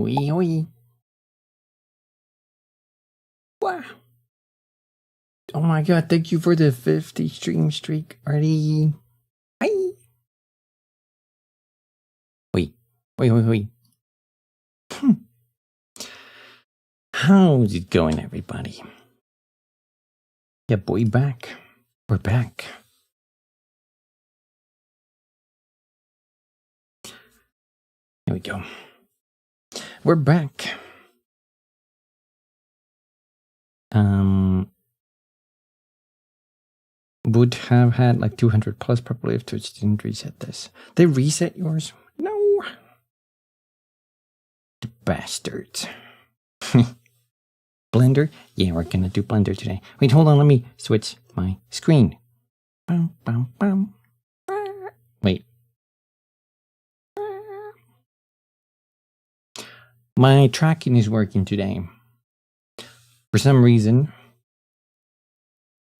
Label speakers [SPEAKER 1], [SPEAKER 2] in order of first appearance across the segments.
[SPEAKER 1] Oi, oi. Wow. Oh my god, thank you for the 50 stream streak, Artie. Hi. Wait. How's it going, everybody? Yeah, boy, back. We're back. Here we go. We're back. Would have had like 200 plus probably if Twitch didn't reset this. They reset yours? No. The bastards. Blender? Yeah, we're gonna do Blender today. Wait, hold on, let me switch my screen. Wait. My tracking is working today. For some reason,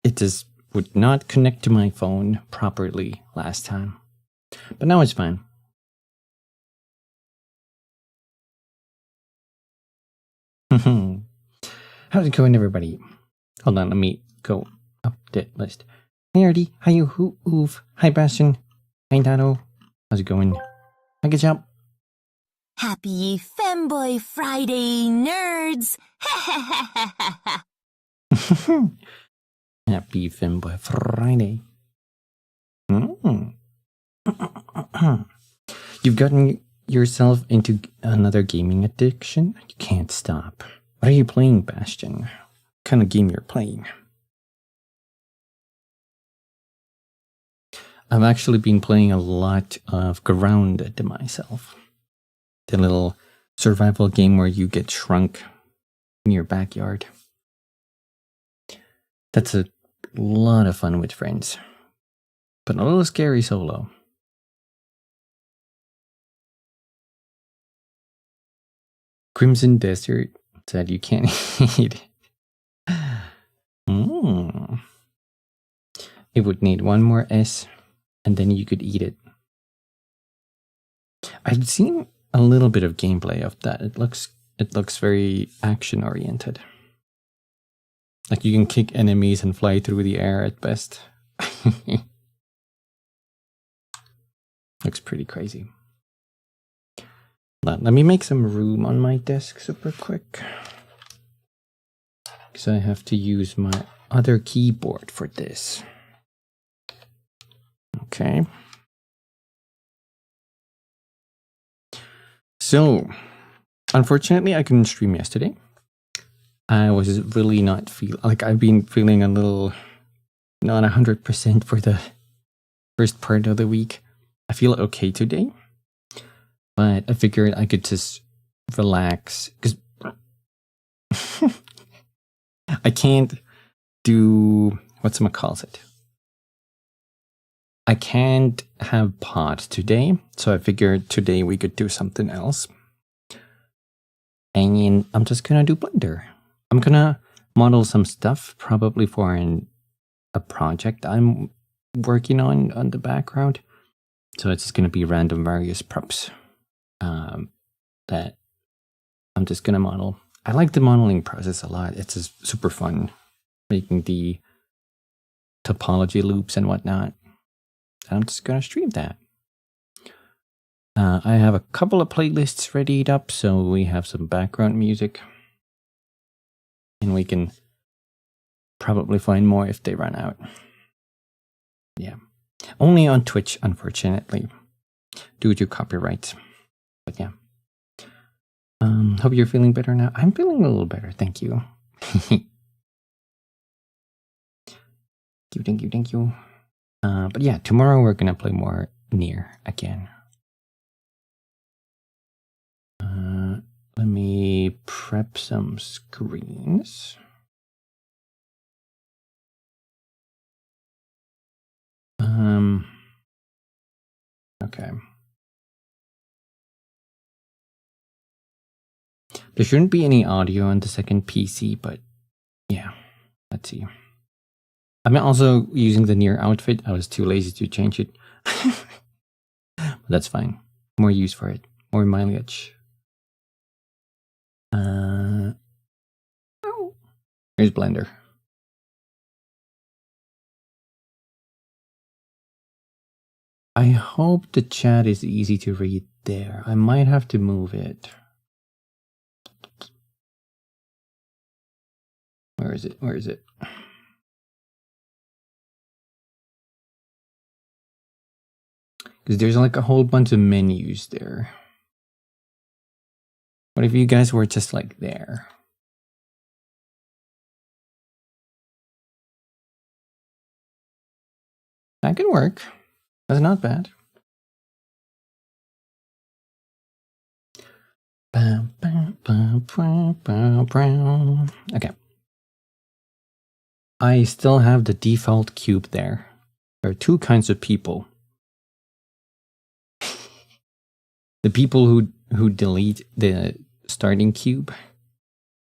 [SPEAKER 1] it just would not connect to my phone properly last time. But now it's fine. How's it going, everybody? Hold on, let me go up the list. Hey, Artie. Hi, you. Oof. Hi, Bastion. Hi, Dado. How's it going? Hi, good job.
[SPEAKER 2] Happy Femboy Friday, nerds!
[SPEAKER 1] Happy Femboy Friday. You've gotten yourself into another gaming addiction? You can't stop. What are you playing, Bastion? What kind of game you're playing? I've actually been playing a lot of Grounded myself. The little survival game where you get shrunk in your backyard. That's a lot of fun with friends, but a little scary solo. Crimson Desert said you can't eat it. It would need one more S, and then you could eat it. I've seen a little bit of gameplay of that. It looks very action oriented. Like you can kick enemies and fly through the air at best. Looks pretty crazy. Let me make some room on my desk super quick. Because I have to use my other keyboard for this. Okay. So, unfortunately, I couldn't stream yesterday. I was really not I've been feeling a little not 100% for the first part of the week. I feel okay today, but I figured I could just relax because I can't do whatchamacallit. I can't have pod today, so I figured today we could do something else. And I'm just gonna do Blender. I'm gonna model some stuff, probably for a project I'm working on the background. So it's just gonna be random various props that I'm just gonna model. I like the modeling process a lot. It's just super fun, making the topology loops and whatnot. I'm just gonna stream that. I have a couple of playlists readied up, so we have some background music. And we can probably find more if they run out. Yeah. Only on Twitch, unfortunately, due to copyright. But yeah. Hope you're feeling better now. I'm feeling a little better, thank you. Thank you. But yeah, tomorrow we're gonna play more Nier again. Let me prep some screens. Okay. There shouldn't be any audio on the second PC, but yeah, let's see. I'm also using the Nier outfit. I was too lazy to change it. But that's fine. More use for it. More mileage. Here's Blender. I hope the chat is easy to read there. I might have to move it. Where is it? Where is it? Because there's like a whole bunch of menus there. What if you guys were just like there? That could work. That's not bad. Okay. I still have the default cube there. There are two kinds of people. The people who delete the starting cube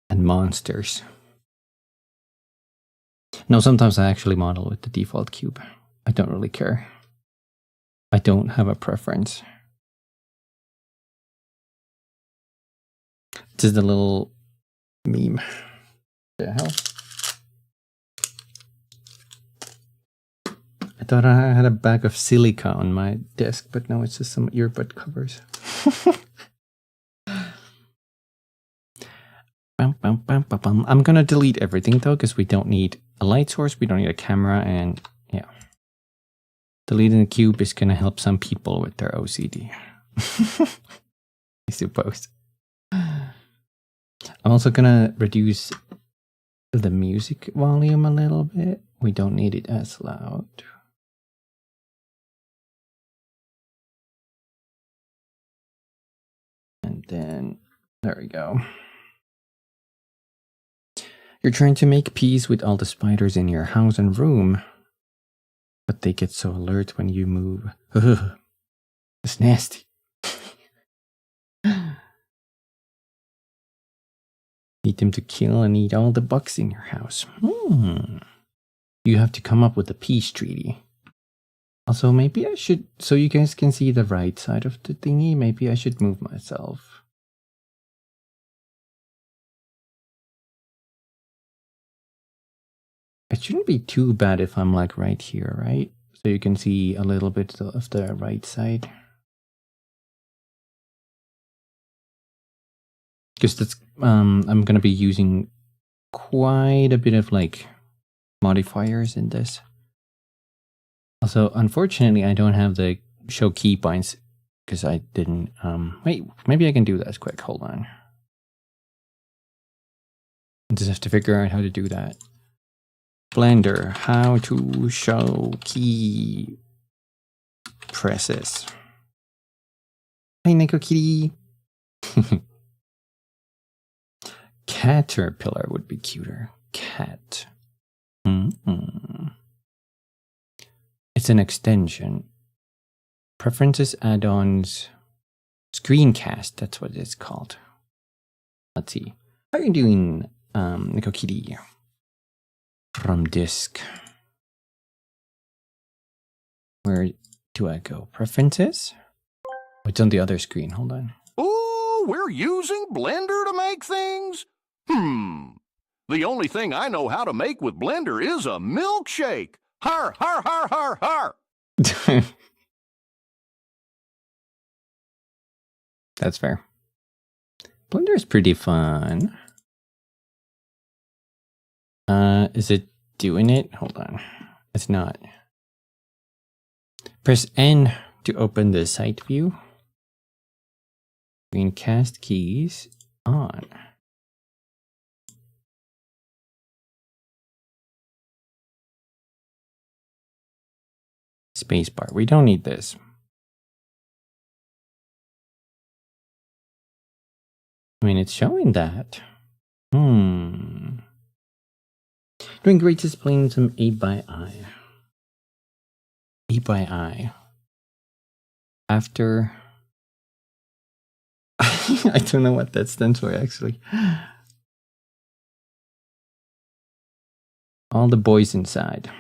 [SPEAKER 1] and monsters. No, sometimes I actually model with the default cube. I don't really care. I don't have a preference. This is the little meme. The hell? I thought I had a bag of silica on my desk, but no, it's just some earbud covers. I'm gonna delete everything though, because we don't need a light source, we don't need a camera, and yeah. Deleting the cube is gonna help some people with their OCD. I suppose. I'm also gonna reduce the music volume a little bit. We don't need it as loud. And then, there we go. You're trying to make peace with all the spiders in your house and room, but they get so alert when you move. Ugh, it's nasty. Need them to kill and eat all the bugs in your house. You have to come up with a peace treaty. Also, maybe I should, so you guys can see the right side of the thingy, maybe I should move myself. It shouldn't be too bad if I'm like right here, right? So you can see a little bit of the right side. Because that's, I'm gonna be using quite a bit of like modifiers in this. Also, unfortunately, I don't have the show keybinds because I didn't, wait, maybe I can do that quick, hold on. I just have to figure out how to do that. Blender, how to show key presses. Hey, Neko Kitty. Caterpillar would be cuter. Cat. It's an extension. Preferences, add-ons, screencast. That's what it's called. Let's see. How are you doing, Neko Kitty? From disk. Where do I go? Preferences? Oh, it's on the other screen. Hold on.
[SPEAKER 3] Oh, we're using Blender to make things? The only thing I know how to make with Blender is a milkshake. Har, har, har, har, har.
[SPEAKER 1] That's fair. Blender is pretty fun. Is it doing it? Hold on. It's not. Press N to open the site view. Screencast keys on. Spacebar. We don't need this. I mean, it's showing that. Doing great, displaying some 8x-i. 8x-i. After... I don't know what that stands for, actually. All the boys inside.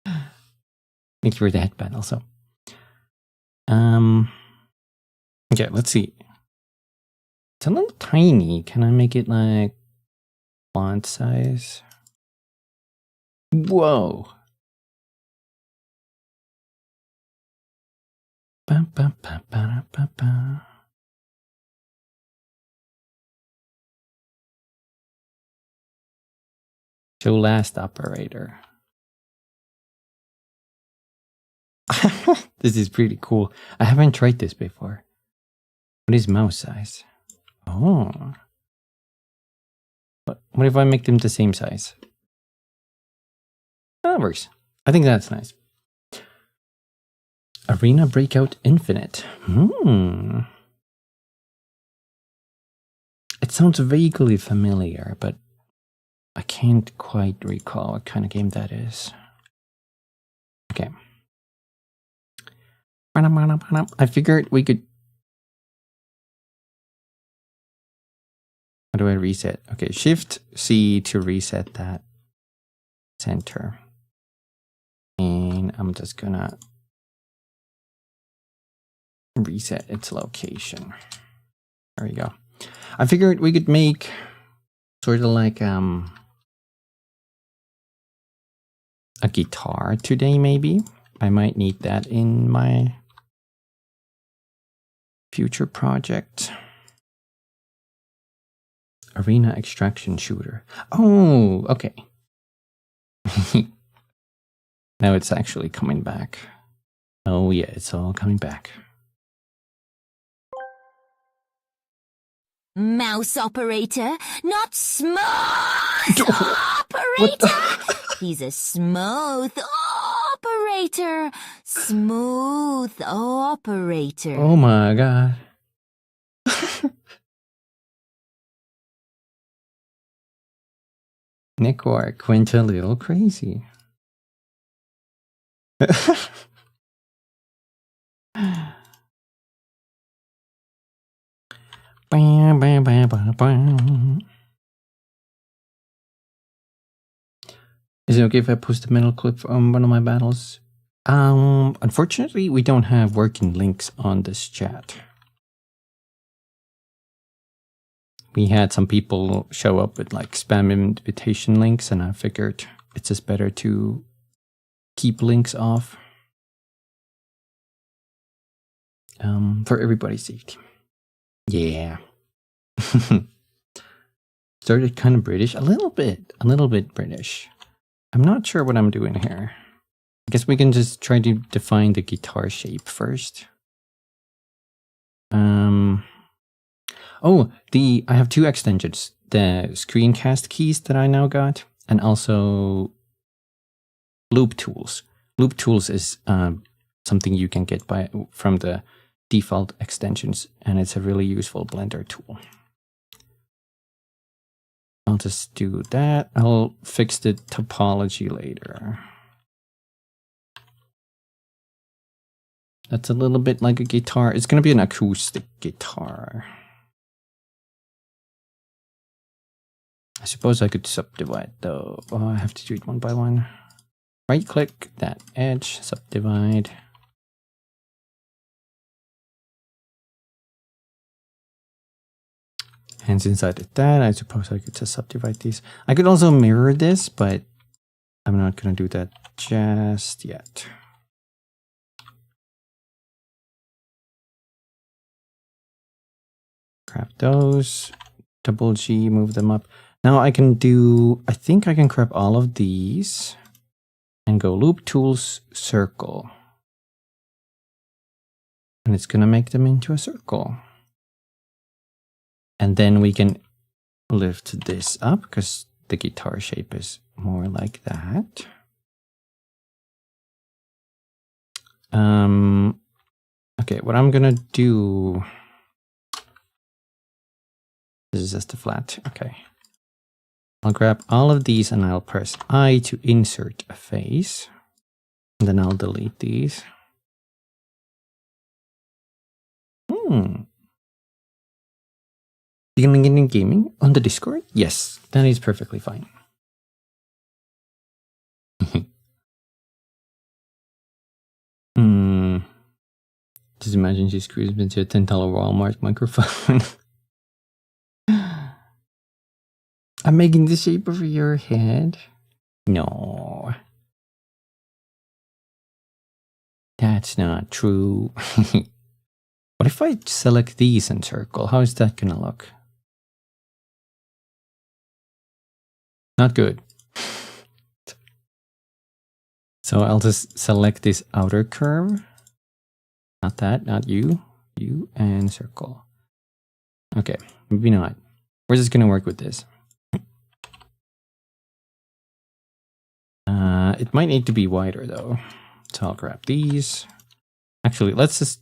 [SPEAKER 1] Thank you for the headband also. Okay, let's see. It's a little tiny. Can I make it like font size? Whoa. Ba, ba, ba, ba, ba, ba. Show last operator. This is pretty cool. I haven't tried this before. What is mouse size? Oh. What if I make them the same size? That works. I think that's nice. Arena Breakout Infinite. It sounds vaguely familiar, but I can't quite recall what kind of game that is. Okay. I figured we could... How do I reset? Okay, Shift C to reset that center. And I'm just gonna reset its location. There we go. I figured we could make sort of like a guitar today, maybe. I might need that in my future project. Arena extraction shooter. Oh, okay. Now it's actually coming back. Oh yeah, it's all coming back.
[SPEAKER 2] Mouse operator, not smooth operator. He's a smooth operator. Smooth operator.
[SPEAKER 1] Oh my god. Nickwark went a little crazy. Is it okay if I post a middle clip from one of my battles? Unfortunately, we don't have working links on this chat. We had some people show up with like spam invitation links, and I figured it's just better to keep links off for everybody's safety. Yeah. Started kind of British, a little bit British. I'm not sure what I'm doing here. I guess we can just try to define the guitar shape first. I have two extensions, the screencast keys that I now got, and also loop tools. Loop tools is something you can get from the default extensions, and it's a really useful Blender tool. I'll just do that. I'll fix the topology later. That's a little bit like a guitar. It's going to be an acoustic guitar. I suppose I could subdivide though. Oh, I have to do it one by one. Right click that edge, subdivide. And since I did that, I suppose I could just subdivide these. I could also mirror this, but I'm not going to do that just yet. Grab those, double G, move them up. Now I think I can grab all of these and go loop tools, circle. And it's going to make them into a circle. And then we can lift this up because the guitar shape is more like that. Okay, what I'm gonna do, this is just a flat, okay. I'll grab all of these and I'll press I to insert a face. And then I'll delete these. Beginning in gaming on the Discord? Yes, that is perfectly fine. Just imagine she screws into a $10 Walmart microphone. I'm making the shape of your head. No. That's not true. What if I select these and circle? How is that gonna look? Not good. So I'll just select this outer curve. Not that, not you. You and circle. Okay, maybe not. We're just gonna work with this. It might need to be wider though. So I'll grab these. Actually, let's just...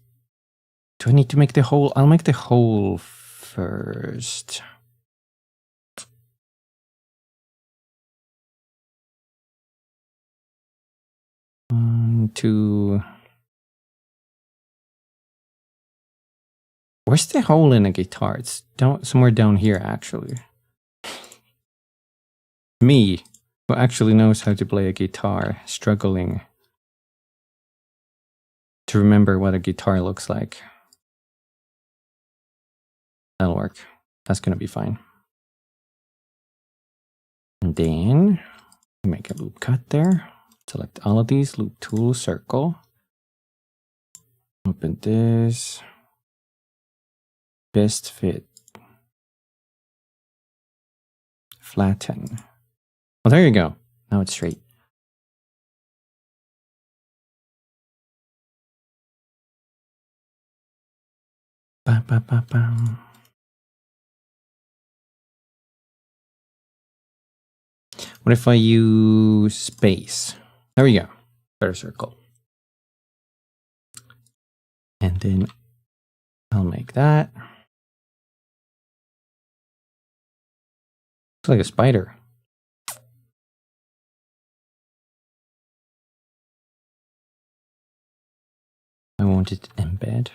[SPEAKER 1] Do I need to make the hole? I'll make the hole first. 1, 2. Where's the hole in a guitar? It's somewhere down here, actually. Me, who actually knows how to play a guitar, struggling to remember what a guitar looks like. That'll work. That's gonna be fine. And then make a loop cut there. Select all of these, loop tool, circle. Open this. Best fit. Flatten. Well, there you go. Now it's straight. Ba, ba, ba, ba. What if I use space? There we go. Better circle. And then I'll make that. Looks like a spider. I want it to embed.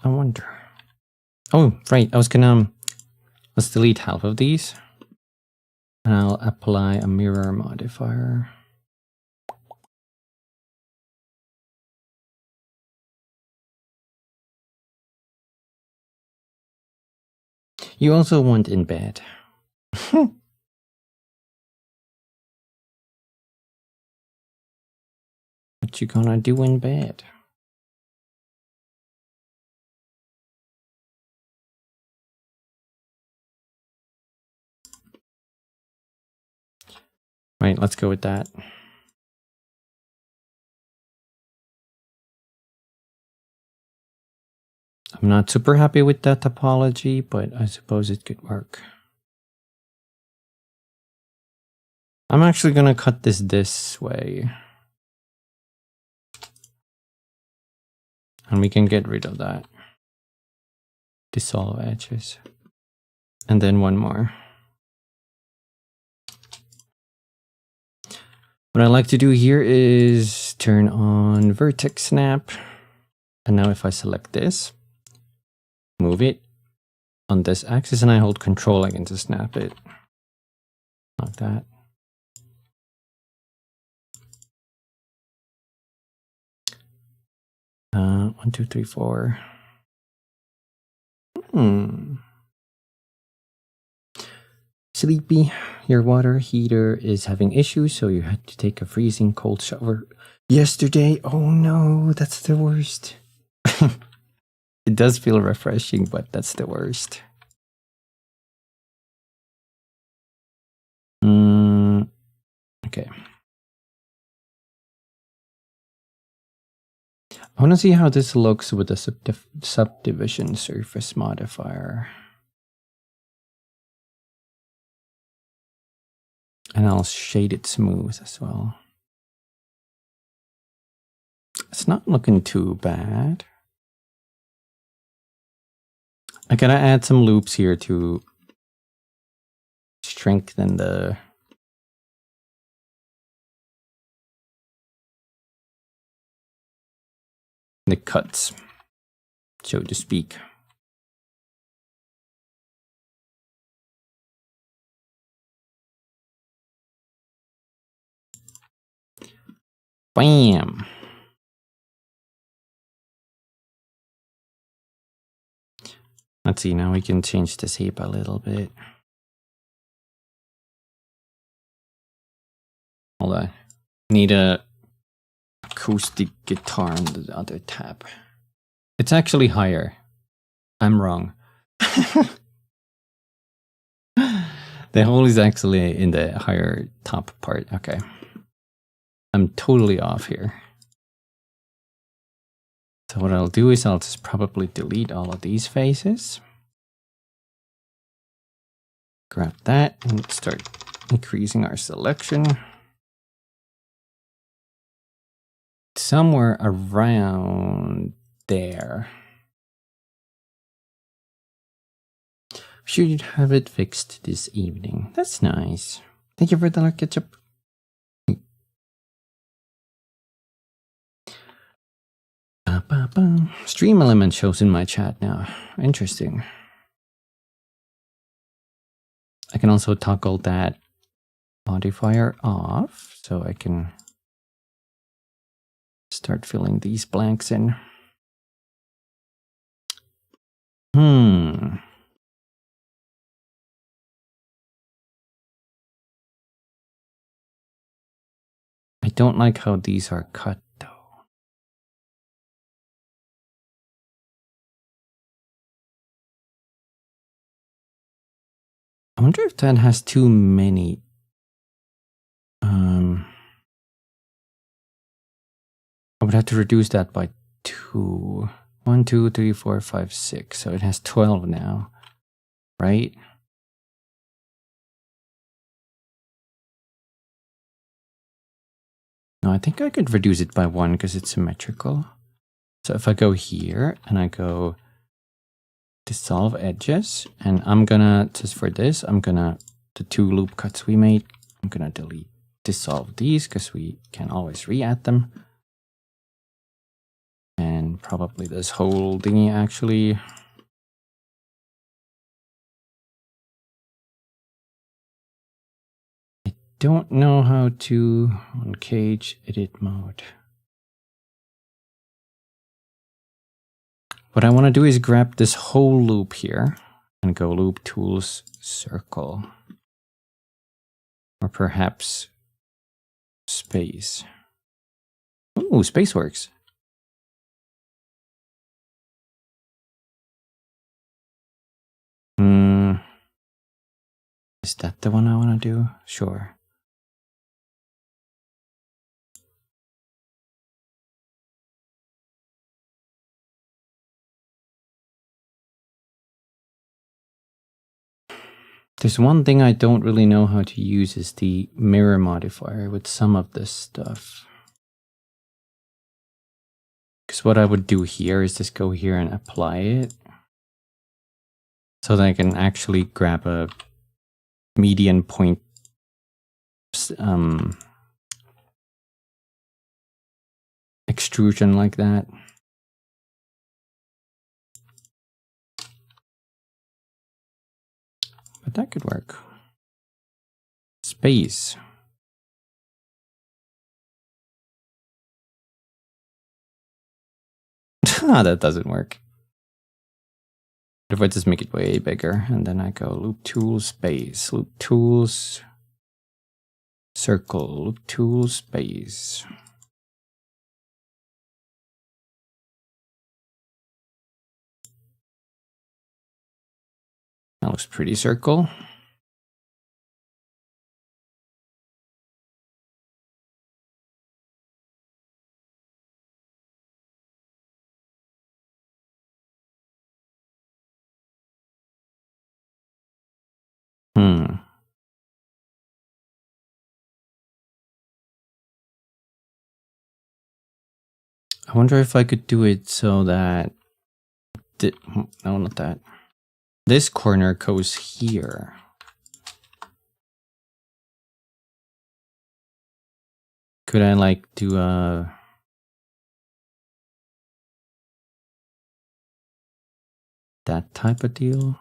[SPEAKER 1] I wonder. Oh, right. I was gonna... Let's delete half of these. And I'll apply a mirror modifier. You also want embed. What you gonna do in bed? Right, let's go with that. I'm not super happy with that topology, but I suppose it could work. I'm actually gonna cut this way. And we can get rid of that. Dissolve edges. And then one more. What I like to do here is turn on vertex snap. And now if I select this, move it on this axis and I hold control, I can just snap it. Like that. One, two, three, four. Sleepy, your water heater is having issues, so you had to take a freezing cold shower yesterday. Oh no, that's the worst. It does feel refreshing, but that's the worst. Okay. I want to see how this looks with the subdivision surface modifier. And I'll shade it smooth as well. It's not looking too bad. I gotta add some loops here to strengthen the cuts, so to speak. Bam! Let's see, now we can change the shape a little bit. Hold on. Need a acoustic guitar on the other tab. It's actually higher. I'm wrong. The hole is actually in the higher top part. Okay. I'm totally off here. So what I'll do is I'll just probably delete all of these faces. Grab that and start increasing our selection. Somewhere around there. Should have it fixed this evening. That's nice. Thank you for the ketchup. Stream element shows in my chat now. Interesting. I can also toggle that modifier off so I can start filling these blanks in. I don't like how these are cut though. I wonder if that has too many. I would have to reduce that by 2. 1, 2, 3, 4, 5, 6. So it has 12 now, right? No, I think I could reduce it by 1 because it's symmetrical. So if I go here and I go dissolve edges, and I'm gonna, just for this, I'm gonna, the 2 loop cuts we made, I'm gonna dissolve these because we can always re-add them. And probably this whole thingy actually. I don't know how to on cage edit mode. What I want to do is grab this whole loop here and go loop tools circle. Or perhaps space. Ooh, space works. Is that the one I want to do? Sure. There's one thing I don't really know how to use is the mirror modifier with some of this stuff. Because what I would do here is just go here and apply it. So that I can actually grab a median point extrusion like that. But that could work. Space. That doesn't work. If I just make it way bigger, and then I go loop tools, space, loop tools, circle, loop tools, space. That looks pretty, circle. I wonder if I could do it so that no, not that. This corner goes here. Could I like do that type of deal?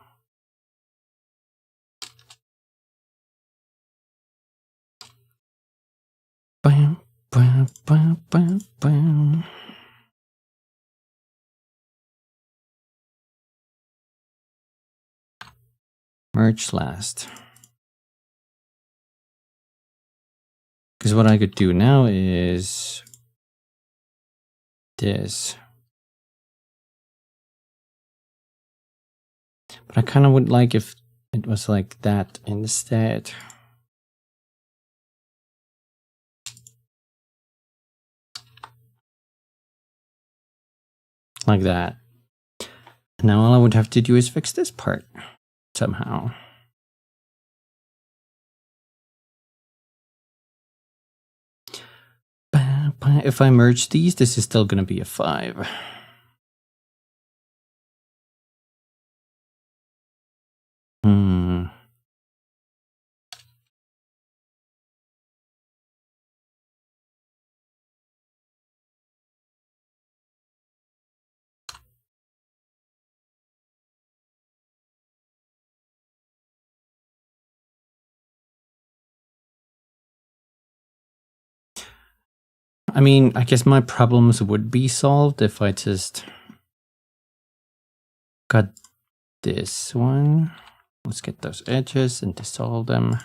[SPEAKER 1] Bam, bam, bam, bam, bam. Merge last. Because what I could do now is this. But I kind of would like if it was like that instead. Like that. Now all I would have to do is fix this part somehow. If I merge these, this is still going to be a 5. I mean, I guess my problems would be solved if I just got this one. Let's get those edges and dissolve them.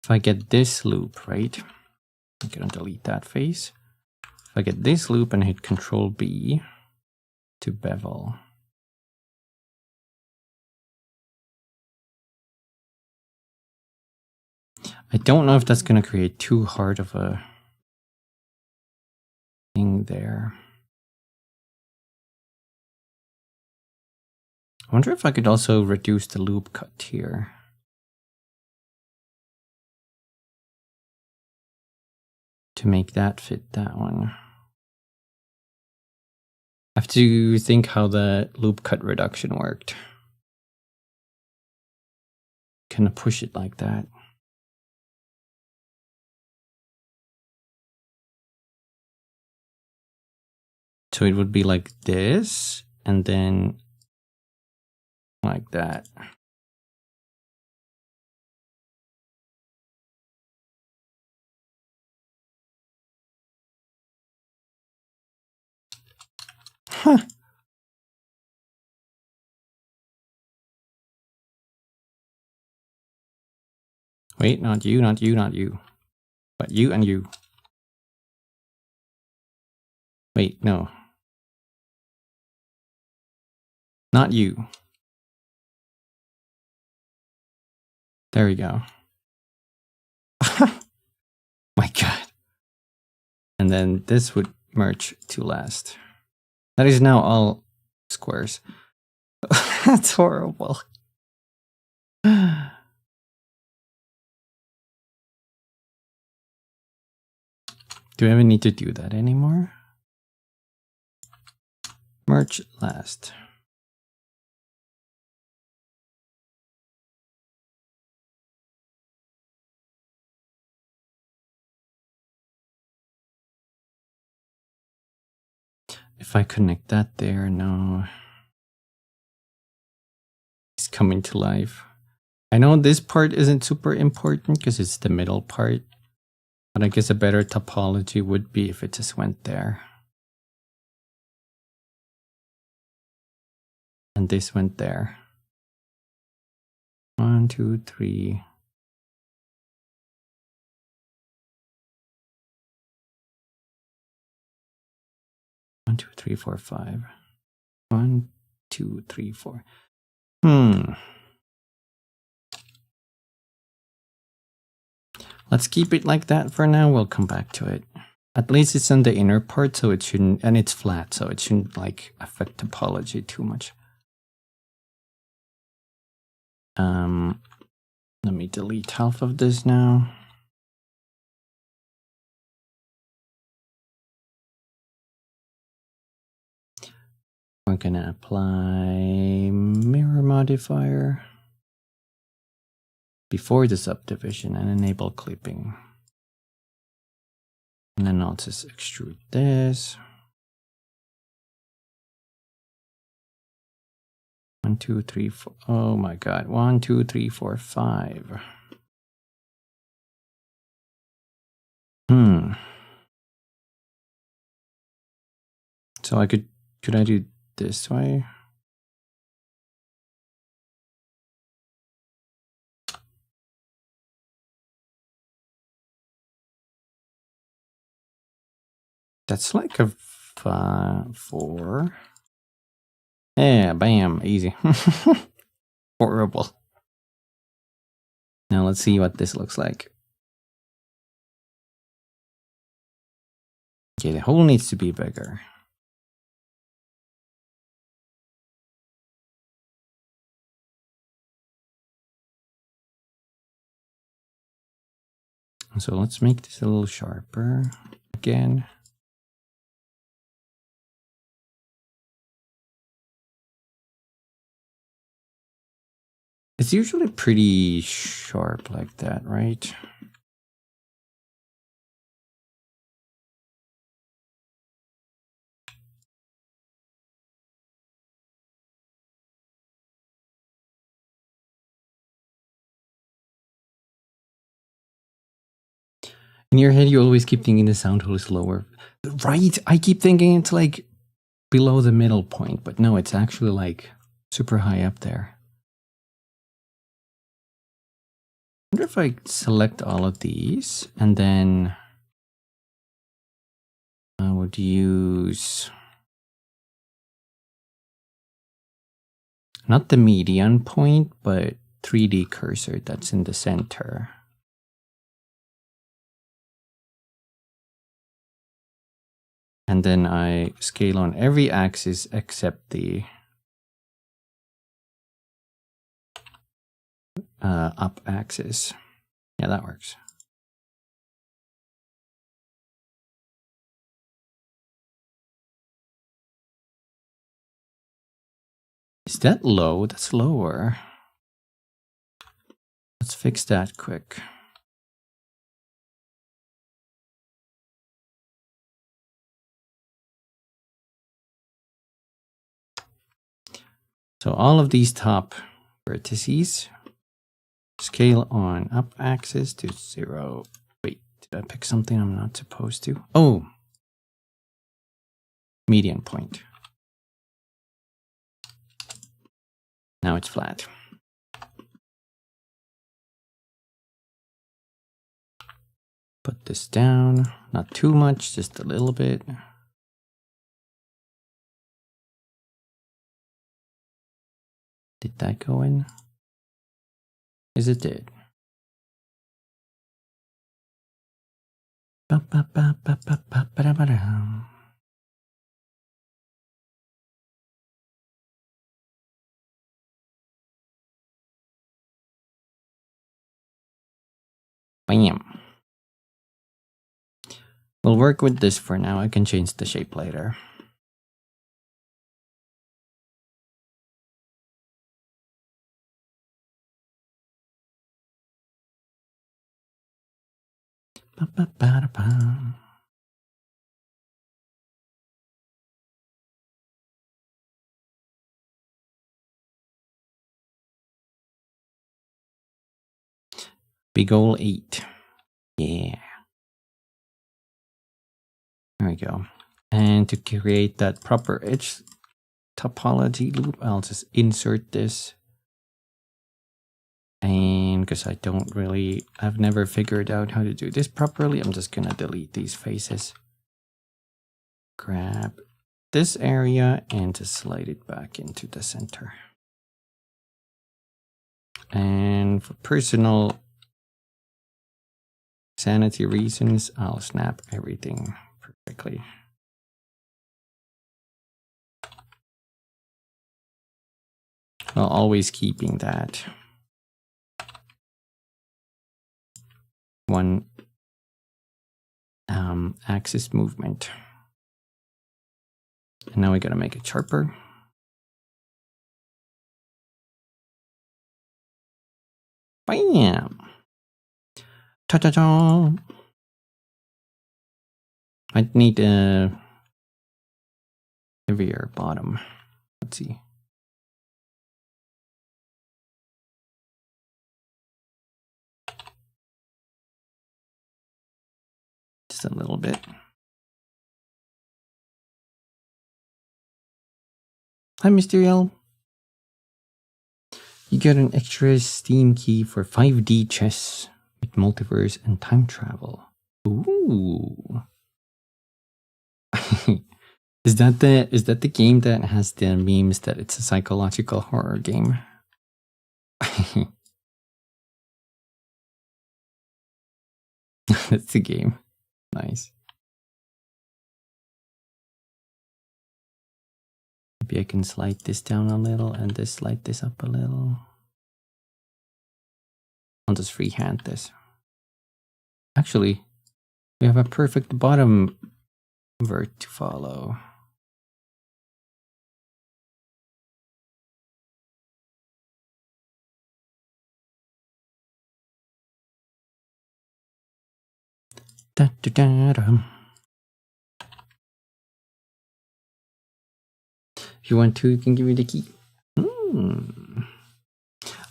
[SPEAKER 1] If I get this loop, right? I'm gonna delete that face. If I get this loop and hit Control B to bevel. I don't know if that's gonna create too hard of a thing there. I wonder if I could also reduce the loop cut here. To make that fit that one. I have to think how the loop cut reduction worked. Kind of push it like that. So it would be like this, and then like that. Huh. Wait, not you, not you, not you. But you and you. Wait, no. Not you. There we go. My God. And then this would merge to last. That is now all squares. That's horrible. Do I even need to do that anymore? Merge last. If I connect that there, no. It's coming to life. I know this part isn't super important because it's the middle part. But I guess a better topology would be if it just went there. And this went there. 1, 2, 3. One, two, three, four, 5. 1, 2, 3, 4. Let's keep it like that for now. We'll come back to it. At least it's on the inner part, so it shouldn't, and it's flat, so it shouldn't like affect topology too much. Let me delete half of this now. We're gonna apply mirror modifier before the subdivision and enable clipping. And then I'll just extrude this. 1, 2, 3, 4. Oh my God. 1, 2, 3, 4, 5. So I could I do this way? That's like a 4. Yeah, bam, easy. Horrible. Now let's see what this looks like. Okay, the hole needs to be bigger. So let's make this a little sharper again. It's usually pretty sharp like that, right? In your head, you always keep thinking the sound hole is lower. Right? I keep thinking it's like below the middle point, but no, it's actually like super high up there. I wonder if I select all of these and then I would use not the median point, but 3D cursor that's in the center. And then I scale on every axis except the up axis. Yeah, that works. Is that low? That's lower. Let's fix that quick. So all of these top vertices, scale on up axis to 0. Wait, did I pick something I'm not supposed to? Oh, median point. Now it's flat. Put this down, not too much, just a little bit. Did that go in? Yes, it did. Bam. We'll work with this for now. I can change the shape later. Big goal 8. Yeah. There we go. And to create that proper edge topology loop, I'll just insert this. And because I've never figured out how to do this properly, I'm just gonna delete these faces. Grab this area and just slide it back into the center. And for personal sanity reasons, I'll snap everything perfectly. While always keeping that one axis movement. And now we gotta make it sharper. Bam! Ta-ta-ta! I need a heavier bottom. Let's see. Just a little bit. Hi, Mr. L. You get an extra Steam key for 5D chess with multiverse and time travel. Ooh. Is that the game that has the memes that it's a psychological horror game? That's the game. Nice. Maybe I can slide this down a little and just slide this up a little. I'll just freehand this. Actually, we have a perfect bottom vert to follow. Da, da, da, da. If you want to, you can give me the key.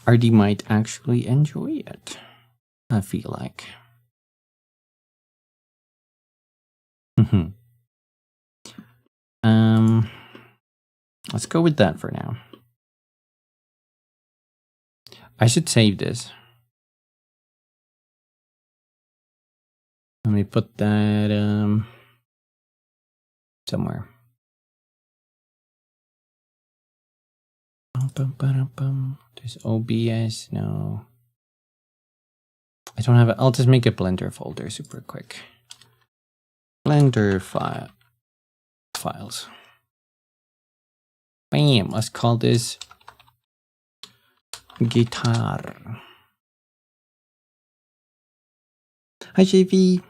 [SPEAKER 1] RD might actually enjoy it, I feel like. Let's go with that for now. I should save this. Let me put that somewhere. There's OBS. No, I don't have it. I'll just make a Blender folder super quick. Blender files. Bam. Let's call this guitar. Hi JV,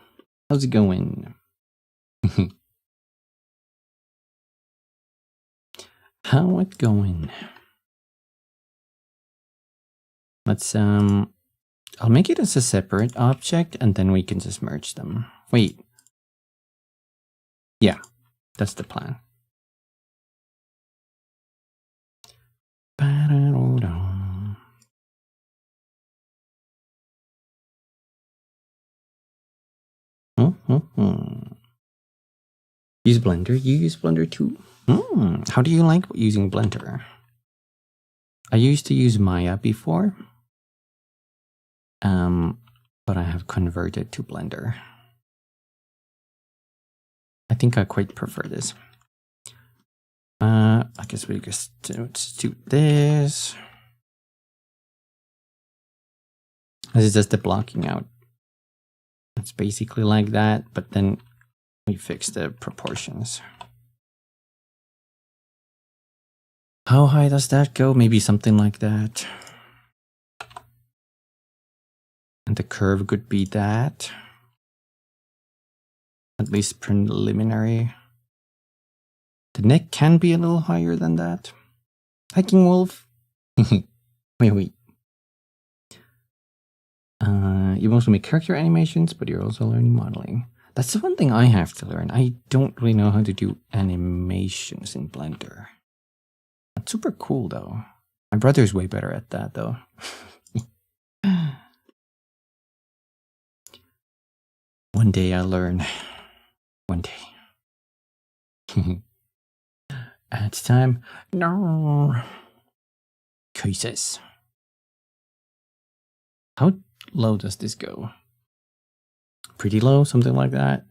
[SPEAKER 1] how's it going? How it going? Let's I'll make it as a separate object and then we can just merge them. Wait. Yeah, that's the plan. Use Blender? You use Blender too? How do you like using Blender? I used to use Maya before, but I have converted to Blender. I think I quite prefer this. I guess we just do this. This is just the blocking out. It's basically like that, but then we fix the proportions. How high does that go? Maybe something like that. And the curve could be that. At least preliminary. The neck can be a little higher than that. Hiking Wolf. wait. You mostly make character animations, but you're also learning modeling. That's the one thing I have to learn. I don't really know how to do animations in Blender. That's super cool, though. My brother's way better at that, though. One day I'll learn. One day. It's time. No. Choices. How low does this go? Pretty low, something like that.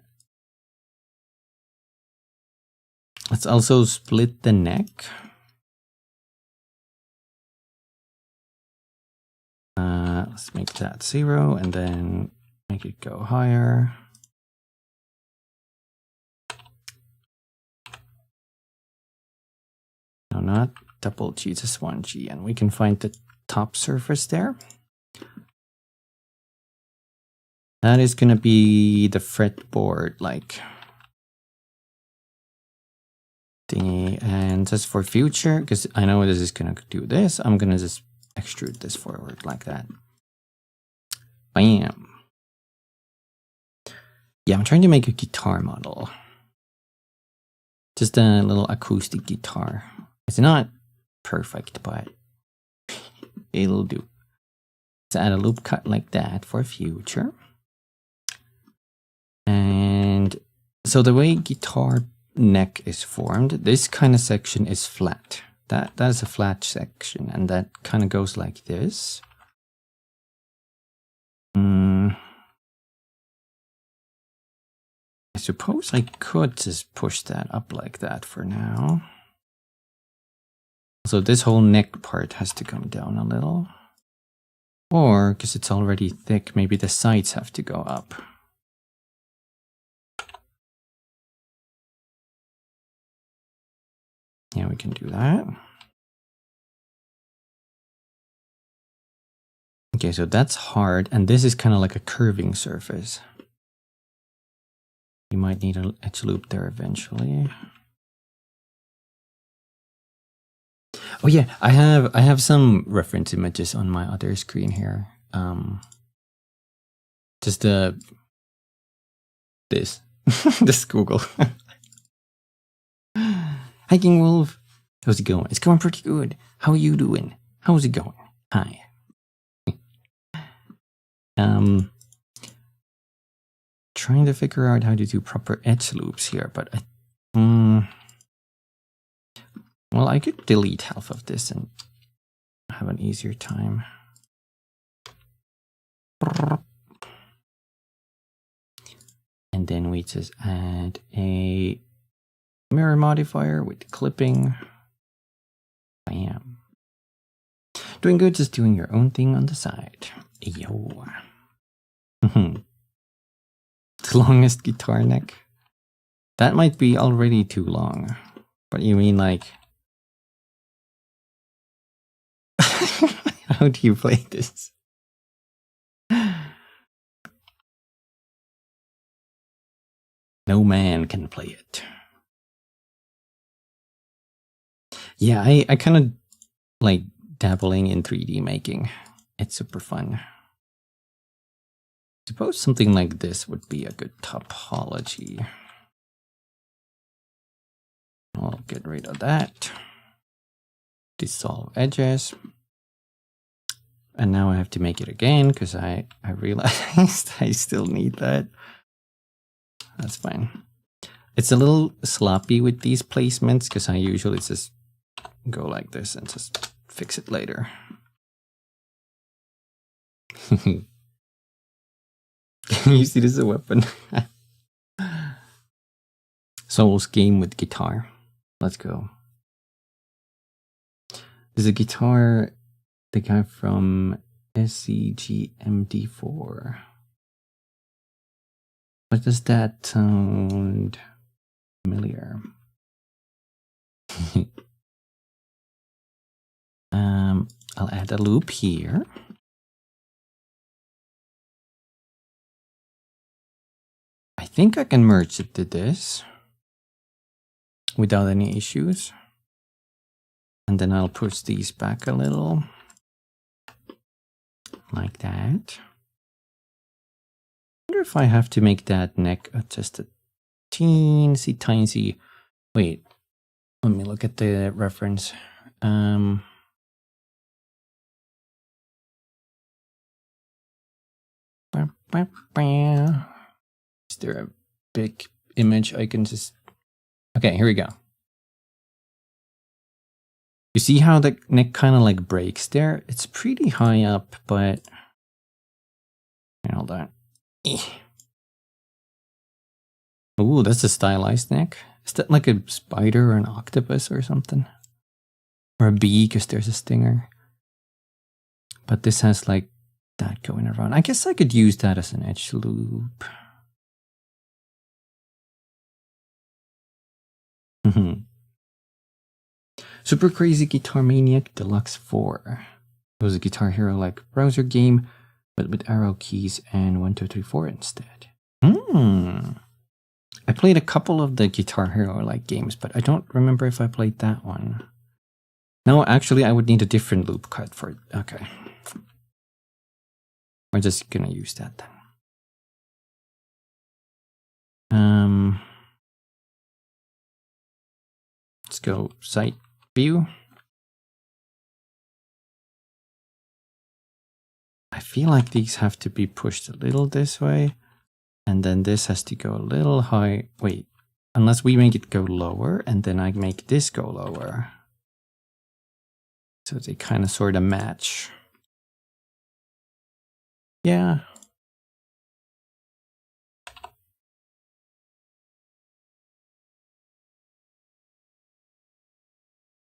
[SPEAKER 1] Let's also split the neck. Let's make that 0 and then make it go higher. No, not double G, just 1G, and we can find the top surface there. That is going to be the fretboard, like thingy. And just for future, because I know this is going to do this, I'm going to just extrude this forward like that. Bam. Yeah, I'm trying to make a guitar model. Just a little acoustic guitar. It's not perfect, but it'll do. Let's add a loop cut like that for future. And so the way guitar neck is formed, this kind of section is flat. That is a flat section, and that kind of goes like this. It's suppose I could just push that up like that for now. So this whole neck part has to come down a little. Or, because it's already thick, maybe the sides have to go up. Yeah, we can do that. Okay, so that's hard, and this is kind of like a curving surface. You might need an edge loop there eventually. Oh yeah, I have some reference images on my other screen here. Just this this Google. Hiking Wolf, how's it going? It's going pretty good. How are you doing? How's it going? Hi. Trying to figure out how to do proper edge loops here, but well, I could delete half of this and have an easier time. And then we just add a mirror modifier with clipping. Bam. Doing good, just doing your own thing on the side. Yo. The longest guitar neck. That might be already too long. But you mean like... How do you play this? No man can play it. Yeah, I kind of like dabbling in 3D making. It's super fun. Suppose something like this would be a good topology. I'll get rid of that. Dissolve edges. And now I have to make it again because I realized I still need that. That's fine. It's a little sloppy with these placements because I usually just go like this and just fix it later. You see this as a weapon. Soul's game with guitar. Let's go. There's a guitar, the guy from SCGMD4. What does that sound familiar? I'll add a loop here. I think I can merge it to this without any issues. And then I'll push these back a little. Like that. I wonder if I have to make that neck just a teensy. Wait, let me look at the reference. Is there a big image I can just... Okay, here we go. You see how the neck kind of like breaks there? It's pretty high up, but... Hold on. Ooh, that's a stylized neck. Is that like a spider or an octopus or something? Or a bee, because there's a stinger. But this has like that going around. I guess I could use that as an edge loop. Super Crazy Guitar Maniac Deluxe 4. It was a Guitar Hero like browser game, but with arrow keys and 1, 2, 3, 4 instead. I played a couple of the Guitar Hero like games, but I don't remember if I played that one. No, actually I would need a different loop cut for it. Okay. We're just gonna use that then. Let's go site view. I feel like these have to be pushed a little this way. And then this has to go a little high. Wait, unless we make it go lower and then I make this go lower. So they kind of sort of match. Yeah.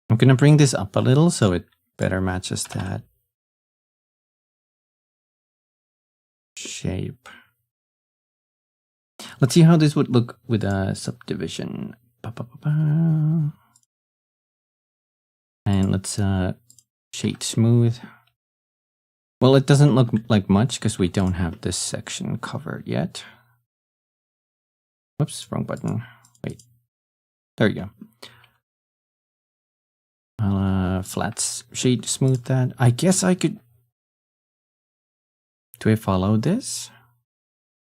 [SPEAKER 1] I'm gonna bring this up a little so it better matches that shape. Let's see how this would look with a subdivision. And let's shade smooth. Well, it doesn't look like much because we don't have this section covered yet. Whoops, wrong button. Wait, there you go. I'll flat shade smooth that. I guess I could. Do I follow this?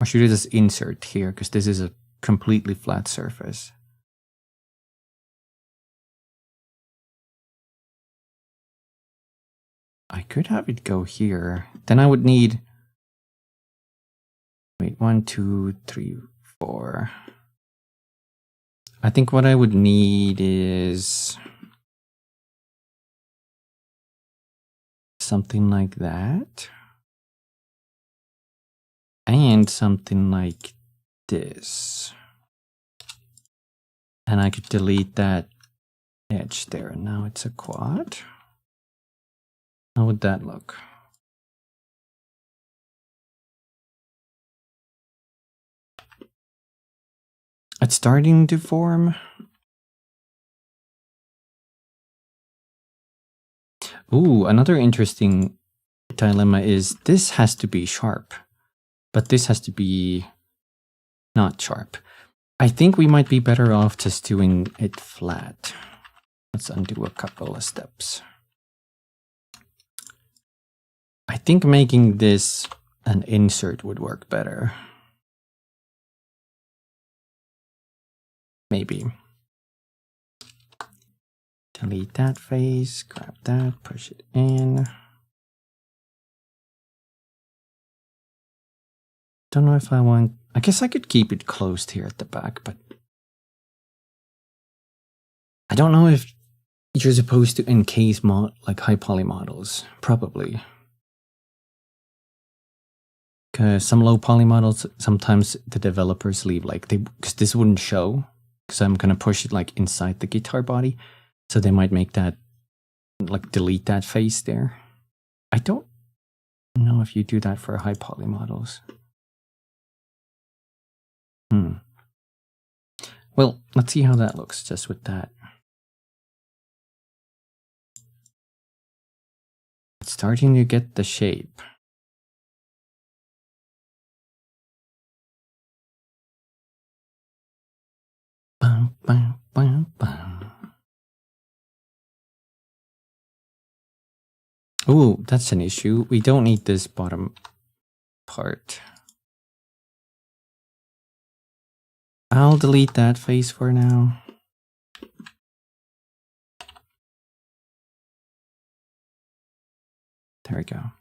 [SPEAKER 1] Or should I just insert here because this is a completely flat surface? I could have it go here. Then I would need. Wait, 1, 2, 3, 4. I think what I would need is something like that. And something like this. And I could delete that edge there. Now it's a quad. How would that look? It's starting to form. Ooh, another interesting dilemma is this has to be sharp, but this has to be not sharp. I think we might be better off just doing it flat. Let's undo a couple of steps. I think making this an insert would work better. Maybe. Delete that face, grab that, push it in. Don't know if I want. I guess I could keep it closed here at the back, but I don't know if you're supposed to encase like high poly models. Probably. Because some low poly models, sometimes the developers leave like because this wouldn't show. Because I'm gonna push it like inside the guitar body, so they might make that like delete that face there. I don't know if you do that for high poly models. Well, let's see how that looks just with that. It's starting to get the shape. Bum, bum, bum, bum. Ooh, that's an issue. We don't need this bottom part. I'll delete that face for now. There we go.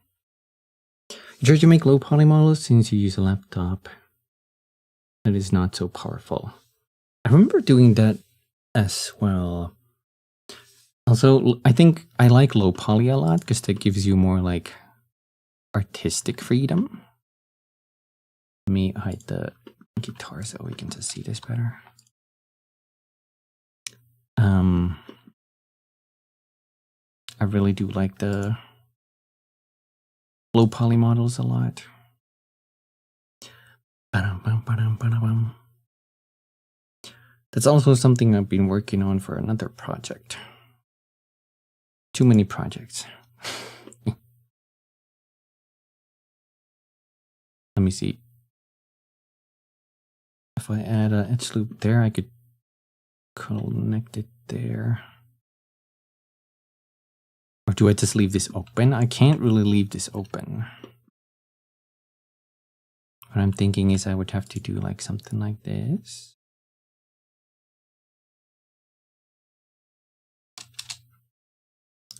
[SPEAKER 1] You try to make low poly models since you use a laptop that is not so powerful. I remember doing that as well. Also, I think I like low poly a lot because that gives you more like artistic freedom. Let me hide the guitar so we can just see this better. I really do like the low poly models a lot. That's also something I've been working on for another project. Too many projects. Let me see. If I add an edge loop there, I could connect it there. Or do I just leave this open? I can't really leave this open. What I'm thinking is I would have to do like something like this.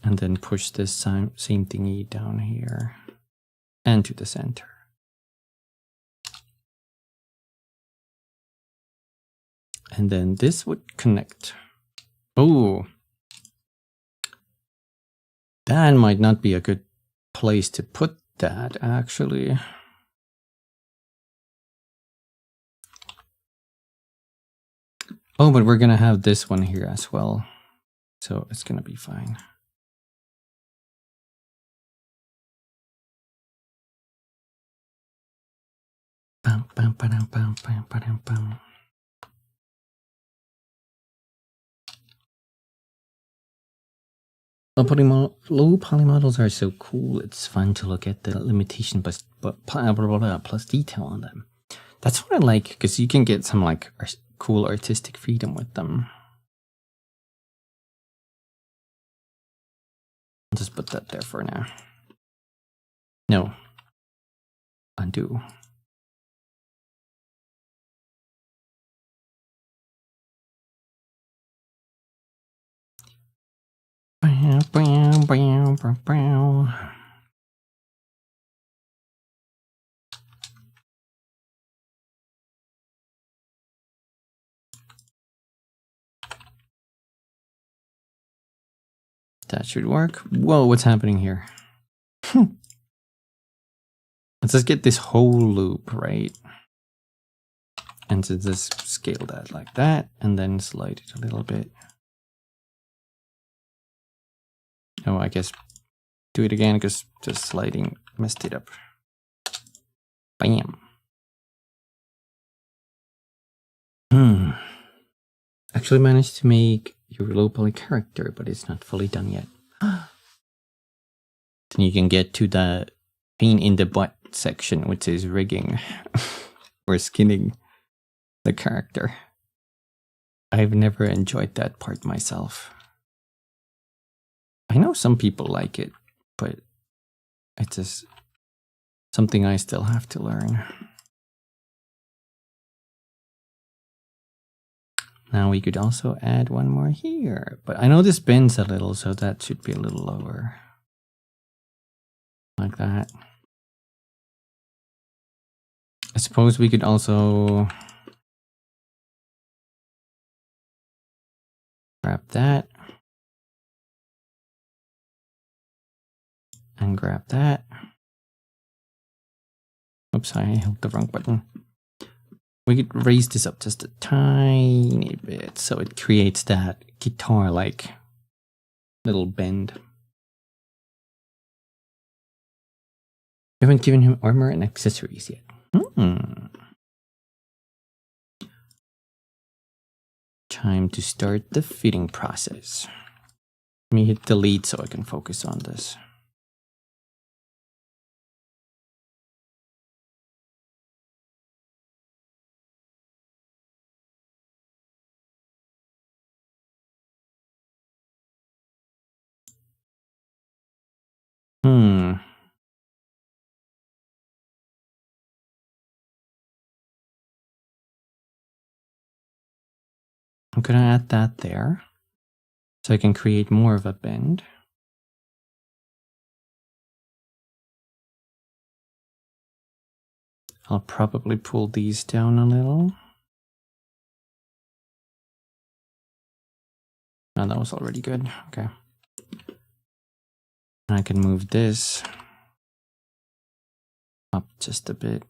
[SPEAKER 1] And then push this same thingy down here and to the center. And then this would connect. Oh, that might not be a good place to put that actually. Oh, but we're gonna have this one here as well. So it's gonna be fine. Bum, bum, ba-dum, bum, bum, ba-dum, bum. Low poly models are so cool. It's fun to look at the limitation plus detail on them. That's what I like, because you can get some like cool artistic freedom with them. I'll just put that there for now. No. Undo. That should work. Whoa, what's happening here? Let's just get this whole loop, right? And to just scale that like that, and then slide it a little bit. Oh, I guess do it again, because just sliding messed it up. Bam. Actually managed to make your low poly character, but it's not fully done yet. Then you can get to the pain in the butt section, which is rigging or skinning the character. I've never enjoyed that part myself. I know some people like it, but it's just something I still have to learn. Now we could also add one more here, but I know this bends a little, so that should be a little lower. Like that. I suppose we could also grab that. And grab that. Oops, I held the wrong button. We could raise this up just a tiny bit so it creates that guitar-like little bend. We haven't given him armor and accessories yet. Time to start the fitting process. Let me hit delete so I can focus on this. I'm gonna add that there so I can create more of a bend. I'll probably pull these down a little. Oh, that was already good. Okay. I can move this up just a bit.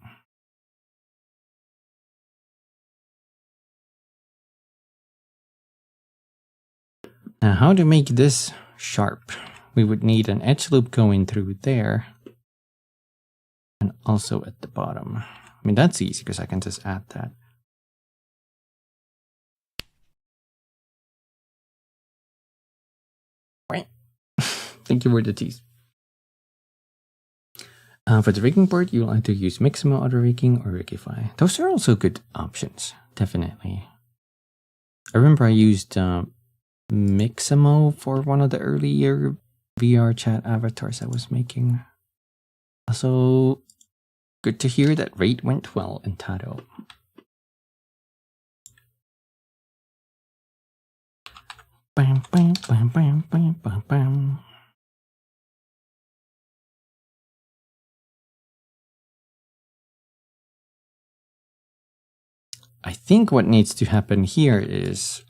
[SPEAKER 1] Now, how to make this sharp? We would need an edge loop going through there and also at the bottom. I mean, that's easy because I can just add that. Thank you for the tease. For the rigging part, you'll either use Mixamo auto rigging or Rigify. Those are also good options, definitely. I remember I used Mixamo for one of the earlier VR chat avatars I was making. Also, good to hear that rate went well in Taro. Bam, bam, bam, bam, bam, bam, bam. I think what needs to happen here is,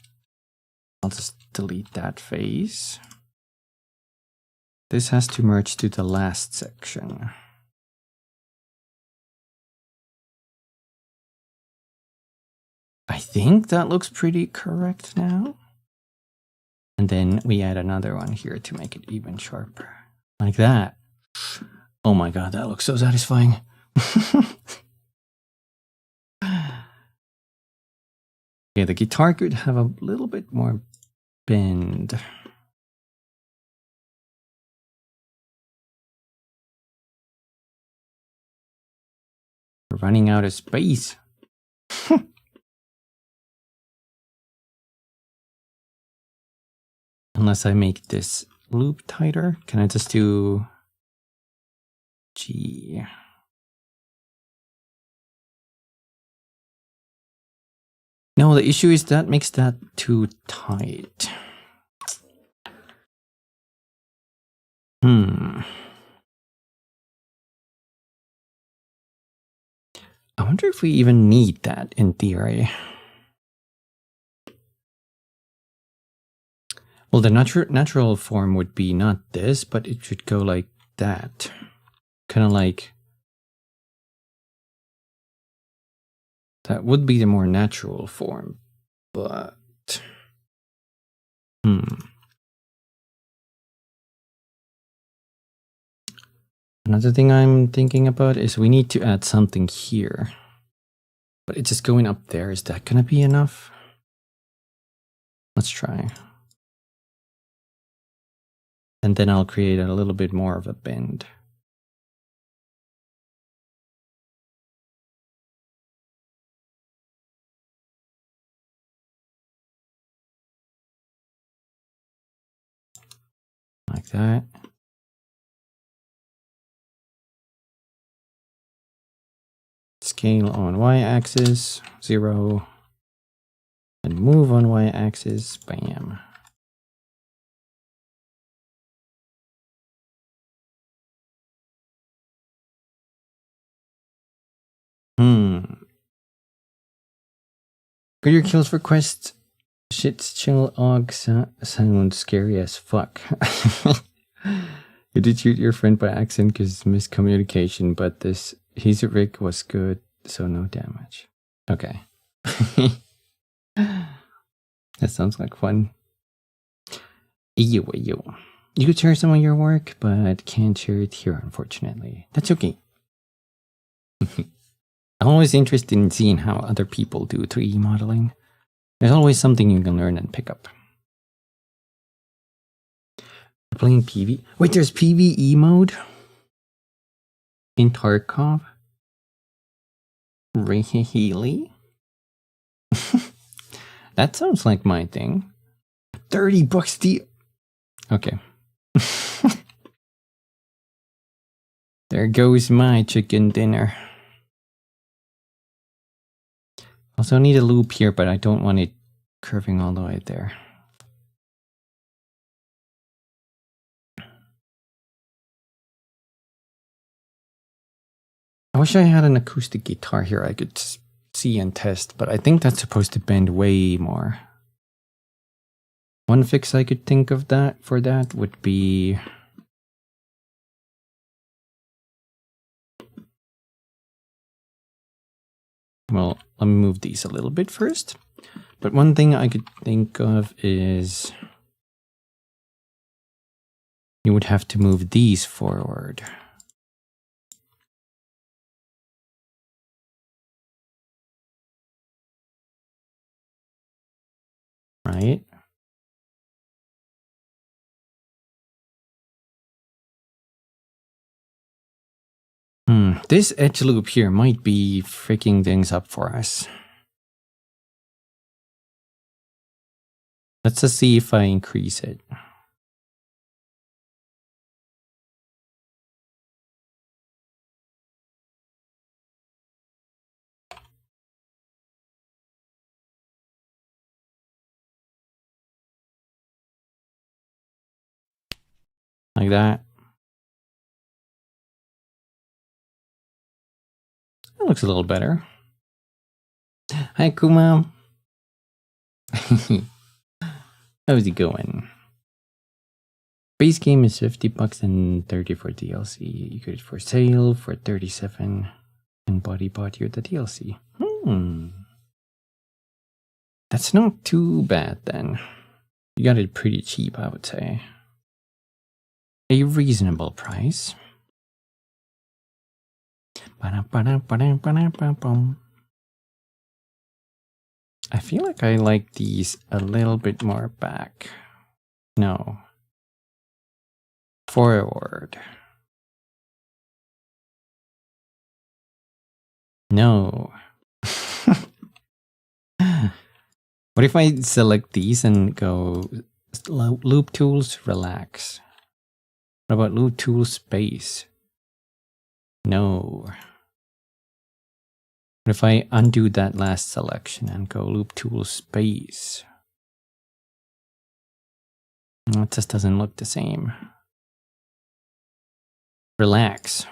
[SPEAKER 1] I'll just delete that face. This has to merge to the last section. I think that looks pretty correct now. And then we add another one here to make it even sharper. Like that. Oh my god, that looks so satisfying. Okay, the guitar could have a little bit more bend. We're running out of space. Unless I make this loop tighter. Can I just do G? No, the issue is that makes that too tight. I wonder if we even need that in theory. Well, the natural form would be not this, but it should go like that. Kind of like... That would be the more natural form, but... Another thing I'm thinking about is we need to add something here. But it's just going up there. Is that gonna be enough? Let's try. And then I'll create a little bit more of a bend. Like that. Scale on y-axis, 0. And move on y-axis, bam. Good your kills for quest. Shit's chill og sounds scary as fuck. You did shoot your friend by accident because miscommunication, but this he's a rig was good, so no damage. Okay. That sounds like fun. You could share some of your work, but can't share it here, unfortunately. That's okay. I'm always interested in seeing how other people do 3D modeling. There's always something you can learn and pick up. We're playing PV. Wait, there's PvE mode? In Tarkov? Really? That sounds like my thing. $30 deal. Okay. There goes my chicken dinner. Also need a loop here, but I don't want it curving all the way there. I wish I had an acoustic guitar here I could see and test, but I think that's supposed to bend way more. One fix I could think of that for that would be... Well, let me move these a little bit first. But one thing I could think of is... You would have to move these forward. Right? This edge loop here might be freaking things up for us. Let's just see if I increase it. Like that. That looks a little better. Hi, Kuma. How's it going? Base game is $50 and $30 for DLC. You get it for sale for $37 and body bought you the DLC. That's not too bad then. You got it pretty cheap, I would say. A reasonable price. I feel like I like these a little bit more back. No. Forward. No. What if I select these and go loop tools, relax? What about loop tool space? No. What if I undo that last selection and go loop tool space? It just doesn't look the same. Relax.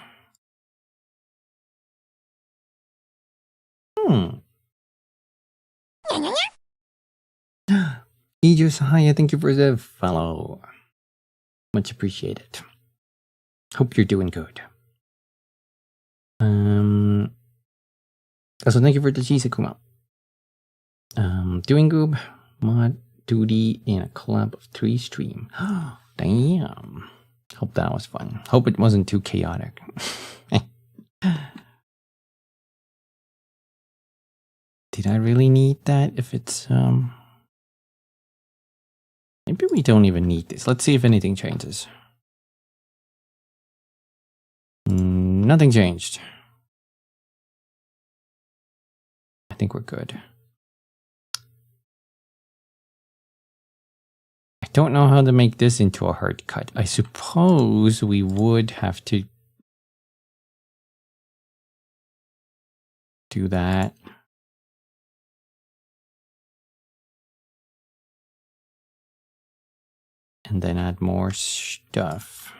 [SPEAKER 1] Aegis, hi, thank you for the follow. Much appreciated. Hope you're doing good. Also, thank you for the cheese, Akuma. Doing goob, mod duty in a club of 3 stream. Damn. Hope that was fun. Hope it wasn't too chaotic. Did I really need that? If it's maybe we don't even need this. Let's see if anything changes. Nothing changed. I think we're good. I don't know how to make this into a hard cut. I suppose we would have to do that. And then add more stuff.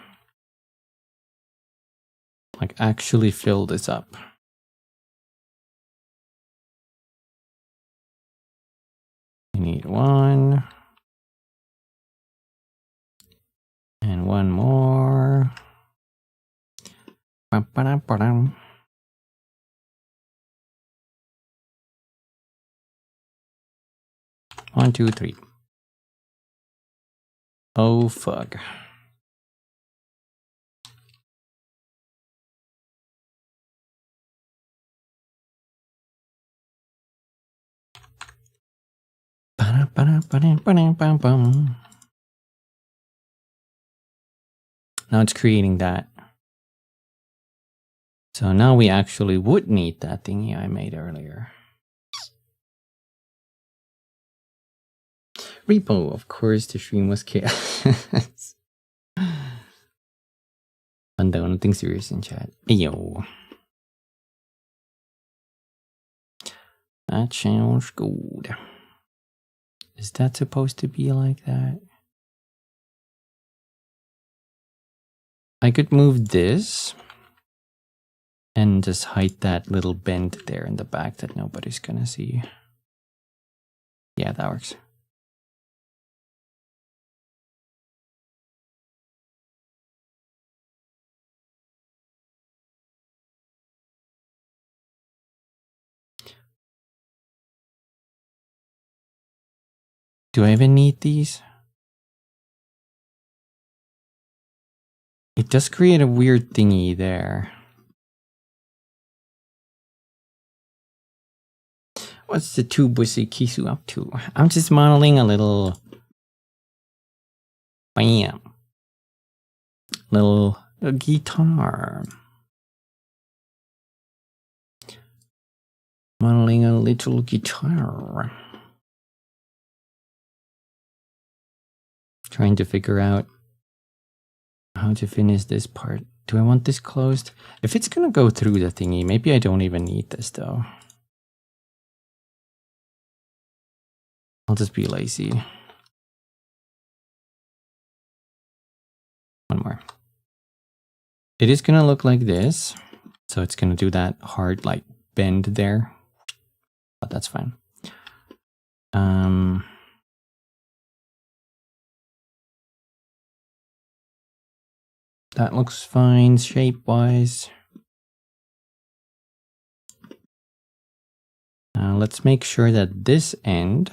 [SPEAKER 1] Like actually fill this up. We need 1. And 1 more. 1, 2, 3. Oh, fuck. Now it's creating that. So now we actually would need that thingy I made earlier. Repo, of course, the stream was chaos. Banda, nothing serious in chat. Yo. That sounds good. Is that supposed to be like that? I could move this and just hide that little bend there in the back that nobody's gonna see. Yeah, that works. Do I even need these? It does create a weird thingy there. What's the two bussy Kisu up to? I'm just modeling a little... Bam. Little guitar. Modeling a little guitar. Trying to figure out how to finish this part. Do I want this closed? If it's gonna go through the thingy, maybe I don't even need this though. I'll just be lazy. One more. It is gonna look like this. So it's gonna do that hard like bend there. But that's fine. That looks fine shape-wise. Let's make sure that this end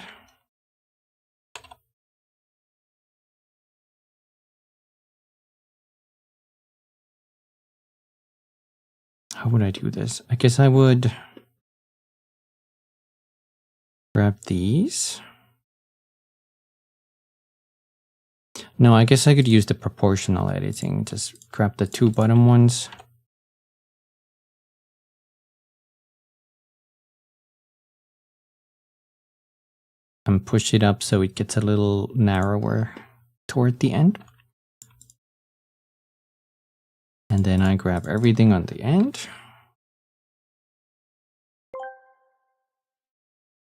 [SPEAKER 1] how would I do this? I guess I would grab these. No, I guess I could use the proportional editing. Just grab the two bottom ones. And push it up so it gets a little narrower toward the end. And then I grab everything on the end.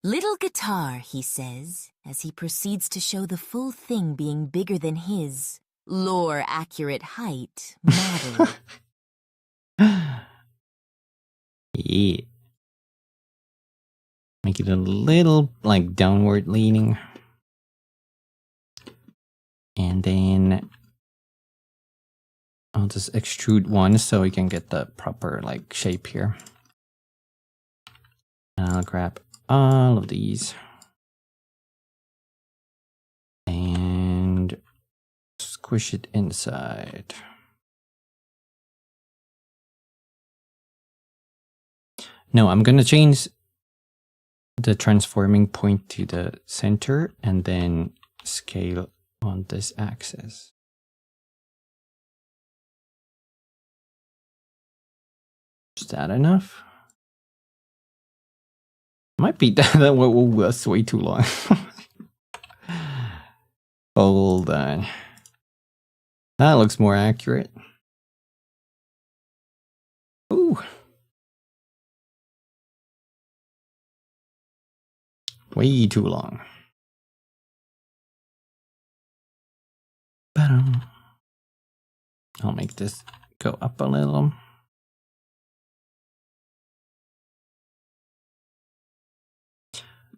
[SPEAKER 2] Little guitar, he says, as he proceeds to show the full thing being bigger than his lore-accurate height model.
[SPEAKER 1] Yeah. Make it a little like downward leaning. And then I'll just extrude one so we can get the proper like shape here. And I'll grab all of these and squish it inside. No, I'm gonna change the transforming point to the center and then scale on this axis. Is that enough? Might be that. That's way too long. Hold on. That looks more accurate. Ooh. Way too long. I'll make this go up a little.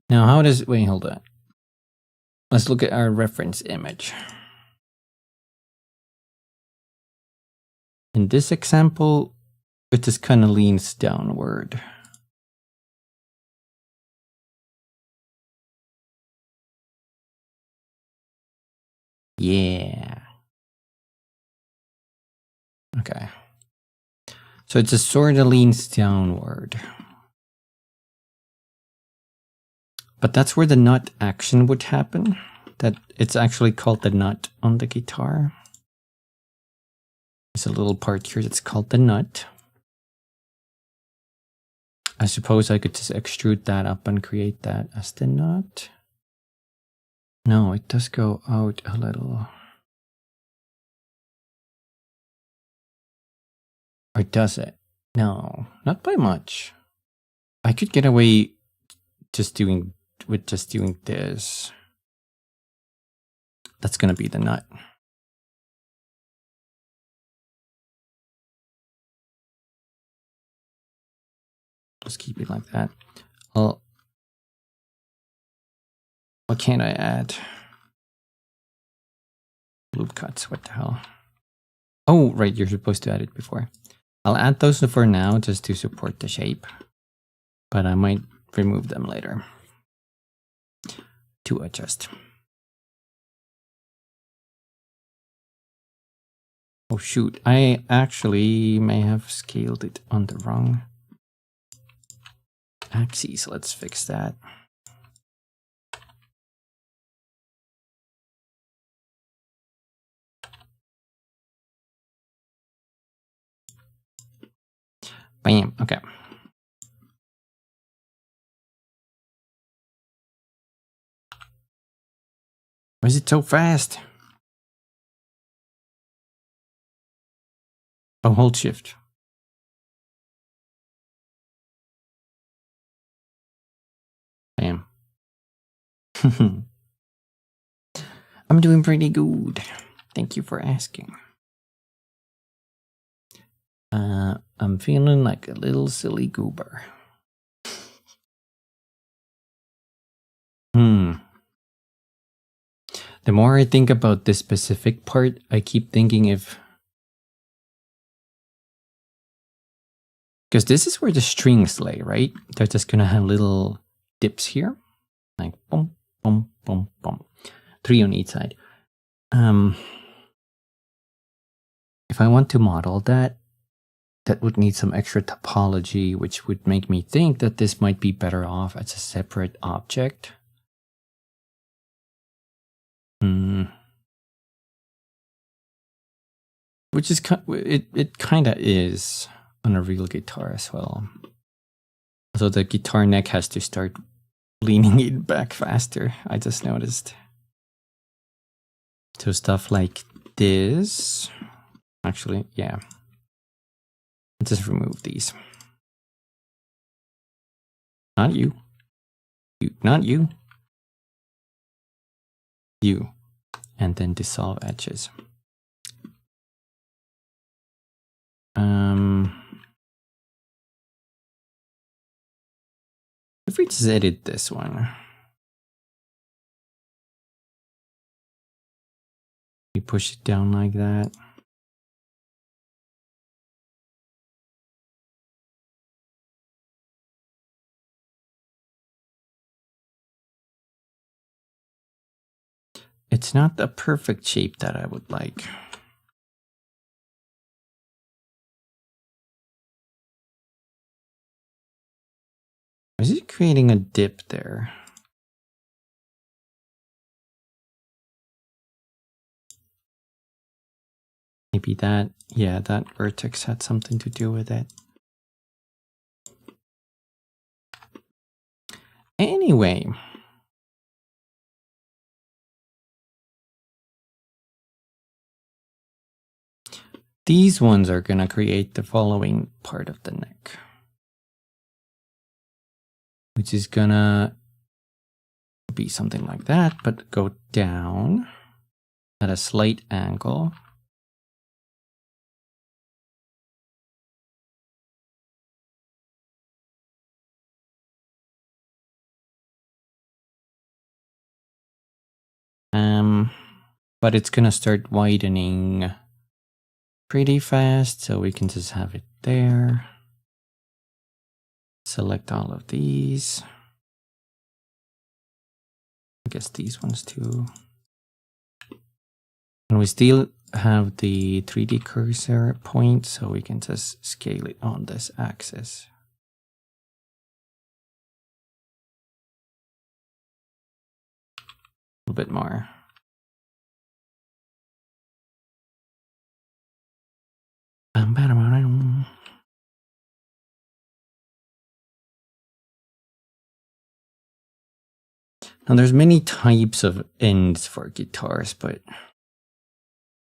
[SPEAKER 1] Now, how does... Wait, hold on. Let's look at our reference image. In this example, it just kind of leans downward. Yeah. Okay. So it just sort of leans downward. But that's where the nut action would happen. That it's actually called the nut on the guitar. There's a little part here that's called the nut. I suppose I could just extrude that up and create that as the nut. No, it does go out a little. Or does it? No, not by much. I could get away just doing this. That's gonna be the nut. Let's keep it like that. What can I add? Loop cuts, what the hell? Oh, right, you're supposed to add it before. I'll add those for now just to support the shape. But I might remove them later to adjust. Oh shoot, I actually may have scaled it on the wrong axis. Let's fix that. Bam, okay. Why is it so fast? Oh, hold shift. Bam. I'm doing pretty good. Thank you for asking. I'm feeling like a little silly goober. The more I think about this specific part, I keep thinking if... Because this is where the strings lay, right? They're just gonna have little dips here. Like boom, boom, boom, boom. 3 on each side. If I want to model that, that would need some extra topology, which would make me think that this might be better off as a separate object. Which is, it kind of is on a real guitar as well. So the guitar neck has to start leaning it back faster, I just noticed. So stuff like this. Actually, yeah. Let's just remove these. Not you. Not you. You. And then dissolve edges. If we just edit this one, we push it down like that. It's not the perfect shape that I would like. Is it creating a dip there? Maybe that, yeah, that vertex had something to do with it. Anyway. These ones are gonna create the following part of the neck, which is gonna be something like that, but go down at a slight angle. But it's gonna start widening pretty fast, so we can just have it there. Select all of these. I guess these ones too. And we still have the 3D cursor point, so we can just scale it on this axis. A little bit more. Now there's many types of ends for guitars, but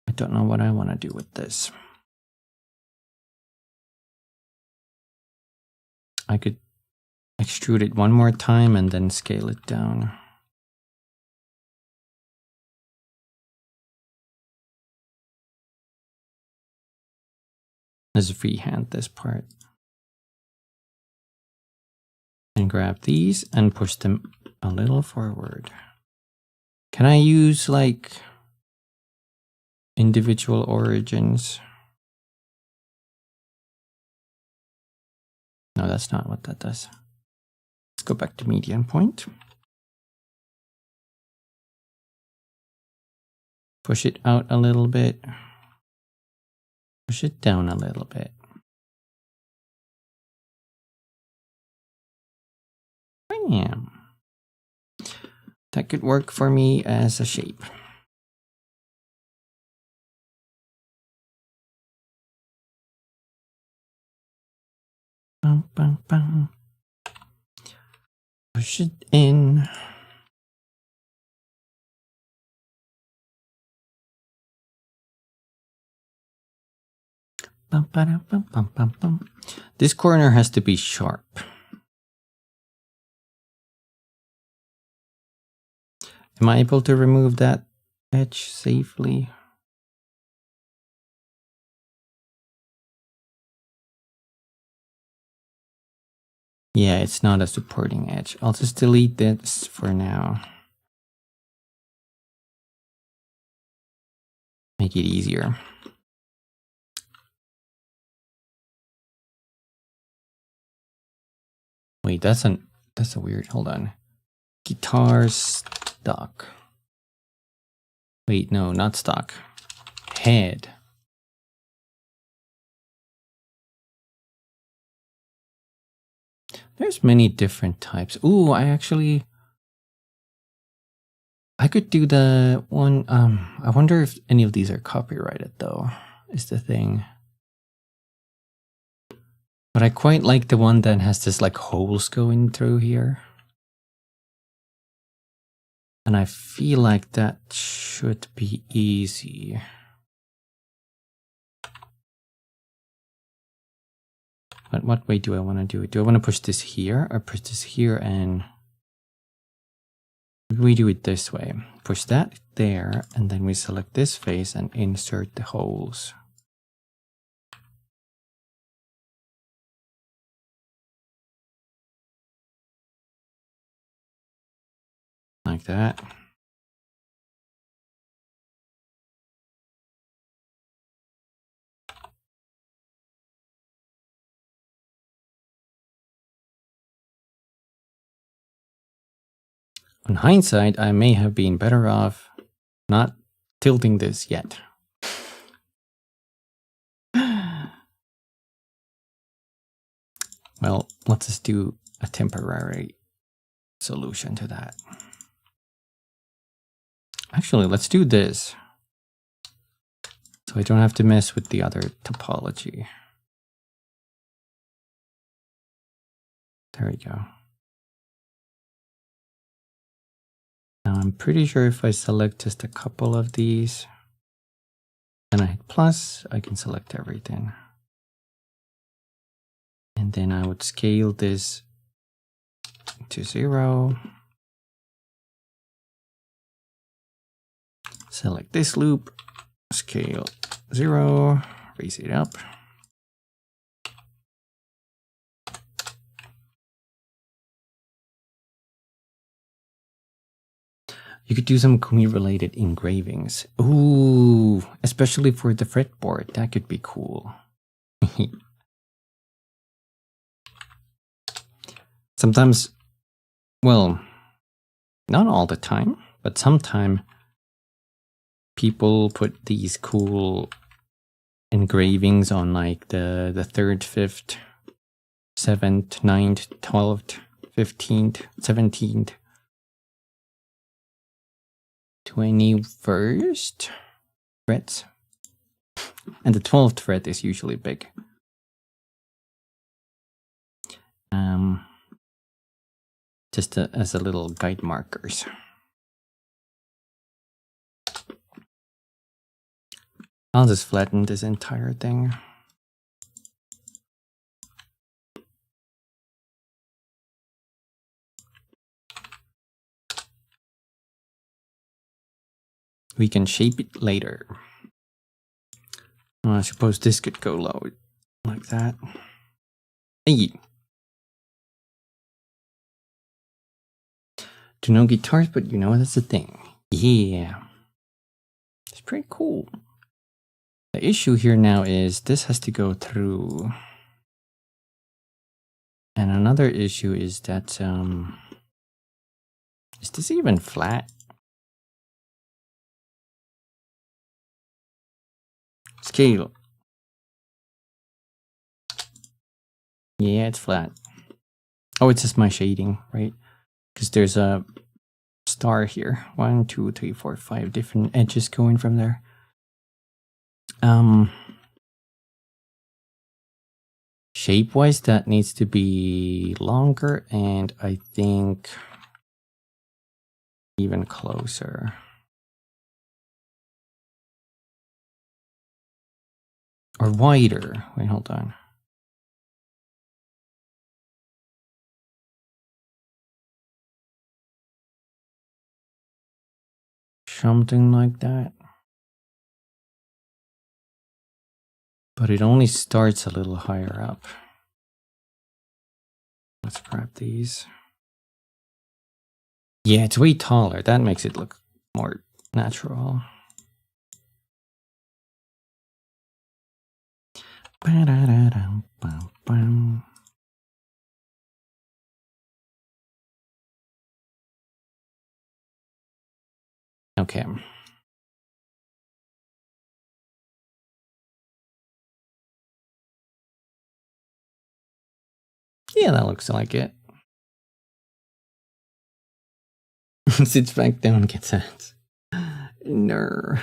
[SPEAKER 1] I don't know what I want to do with this. I could extrude it one more time and then scale it down. Let's freehand this part. And grab these and push them a little forward. Can I use like individual origins? No, that's not what that does. Let's go back to median point. Push it out a little bit. Push it down a little bit. Bam. That could work for me as a shape. Bum, bum, bum. Push it in. Bum, ba-dum, bum, bum, bum, bum. This corner has to be sharp. Am I able to remove that edge safely? Yeah, it's not a supporting edge. I'll just delete this for now. Make it easier. Wait, that's a weird, hold on. Guitar stock. Wait, no, not stock. Head. There's many different types. Ooh, I could do the one. I wonder if any of these are copyrighted though, is the thing. But I quite like the one that has this like holes going through here. And I feel like that should be easy. But what way do I want to do it? Do I want to push this here or push this here and we do it this way? Push that there and then we select this face and insert the holes. Like that. In hindsight, I may have been better off not tilting this yet. Well, let's just do a temporary solution to that. Actually, let's do this. So I don't have to mess with the other topology. There we go. Now I'm pretty sure if I select just a couple of these, and I hit plus, I can select everything. And then I would scale this to 0. Select this loop, scale 0, raise it up. You could do some GUI related engravings. Ooh, especially for the fretboard, that could be cool. Sometimes, well, not all the time, but sometimes people put these cool engravings on like the 3rd, 5th, 7th, 9th, 12th, 15th, 17th, 21st frets. And the 12th fret is usually big. Just as a little guide markers. I'll just flatten this entire thing. We can shape it later. I suppose this could go low like that. Hey. Do no guitars, but you know that's the thing. Yeah. It's pretty cool. The issue here now is this has to go through. And another issue is that is this even flat? Scale. Yeah, it's flat. Oh, it's just my shading, right? Because there's a star here. 1, 2, 3, 4, 5 different edges going from there. Shape-wise, that needs to be longer, and I think even closer. Or wider. Wait, hold on. Something like that. But it only starts a little higher up. Let's grab these. Yeah, it's way taller. That makes it look more natural. Okay. Yeah, that looks like it. Sits back down, gets hands. No.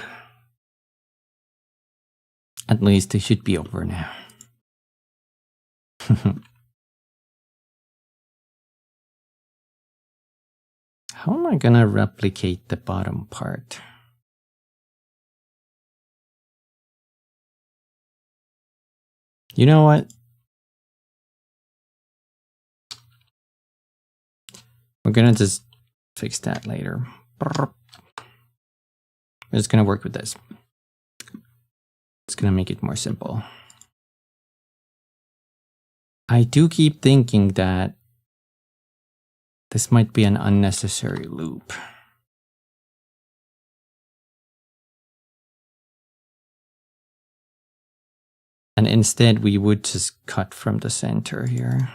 [SPEAKER 1] At least it should be over now. How am I gonna replicate the bottom part? You know what? We're gonna just fix that later. We're just gonna work with this. It's gonna make it more simple. I do keep thinking that this might be an unnecessary loop. And instead we would just cut from the center here.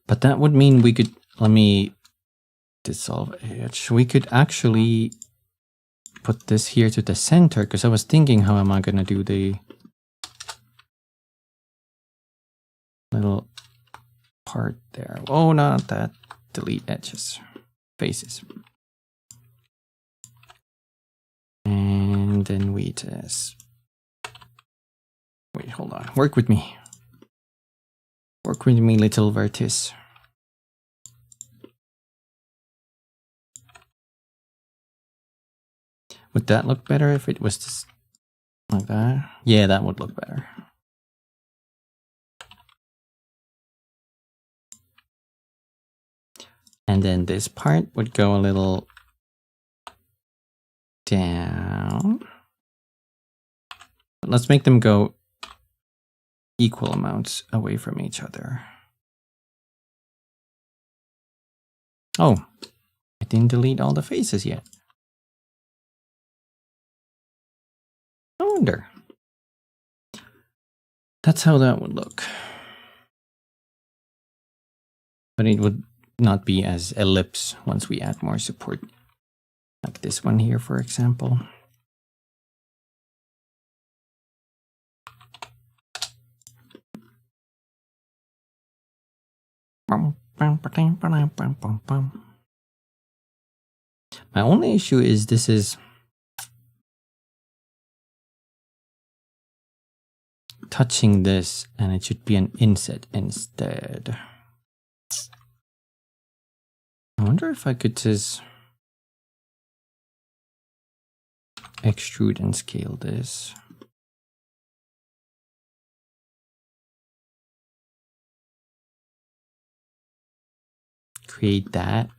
[SPEAKER 1] But that would mean we could, let me dissolve edge. We could actually put this here to the center, because I was thinking, how am I going to do the little part there? Oh, not that. Delete edges, faces. And then we just, wait, hold on. Work with me. Work with me, little vertex. Would that look better if it was just like that? Yeah, that would look better. And then this part would go a little down. But let's make them go equal amounts away from each other. Oh, I didn't delete all the faces yet. I wonder. That's how that would look. But it would not be as ellipse once we add more support. Like this one here, for example. My only issue is this is touching this, and it should be an inset instead. I wonder if I could just extrude and scale this. Create that.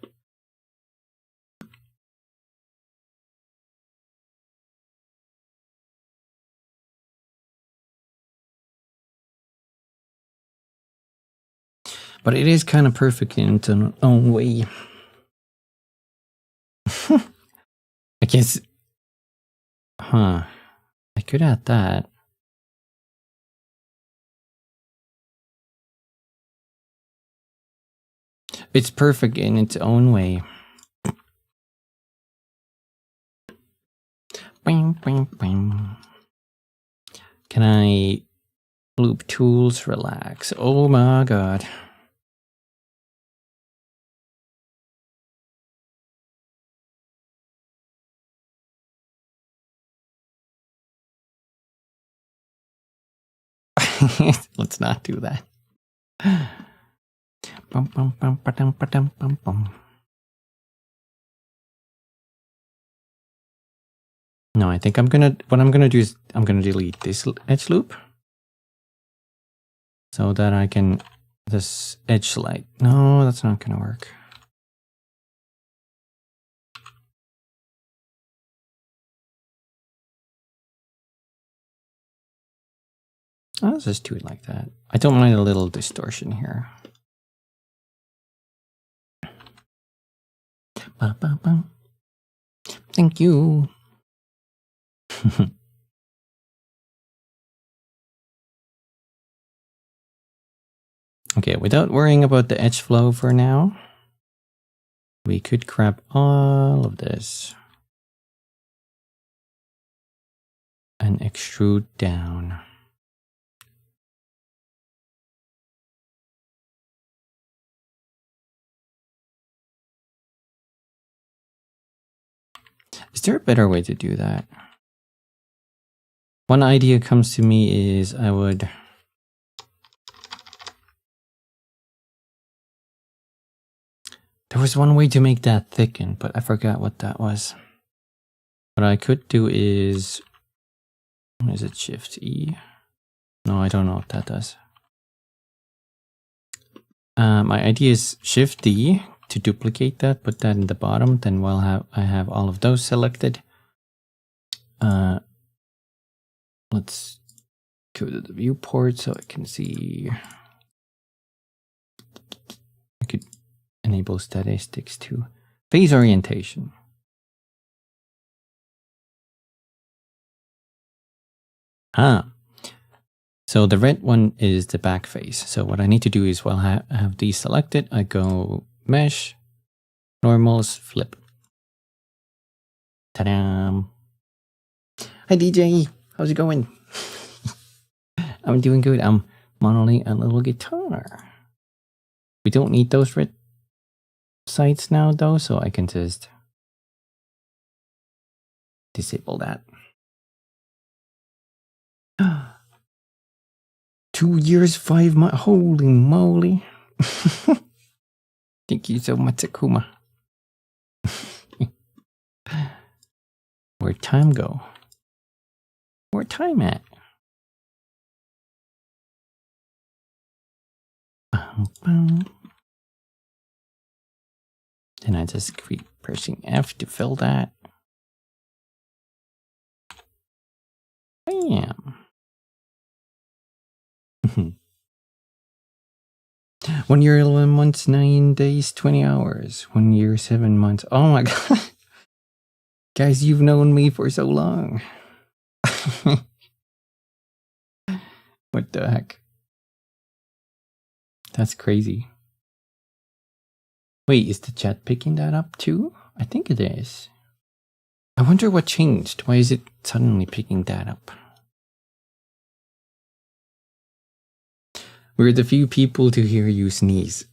[SPEAKER 1] But it is kind of perfect in its own way. I guess, I could add that. It's perfect in its own way. Can I loop tools relax? Oh my god. Let's not do that. No, I think what I'm gonna do is I'm gonna delete this edge loop so that I can, this edge slide. No, that's not gonna work. Let's just do it like that. I don't mind a little distortion here. Thank you. Okay, without worrying about the edge flow for now, we could grab all of this. and extrude down. Is there a better way to do that? One idea comes to me is I would there was one way to make that thicken, but I forgot what that was. What I could do is it Shift E? No, I don't know what that does. My idea is Shift D to duplicate that, put that in the bottom, then while I have all of those selected. Let's go to the viewport so I can see. I could enable statistics too. Phase orientation. So the red one is the back face. So what I need to do is while I have these selected, I go mesh, normals, flip. Ta-da! Hi DJ, how's it going? I'm doing good. I'm modeling a little guitar. We don't need those red sides now though, so I can just disable that. 2 years, 5 months. Holy moly. Thank you so much, Akuma. Where'd time go? Where'd time at? Then I just keep pressing F to fill that. Bam. 1 year, 11 months, 9 days, 20 hours. 1 year, 7 months. Oh my god. Guys, you've known me for so long. What the heck? That's crazy. Wait, is the chat picking that up too? I think it is. I wonder what changed. Why is it suddenly picking that up? We're the few people to hear you sneeze.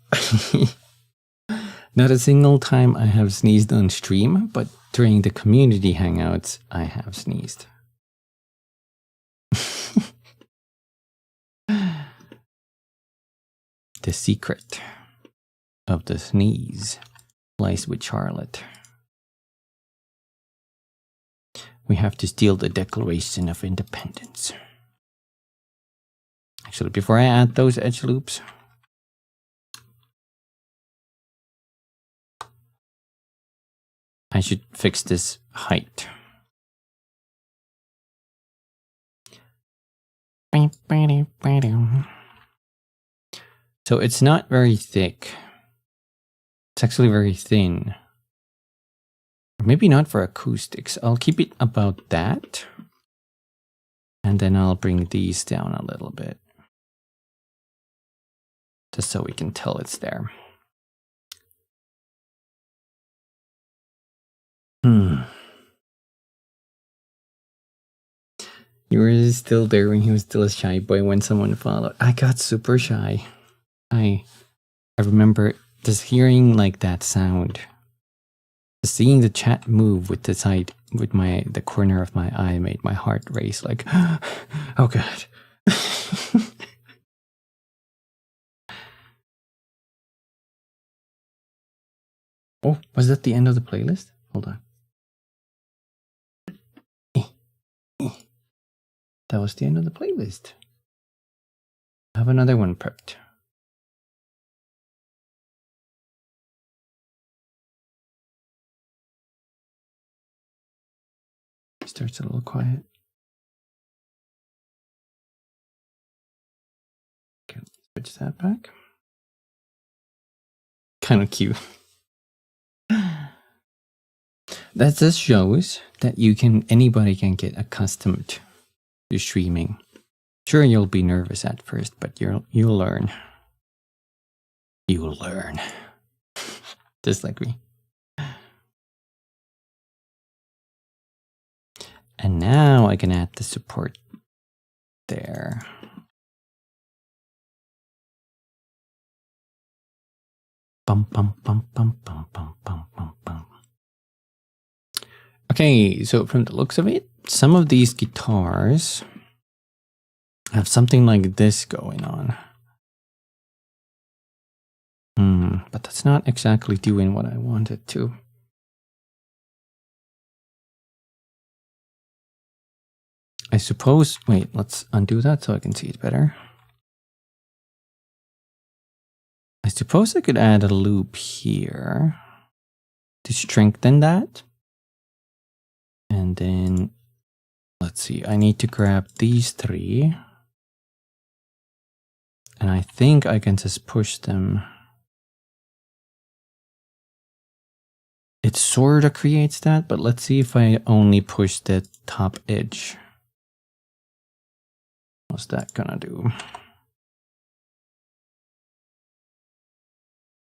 [SPEAKER 1] Not a single time I have sneezed on stream, but during the community hangouts, I have sneezed. The secret of the sneeze lies with Charlotte. We have to steal the Declaration of Independence. Actually, before I add those edge loops, I should fix this height. So it's not very thick. It's actually very thin. Or maybe not for acoustics. I'll keep it about that. And then I'll bring these down a little bit. Just so we can tell it's there. You were still there when he was still a shy boy when someone followed. I got super shy. I remember just hearing like that sound. Just seeing the chat move with the side with the corner of my eye made my heart race like oh god. Oh, was that the end of the playlist? Hold on. That was the end of the playlist. I have another one prepped. Starts a little quiet. Okay, switch that back. Kind of cute. That just shows that anybody can get accustomed to streaming. Sure, you'll be nervous at first, but you'll learn. You'll learn. Just like me. And now I can add the support there. Bum, bum, bum, bum, bum, bum, bum, bum, bum. Okay, so from the looks of it, some of these guitars have something like this going on. But that's not exactly doing what I wanted to. I suppose, wait, let's undo that so I can see it better. I suppose I could add a loop here to strengthen that. And then, let's see, I need to grab these three. And I think I can just push them. It sort of creates that, but let's see if I only push the top edge. What's that gonna do?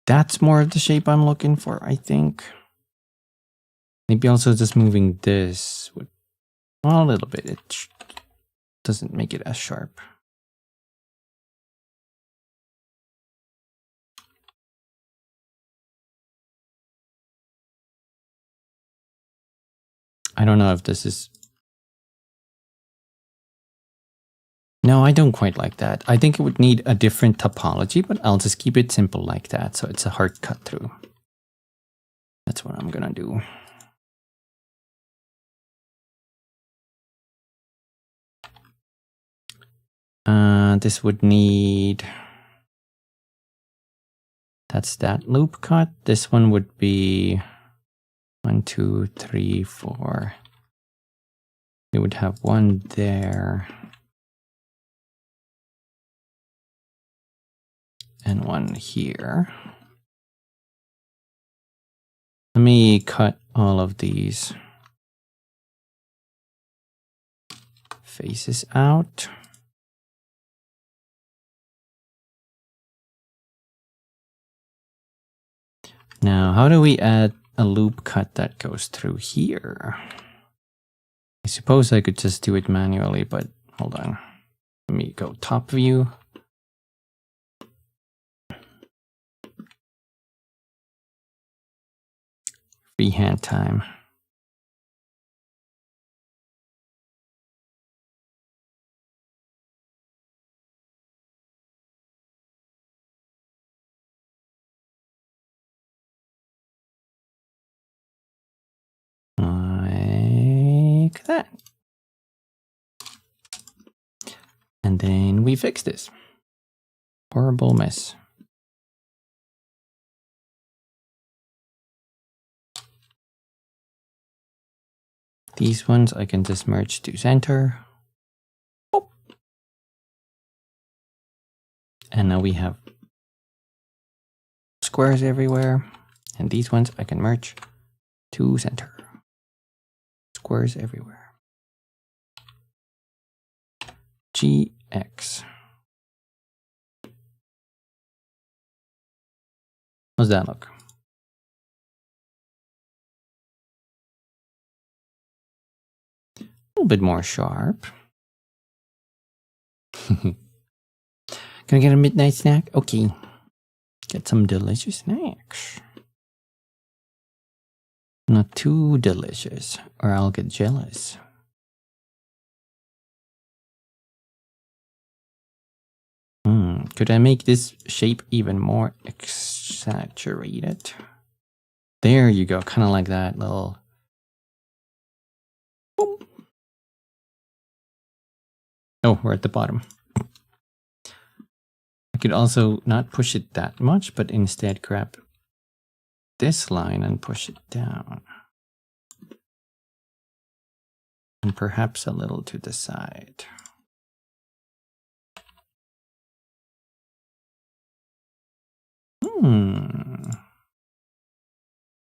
[SPEAKER 1] That's more of the shape I'm looking for, I think. Maybe also just moving this would, well, a little bit. It doesn't make it as sharp. I don't know if this is... No, I don't quite like that. I think it would need a different topology, but I'll just keep it simple like that, so it's a hard cut through. That's what I'm gonna do. This would need... That's that loop cut. This one would be 1, 2, 3, 4. We would have one there. And one here. Let me cut all of these faces out. Now, how do we add a loop cut that goes through here? I suppose I could just do it manually, but hold on. Let me go top view. Freehand time. Like that. And then we fix this. Horrible mess. These ones I can just merge to center. Oh. And now we have squares everywhere. And these ones I can merge to center. Squares everywhere. GX. How's that look? A little bit more sharp. Can I get a midnight snack? Okay. Get some delicious snacks. Not too delicious, or I'll get jealous. Could I make this shape even more exaggerated? There you go, kind of like that little... Boom. Oh, we're at the bottom. I could also not push it that much, but instead grab this line and push it down. And perhaps a little to the side.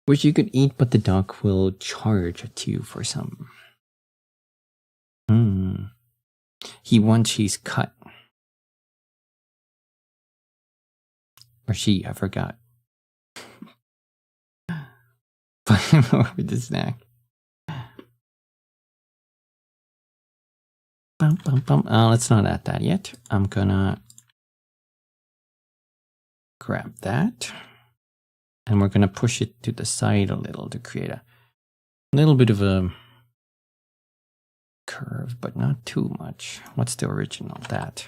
[SPEAKER 1] Which you could eat, but the dog will charge at you for some. He wants cheese cut. Or she, I forgot. Find more with the snack. Let's not add that yet. I'm gonna grab that. And we're gonna push it to the side a little to create a little bit of a curve, but not too much. What's the original? That.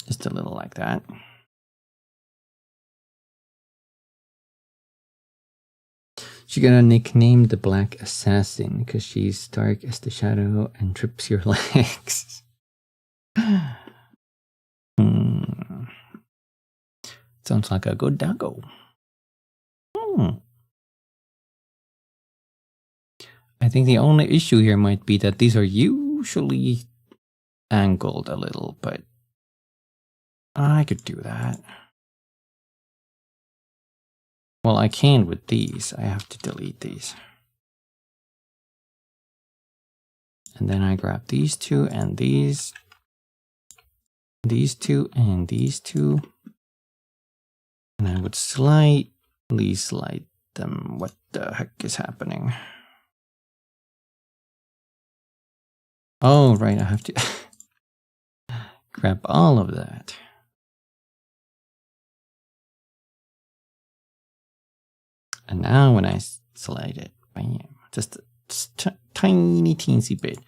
[SPEAKER 1] Just a little like that. She's gonna nickname the Black Assassin because she's dark as the shadow and trips your legs. Sounds like a good doggo. I think the only issue here might be that these are usually angled a little, but I could do that. Well, I can with these. I have to delete these. And then I grab these two and these two and these two. And I would slightly slide them. What the heck is happening? Oh, right, I have to grab all of that. And now when I slide it, bam, just a tiny teensy bit.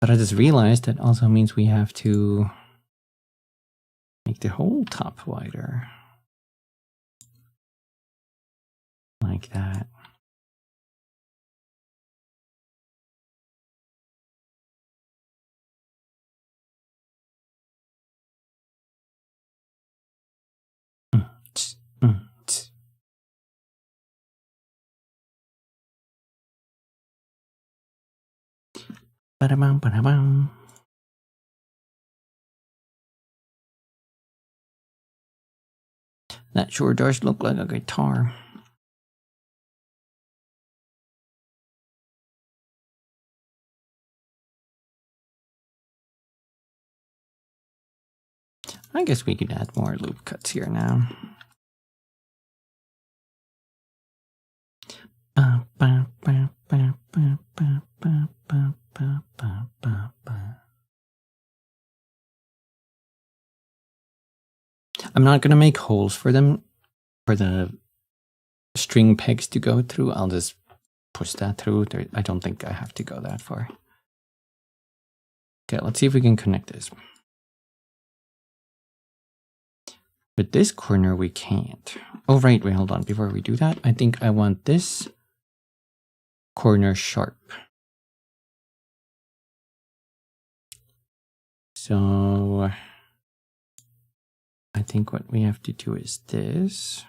[SPEAKER 1] But I just realized that also means we have to make the whole top wider. Like that. Ba-da-bum, ba-da-bum. That sure does look like a guitar. I guess we could add more loop cuts here now. I'm not going to make holes for them, for the string pegs to go through. I'll just push that through. I don't think I have to go that far. Okay, let's see if we can connect this. With this corner, we can't. Oh, right, wait, hold on. Before we do that, I think I want this corner sharp. So I think what we have to do is this.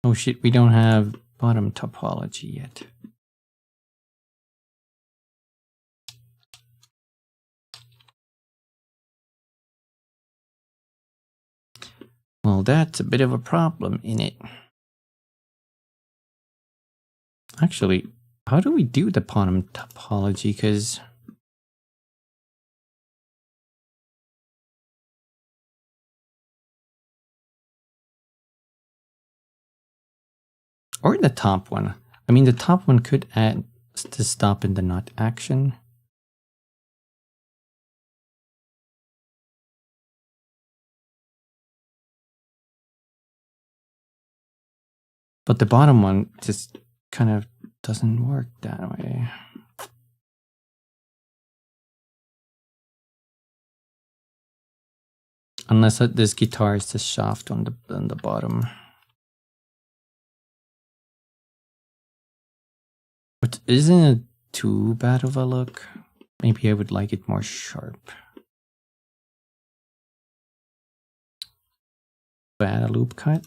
[SPEAKER 1] Oh shit, we don't have bottom topology yet. Well, that's a bit of a problem in it. Actually, how do we do the bottom topology? Because or the top one. I mean, the top one could add the stop in the not action. But the bottom one just kind of doesn't work that way. Unless this guitar is the shaft on the bottom. But isn't it too bad of a look? Maybe I would like it more sharp. Add a loop cut.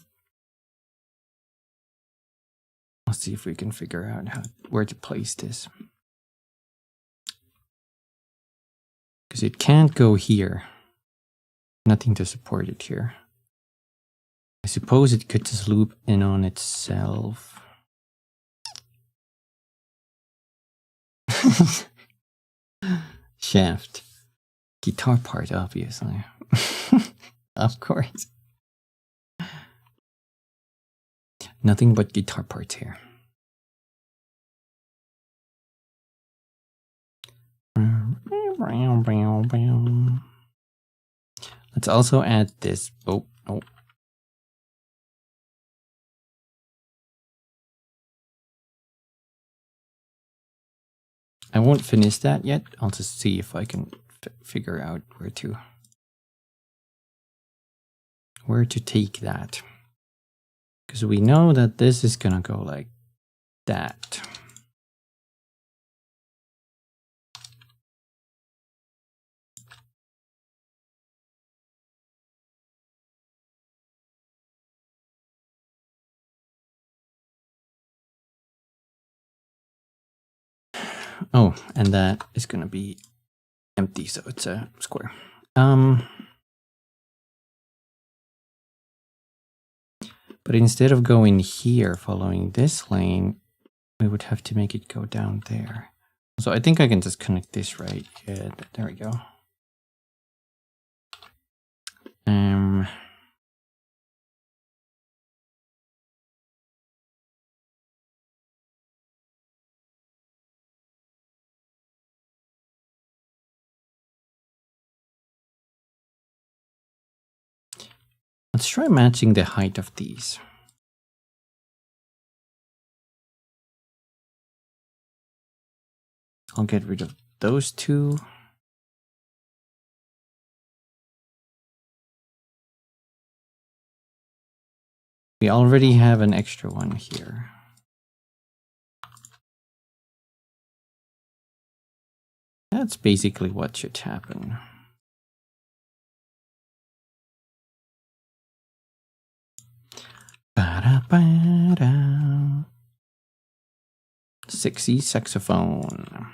[SPEAKER 1] Let's see if we can figure out where to place this. Because it can't go here. Nothing to support it here. I suppose it could just loop in on itself. Shaft. Guitar part, obviously. Of course. Nothing but guitar parts here. Let's also add this. Oh. I won't finish that yet. I'll just see if I can figure out where to take that. Because we know that this is gonna go like that. Oh, and that is gonna be empty, so it's a square. But instead of going here, following this lane, we would have to make it go down there. So I think I can just connect this right. Yeah, there we go. Let's try matching the height of these. I'll get rid of those two. We already have an extra one here. That's basically what should happen. Ba-da-ba-da. Sexy saxophone.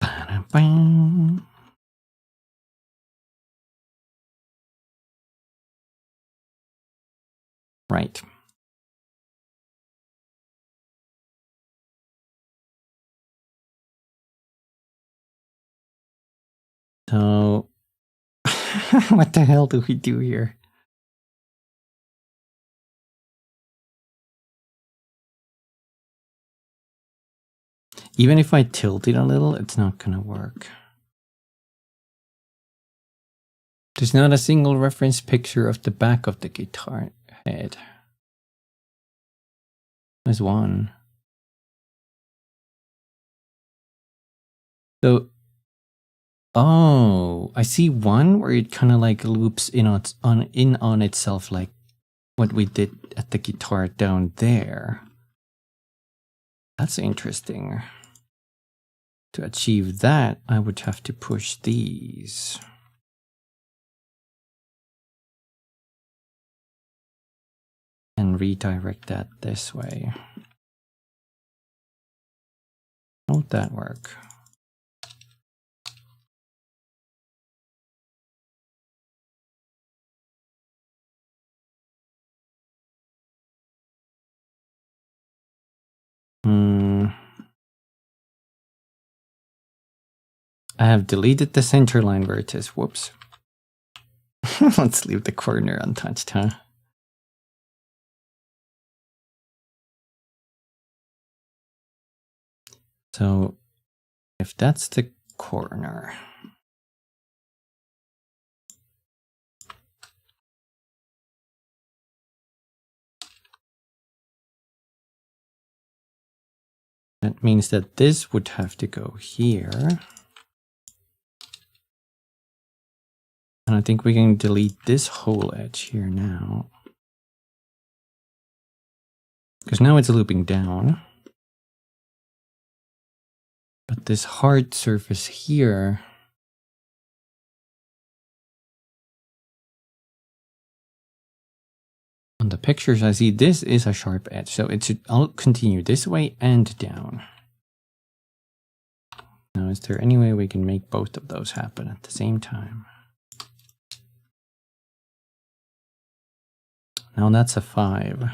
[SPEAKER 1] Ba-da-ba. Right. So, what the hell do we do here? Even if I tilt it a little, it's not gonna work. There's not a single reference picture of the back of the guitar head. There's one. So, oh, I see one where it kind of like loops in on itself, like what we did at the guitar down there. That's interesting. To achieve that, I would have to push these. And redirect that this way. How would that work? I have deleted the center line where it is. Whoops. Let's leave the corner untouched, huh? So, if that's the corner, that means that this would have to go here. And I think we can delete this whole edge here now. Because now it's looping down. But this hard surface here, on the pictures I see this is a sharp edge, so it should all continue this way and down. Now, is there any way we can make both of those happen at the same time? Now that's a 5.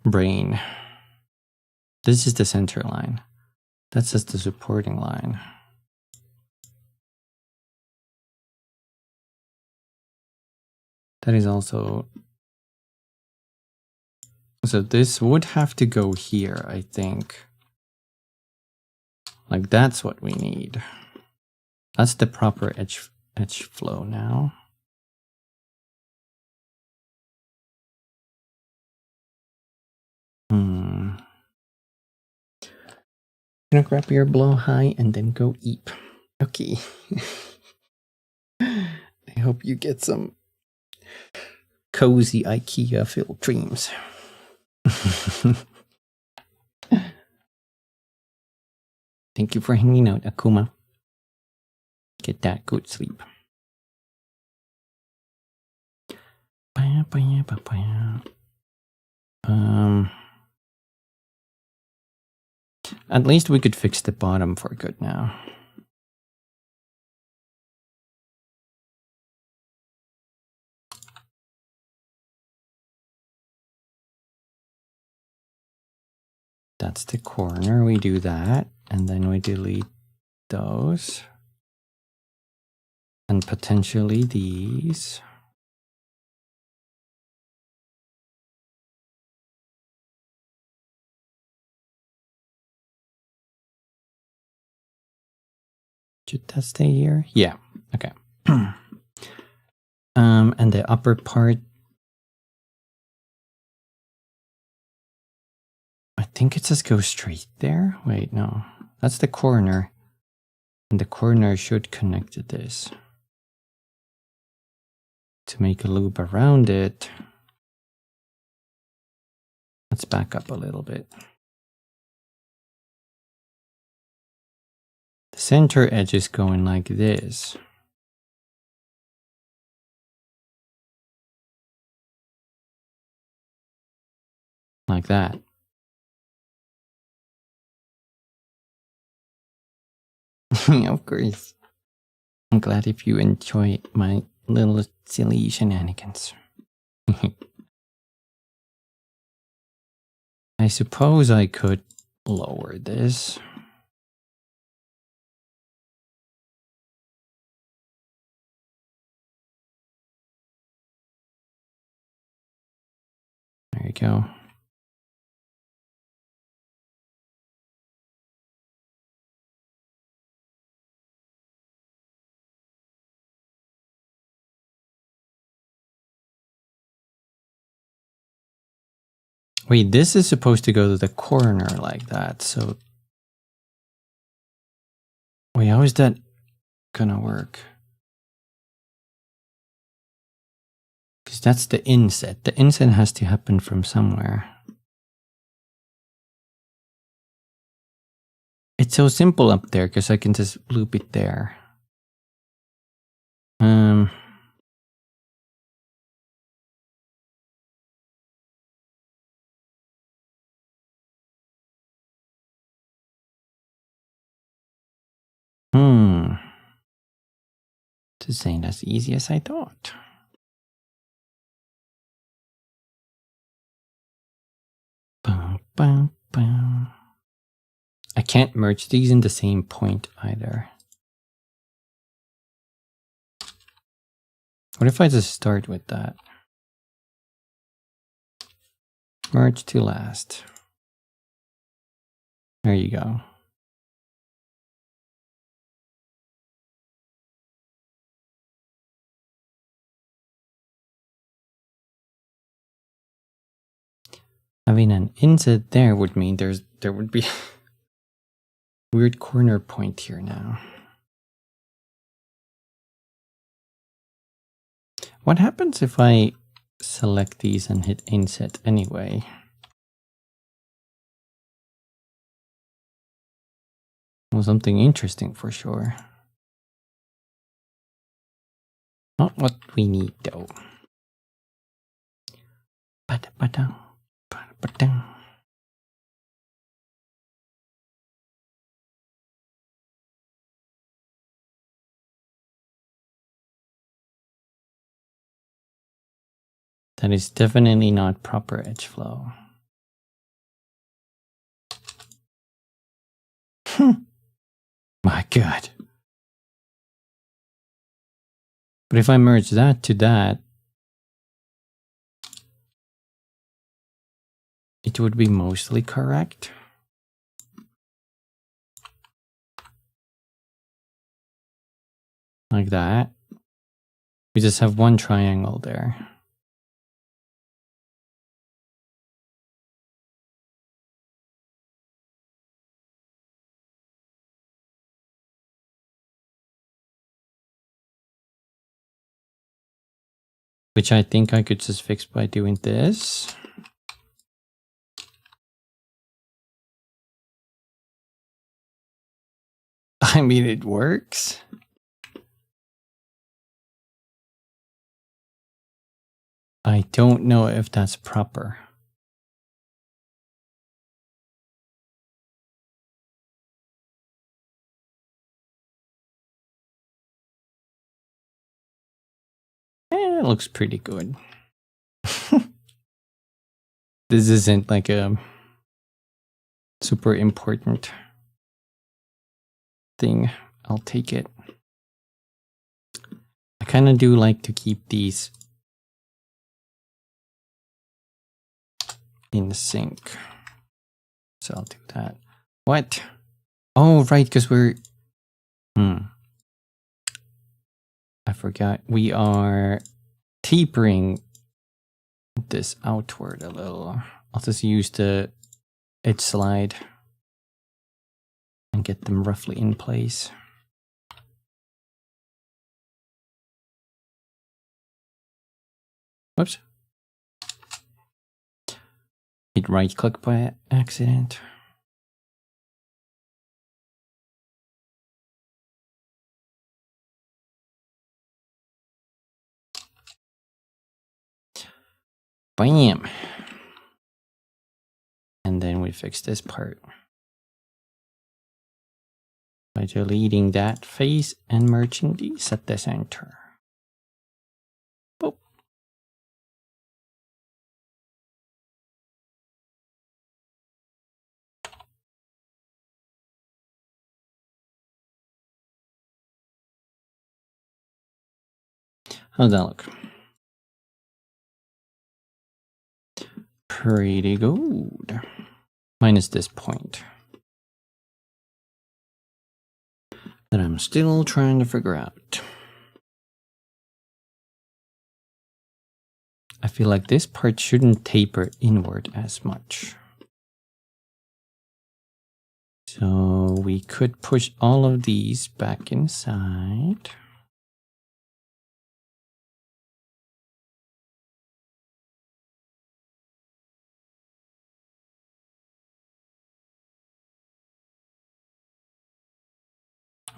[SPEAKER 1] Brain. This is the center line. That's just the supporting line. That is also... So this would have to go here, I think. Like, that's what we need. That's the proper edge flow now. I'm gonna grab your blow high and then go eep. Okay. I hope you get some cozy IKEA-filled dreams. Thank you for hanging out, Akuma. Get that good sleep. At least we could fix the bottom for good now. That's the corner. We do that, and then we delete those. And potentially these. Should that stay here? Yeah. Okay. And the upper part, I think it just goes straight there. Wait, no. That's the corner. And the corner should connect to this. To make a loop around it, let's back up a little bit. The center edge is going like this. Like that. Of course. I'm glad if you enjoy my little silly shenanigans. I suppose I could lower this. There you go. Wait, this is supposed to go to the corner like that, so... Wait, how is that gonna work? Because that's the inset. The inset has to happen from somewhere. It's so simple up there, because I can just loop it there. This ain't as easy as I thought. Bum, bum, bum. I can't merge these in the same point either. What if I just start with that? Merge to last. There you go. Having an inset there would mean there would be weird corner point here now. What happens if I select these and hit inset anyway? Well, something interesting for sure. Not what we need though. Ba-da-ba-da, ba-da-ba-da. That is definitely not proper edge flow. My God. But if I merge that to that, it would be mostly correct. Like that. We just have one triangle there. Which I think I could just fix by doing this. I mean, it works. I don't know if that's proper. It looks pretty good. This isn't like a super important thing. I'll take it. I kind of do like to keep these in sync. So I'll do that. What? Oh, right, because we're... I forgot. We are tapering this outward a little. I'll just use the edge slide and get them roughly in place. Whoops. Hit right click by accident. Bam. And then we fix this part by deleting that face and merging these at the center. Boop. How's that look? Pretty good. Minus this point that I'm still trying to figure out. I feel like this part shouldn't taper inward as much. So we could push all of these back inside.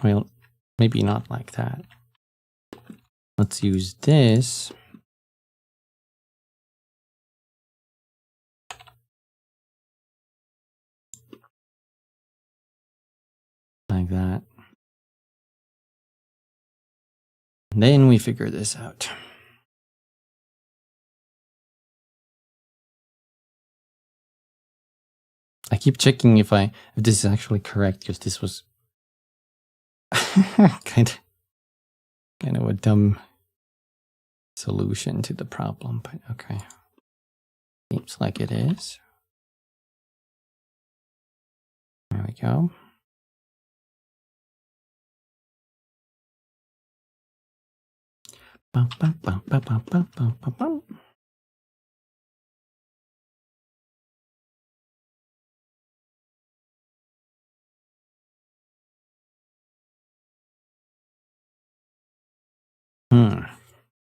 [SPEAKER 1] Well, maybe not like that. Let's use this. Like that. Then we figure this out. I keep checking if this is actually correct, because this was kind of a dumb solution to the problem, but okay. Seems like it is. There we go. Bum, bum, bum, bum, bum, bum, bum, bum, bum.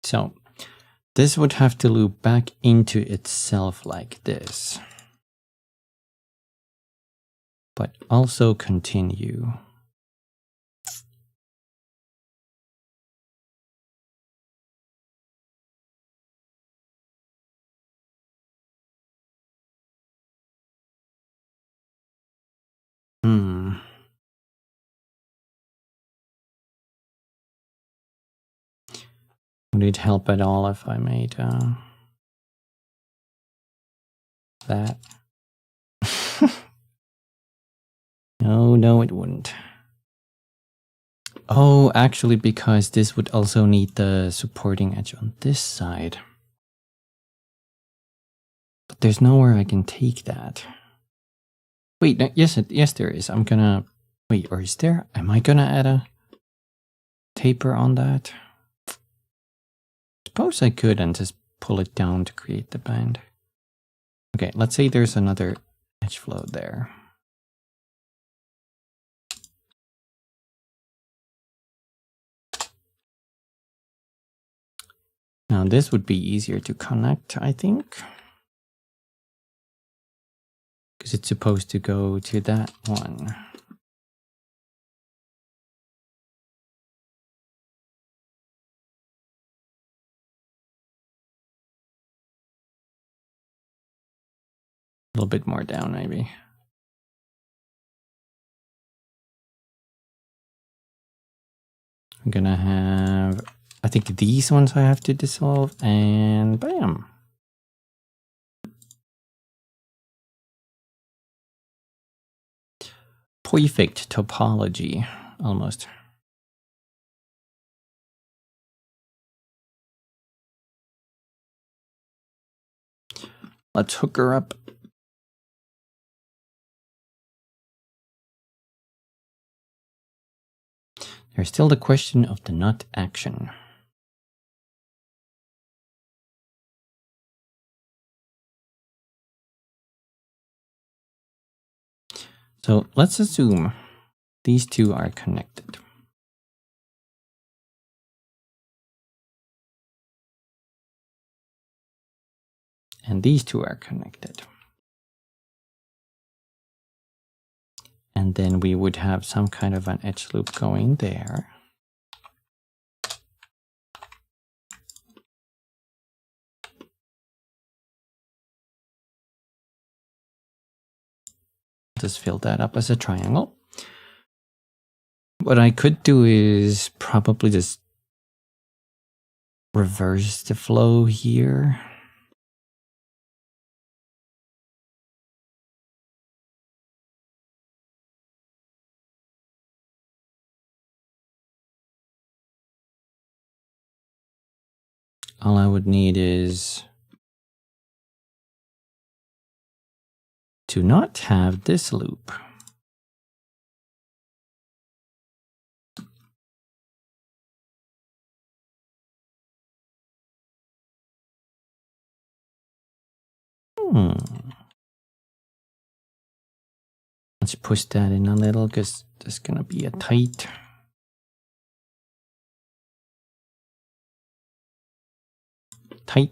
[SPEAKER 1] So this would have to loop back into itself like this, but also continue. Would it help at all if I made that? No, it wouldn't. Oh, actually, because this would also need the supporting edge on this side. But there's nowhere I can take that. Wait, no, yes, there is. I'm gonna... Wait, or is there? Am I gonna add a taper on that? Suppose I could and just pull it down to create the band. Okay, let's say there's another edge flow there. Now this would be easier to connect, I think. Because it's supposed to go to that one. A little bit more down, maybe. I'm gonna have... I think these ones I have to dissolve, and bam! Perfect topology, almost. Let's hook her up. There's still the question of the nut action. So let's assume these two are connected. And these two are connected. And then we would have some kind of an edge loop going there. Just fill that up as a triangle. What I could do is probably just reverse the flow here. All I would need is to not have this loop. Let's push that in a little because there's gonna be a tight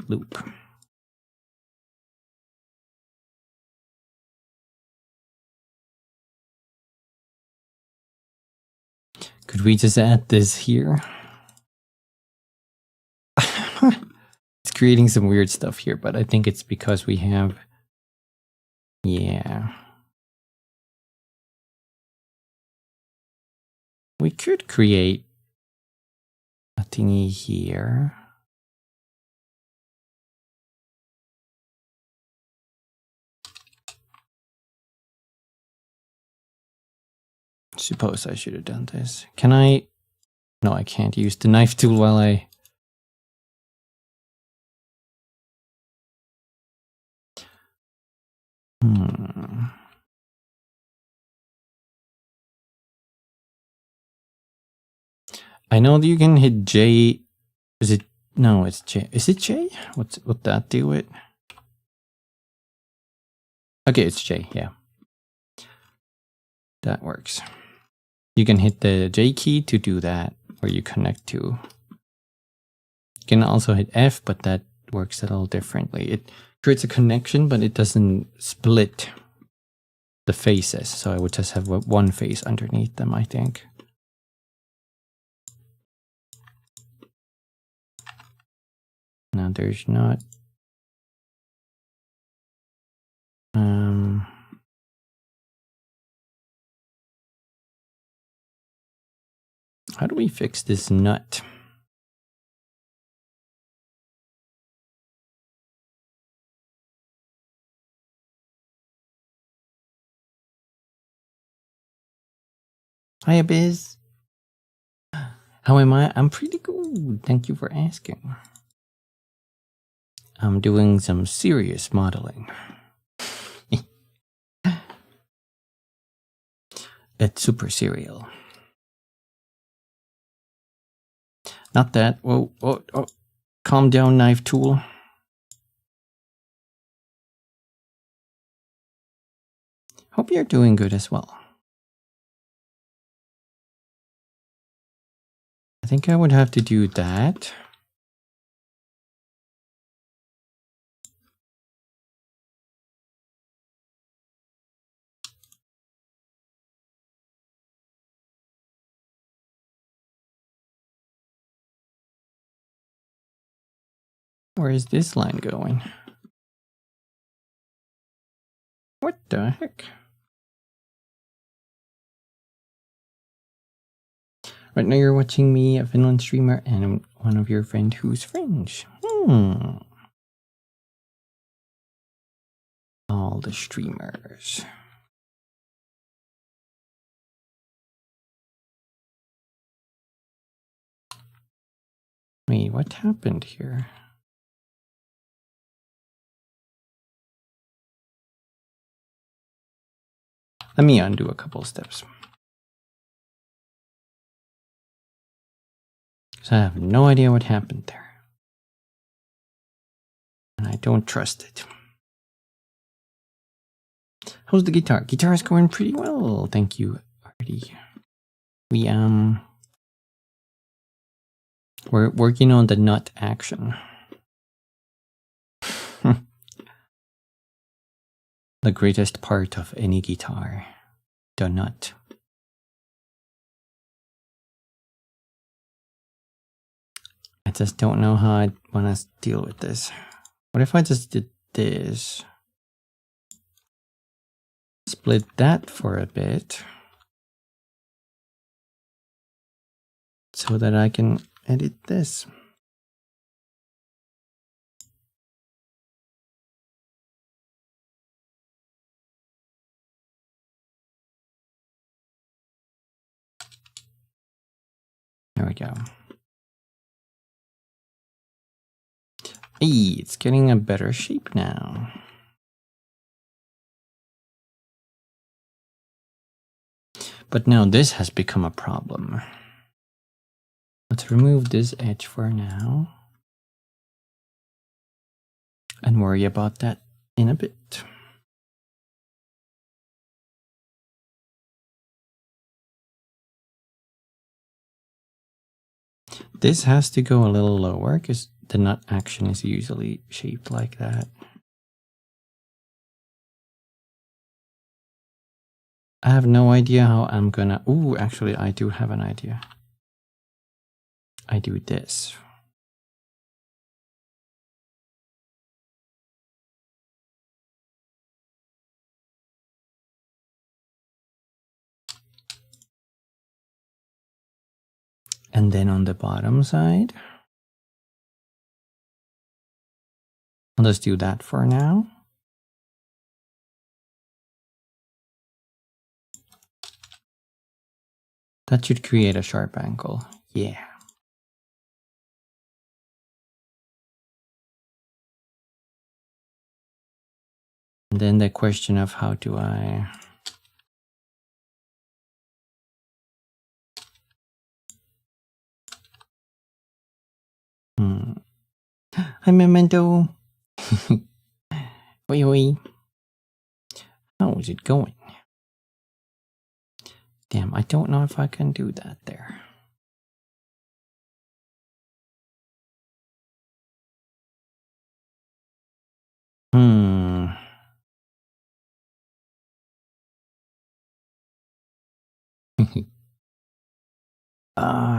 [SPEAKER 1] loop. Could we just add this here? It's creating some weird stuff here, but I think it's because we have... Yeah. We could create a thingy here. Suppose I should have done this. Can I? No, I can't use the knife tool while I... I know that you can hit J. Is it? No, it's J. Is it J? What that do it? Okay, it's J, yeah. That works. You can hit the J key to do that, where you connect to. You can also hit F, but that works a little differently. It creates a connection, but it doesn't split the faces. So I would just have one face underneath them, I think. Now there's not... How do we fix this nut? Hi, Abyss. How am I? I'm pretty good. Thank you for asking. I'm doing some serious modeling. It's super serial. Not that. Whoa, whoa, oh. Calm down, knife tool. Hope you're doing good as well. I think I would have to do that. Where is this line going? What the heck? Right now you're watching me, a Finland streamer, and one of your friend who's French. All the streamers. Wait, what happened here? Let me undo a couple steps. Because I have no idea what happened there. And I don't trust it. How's the guitar? Guitar is going pretty well, thank you, Artie. We're working on the nut action. The greatest part of any guitar, the nut. I just don't know how I want to deal with this. What if I just did this? Split that for a bit. So that I can edit this. There we go. Hey, it's getting a better shape now. But now this has become a problem. Let's remove this edge for now. And worry about that in a bit. This has to go a little lower because the nut action is usually shaped like that. I have no idea how I'm gonna... Ooh, actually I do have an idea. I do this. And then on the bottom side, I'll just do that for now. That should create a sharp angle. Yeah. And then the question of how do I... Hi, Memento. Oi, oi. How is it going? Damn, I don't know if I can do that there.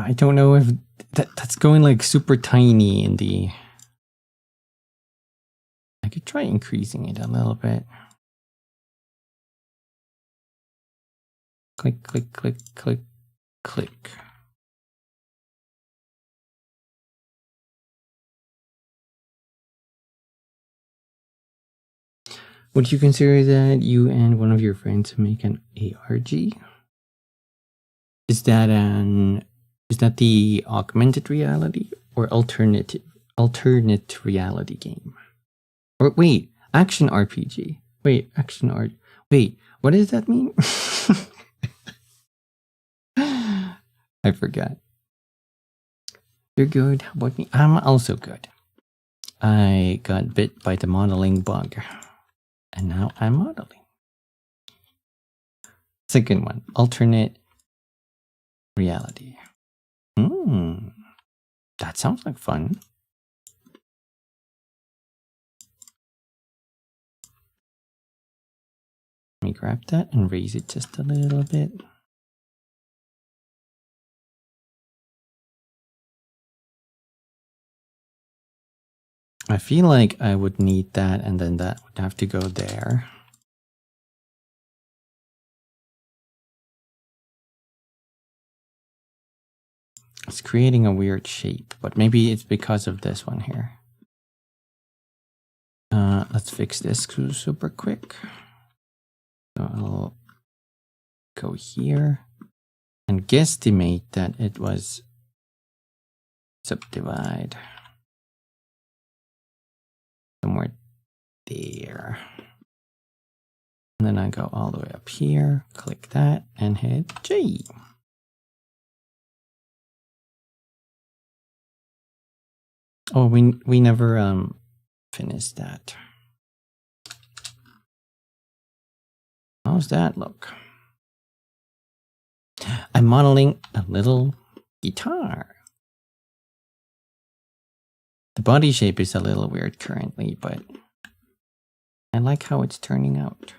[SPEAKER 1] I don't know if that's going like super tiny in the... I could try increasing it a little bit. Click, click, click, click, click. Would you consider that you and one of your friends make an ARG? Is that the augmented reality or alternate reality game? Or wait, action RPG. Wait, wait, what does that mean? I forgot. You're good. How about me? I'm also good. I got bit by the modeling bug, and now I'm modeling. Second one, alternate reality. That sounds like fun. Let me grab that and raise it just a little bit. I feel like I would need that, and then that would have to go there. It's creating a weird shape, but maybe it's because of this one here. Let's fix this super quick. So I'll go here and guesstimate that it was subdivide somewhere there. And then I go all the way up here, click that, and hit J. Oh, we never finished that. How's that look? I'm modeling a little guitar. The body shape is a little weird currently, but I like how it's turning out.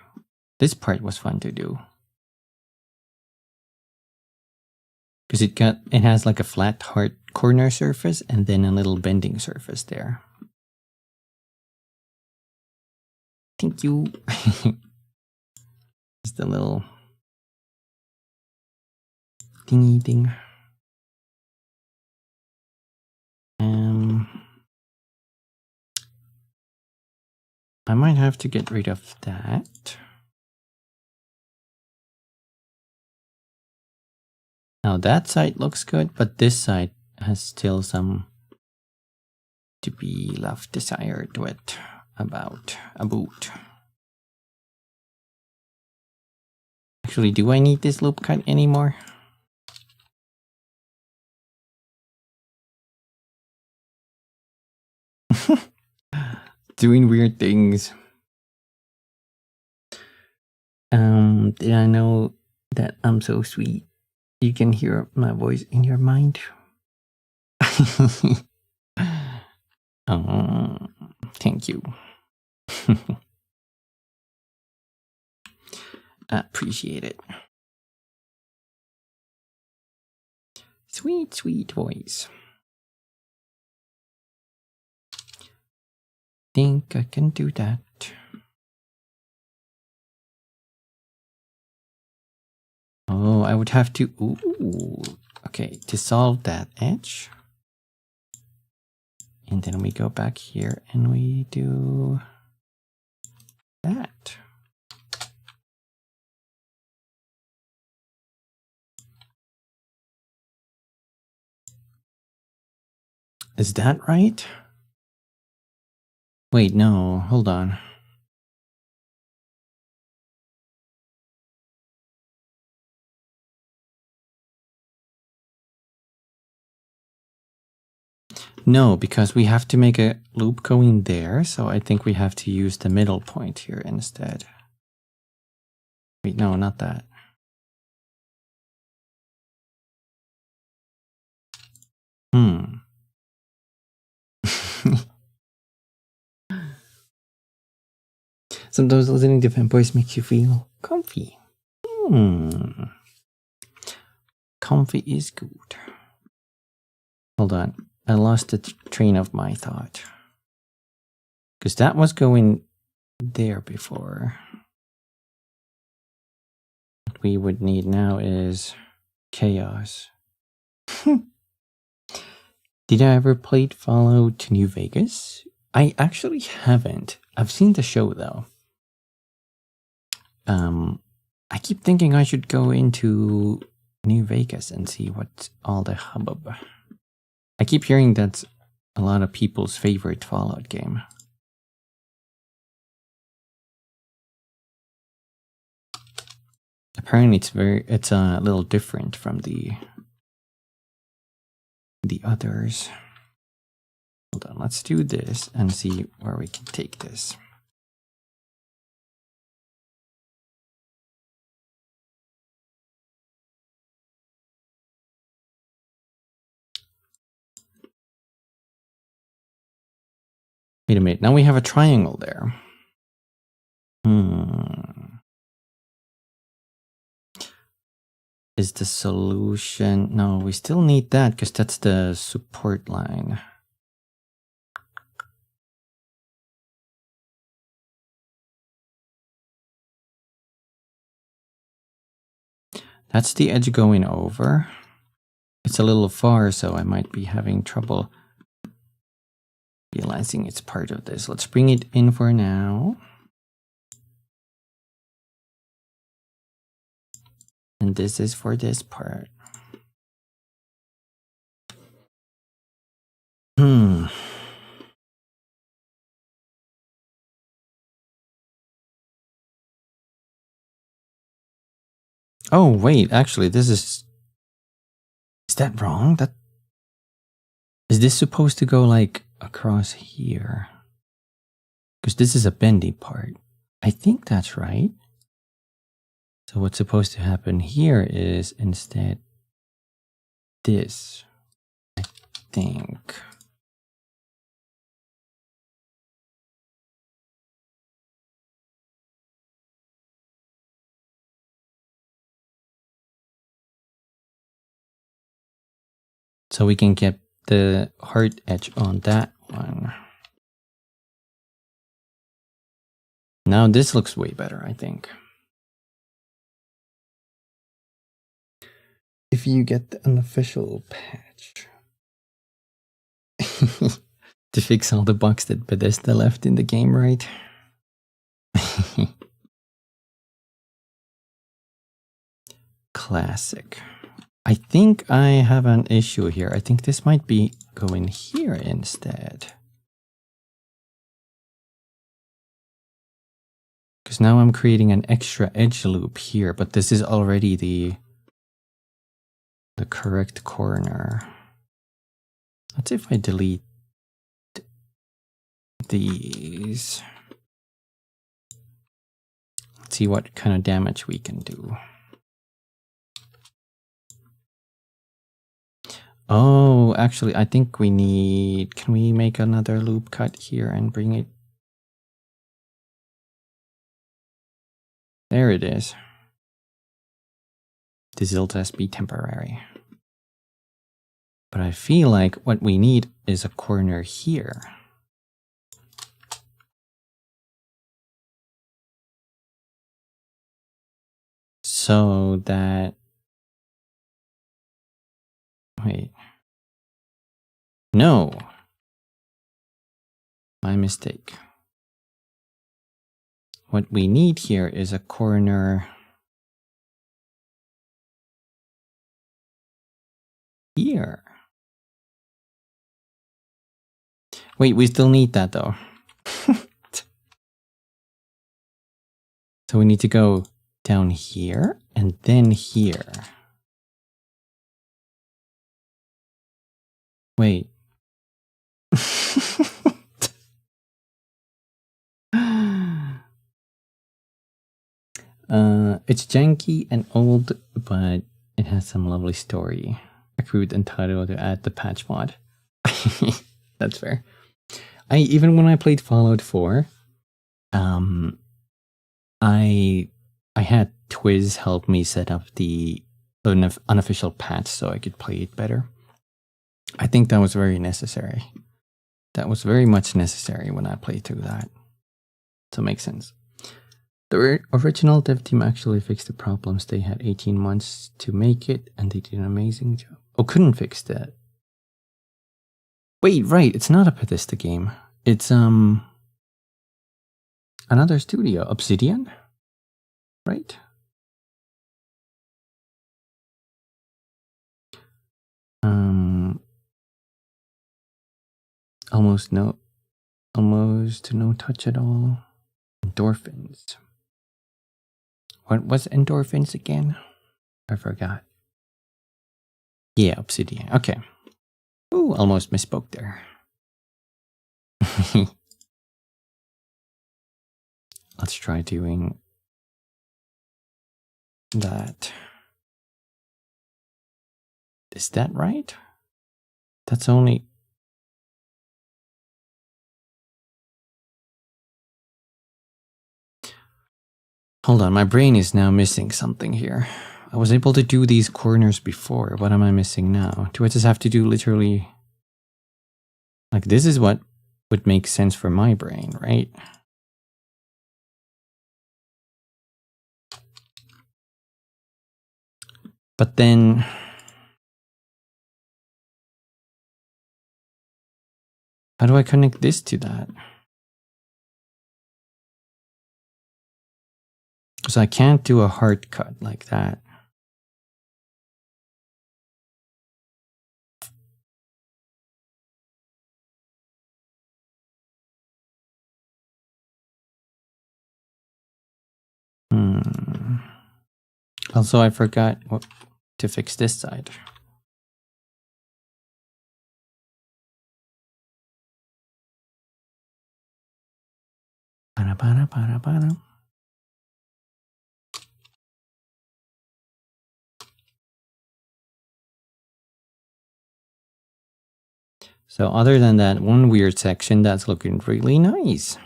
[SPEAKER 1] This part was fun to do. Because it has like a flat hard corner surface and then a little bending surface there. Thank you. Just a little thingy thing. I might have to get rid of that. Now that side looks good, but this side has still some to be left desired with about. Actually, do I need this loop cut anymore? Doing weird things. Did I know that I'm so sweet? You can hear my voice in your mind. Oh, thank you. I appreciate it. Sweet, sweet voice. Think I can do that. Oh, I would have to. Ooh, okay, to solve that edge. And then we go back here and we do that. Is that right? Wait, no, hold on. No, because we have to make a loop going there, so I think we have to use the middle point here instead. Wait, no, not that. Sometimes listening to Femboys makes you feel comfy. Comfy is good. Hold on. I lost the train of my thought. Because that was going there before. What we would need now is chaos. Did I ever play Fallout New Vegas? I actually haven't. I've seen the show though. I keep thinking I should go into New Vegas and see what's all the hubbub. I keep hearing that's a lot of people's favorite Fallout game. Apparently it's a little different from the others. Hold on, let's do this and see where we can take this. Wait a minute, now we have a triangle there. Is the solution... No, we still need that because that's the support line. That's the edge going over. It's a little far, so I might be having trouble realizing it's part of this. Let's bring it in for now. And this is for this part. Oh, wait, actually, this is that wrong? Is this supposed to go like across here? Because this is a bendy part. I think that's right. So what's supposed to happen here is instead this, I think. So we can get the hard edge on that one. Now this looks way better, I think. If you get the unofficial patch. To fix all the bugs that Bethesda left in the game, right? Classic. I think I have an issue here. I think this might be going here instead. Because now I'm creating an extra edge loop here, but this is already the correct corner. Let's see if I delete these. Let's see what kind of damage we can do. Oh, actually, I think we need... Can we make another loop cut here and bring it? There it is. This will just be temporary. But I feel like what we need is a corner here. So that... Wait. No. My mistake. What we need here is a corner here. Wait, we still need that though. So we need to go down here and then here. Wait. It's janky and old, but it has some lovely story. Accrued entitled to add the patch mod. That's fair. Even when I played Fallout 4, I had Twiz help me set up the unofficial patch so I could play it better. I think that was very necessary. That was very much necessary when I played through that. So it makes sense. The original dev team actually fixed the problems. They had 18 months to make it, and they did an amazing job. Oh, couldn't fix that. Wait, right, it's not a Bethesda game. It's, another studio, Obsidian? Right? Almost no touch at all. Endorphins. What was endorphins again? I forgot. Yeah, obsidian. Okay. Ooh, almost misspoke there. Let's try doing that. Is that right? That's only... Hold on, my brain is now missing something here. I was able to do these corners before. What am I missing now? Do I just have to do literally... Like, this is what would make sense for my brain, right? But then... How do I connect this to that? Because I can't do a hard cut like that. Also, I forgot what to fix this side. So other than that one weird section, that's looking really nice.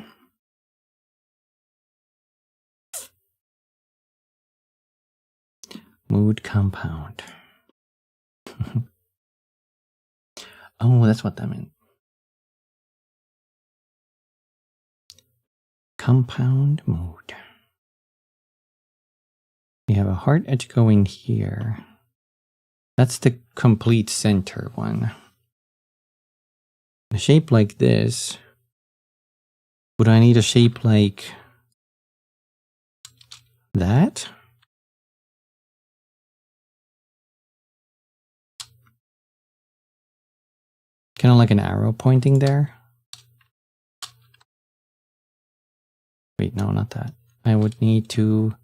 [SPEAKER 1] Mood compound. Oh, that's what that meant. Compound mode. We have a hard edge going here. That's the complete center one. A shape like this. Would I need a shape like that? Kind of like an arrow pointing there. Wait, no, not that. I would need to...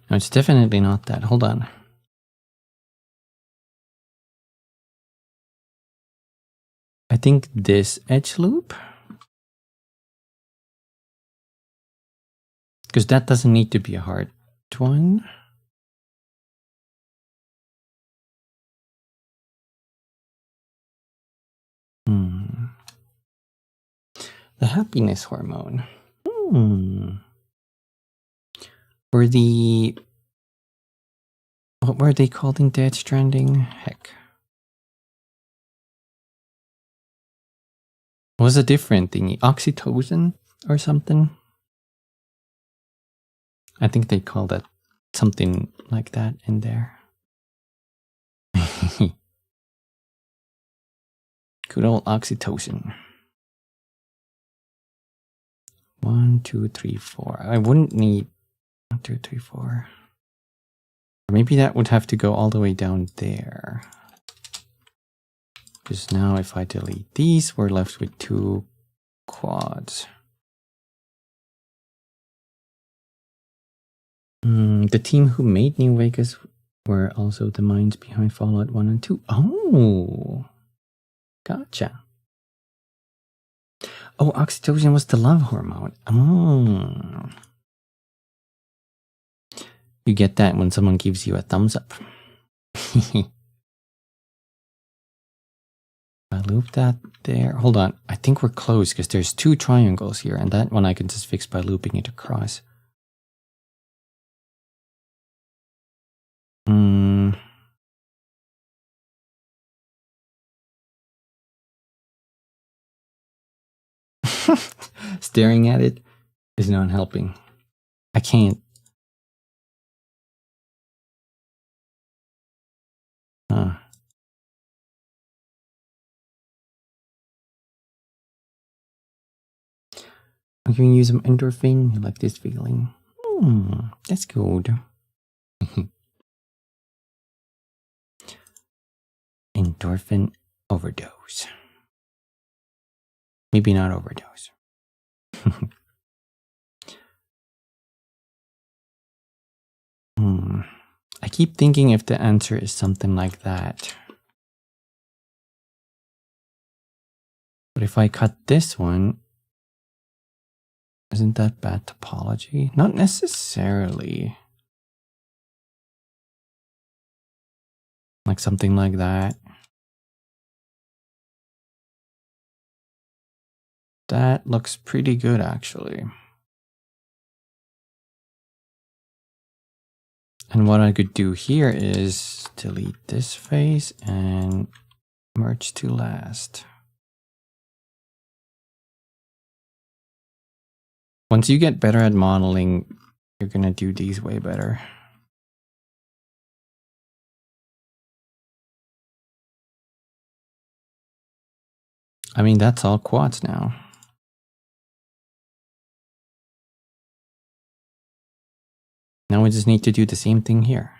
[SPEAKER 1] No, it's definitely not that. Hold on. I think this edge loop. Because that doesn't need to be a hard one. The happiness hormone. Or the... What were they called in Death Stranding? Heck. What was a different thingy? Oxytocin or something? I think they call that something like that in there. Good old oxytocin. 1, 2, 3, 4. I wouldn't need 1, 2, 3, 4. Maybe that would have to go all the way down there. Because now if I delete these, we're left with 2 quads. The team who made New Vegas were also the minds behind Fallout 1 and 2. Oh, gotcha. Oh, oxytocin was the love hormone. Oh. You get that when someone gives you a thumbs up. I loop that there. Hold on. I think we're close because there's 2 triangles here, and that one I can just fix by looping it across. Staring at it is not helping. I can't. giving you some endorphin. You like this feeling? That's good. Endorphin overdose. Maybe not overdose. I keep thinking if the answer is something like that. But if I cut this one, isn't that bad topology? Not necessarily. Like something like that. That looks pretty good, actually. And what I could do here is delete this face and merge to last. Once you get better at modeling, you're gonna do these way better. I mean, that's all quads now. Now we just need to do the same thing here.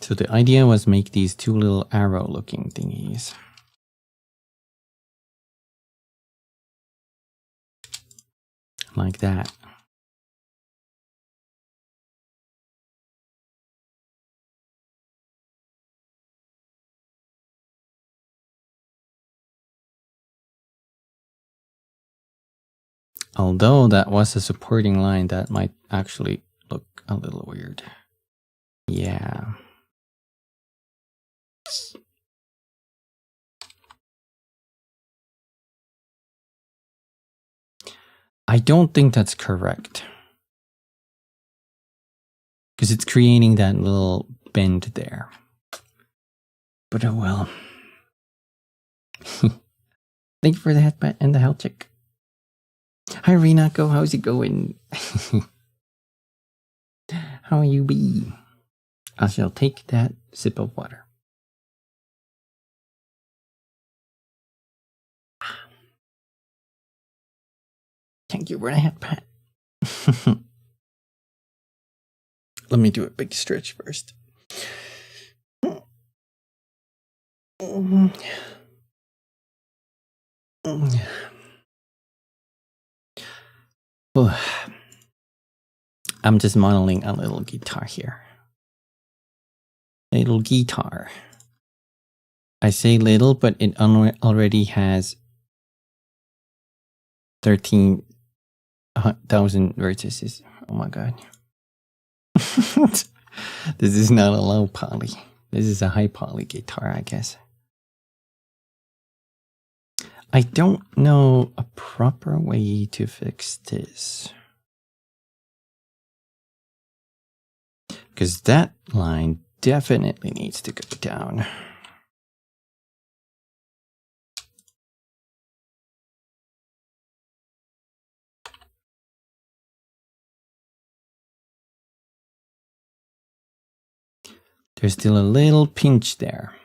[SPEAKER 1] So the idea was make these two little arrow looking thingies. Like that. Although that was a supporting line, that might actually look a little weird. Yeah. I don't think that's correct. Because it's creating that little bend there. But oh well. Thank you for the headbutt and the health check. Hi Renako, how's it going? How you be? I shall take that sip of water. Thank you for the headbutt. Let me do a big stretch first. I'm just modeling a little guitar here. Little guitar. I say little, but it already has 13,000 vertices. Oh my god. This is not a low poly. This is a high poly guitar, I guess. I don't know a proper way to fix this. Because that line definitely needs to go down. There's still a little pinch there.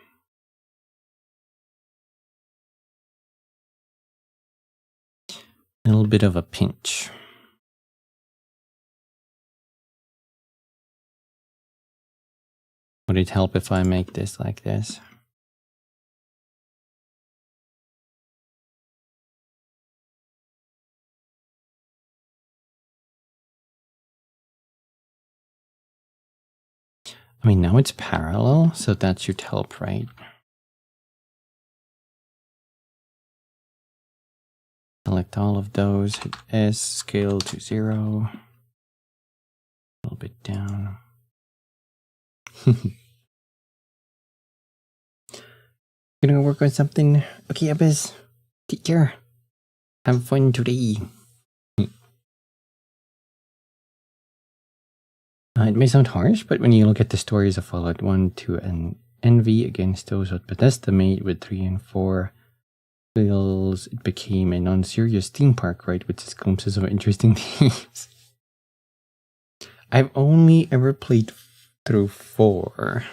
[SPEAKER 1] A little bit of a pinch. Would it help if I make this like this? I mean, now it's parallel, so that should help, right? Select all of those, hit S, scale to 0. A little bit down. Gonna work on something. Okay, Abyss. Take care. Have fun today. It may sound harsh, but when you look at the stories of Fallout 1, 2, and Envy against those what Bethesda made with 3 and 4, it became a non-serious theme park, right? With its glimpses of interesting themes. I've only ever played through 4,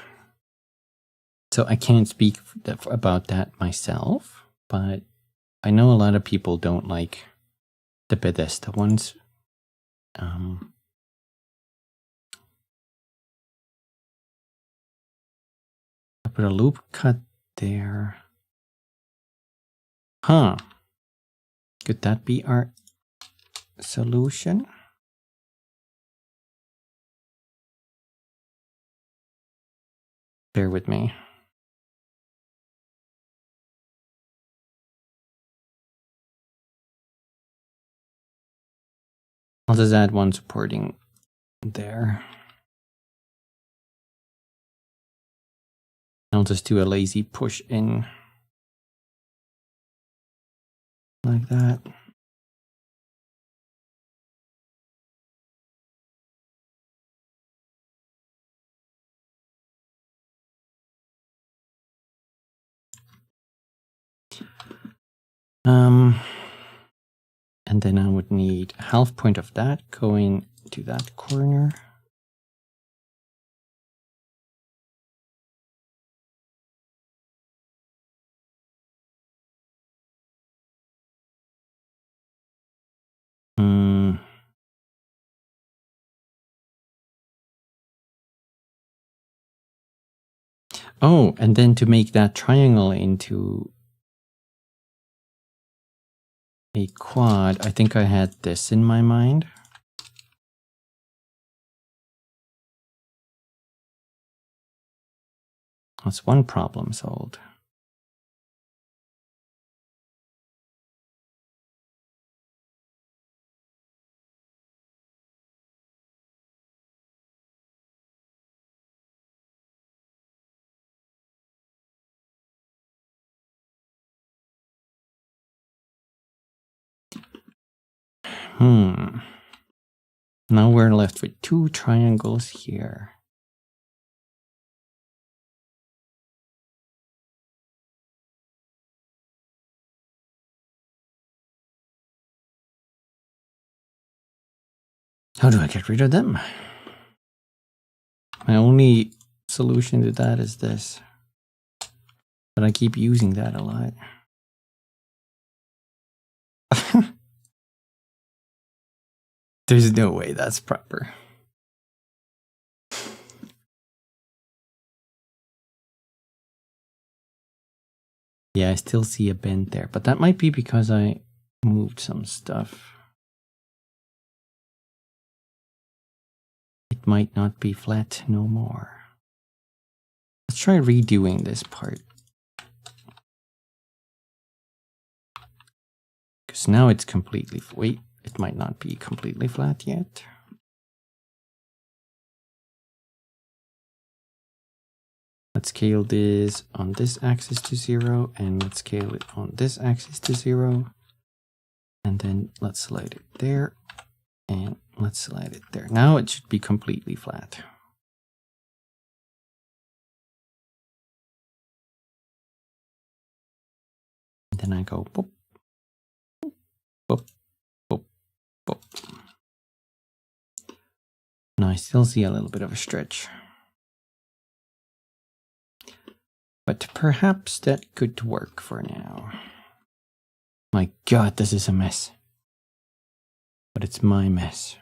[SPEAKER 1] so I can't speak about that myself, but I know a lot of people don't like the Bethesda ones. I put a loop cut there. Huh. Could that be our solution? Bear with me. I'll just add one supporting there. I'll just do a lazy push in. Like that. And then I would need half point of that going to that corner. Oh, and then to make that triangle into a quad, I think I had this in my mind. That's one problem solved. Now we're left with two triangles here. How do I get rid of them? My only solution to that is this. But I keep using that a lot. There's no way that's proper. Yeah, I still see a bend there, but that might be because I moved some stuff. It might not be flat no more. Let's try redoing this part. Because now it's completely, wait, it might not be completely flat yet. Let's scale this on this axis to 0, and let's scale it on this axis to 0. And then let's slide it there, and let's slide it there. Now it should be completely flat. And then I go boop, boop, boop, boop. Now I still see a little bit of a stretch. But perhaps that could work for now. My God, this is a mess. But it's my mess.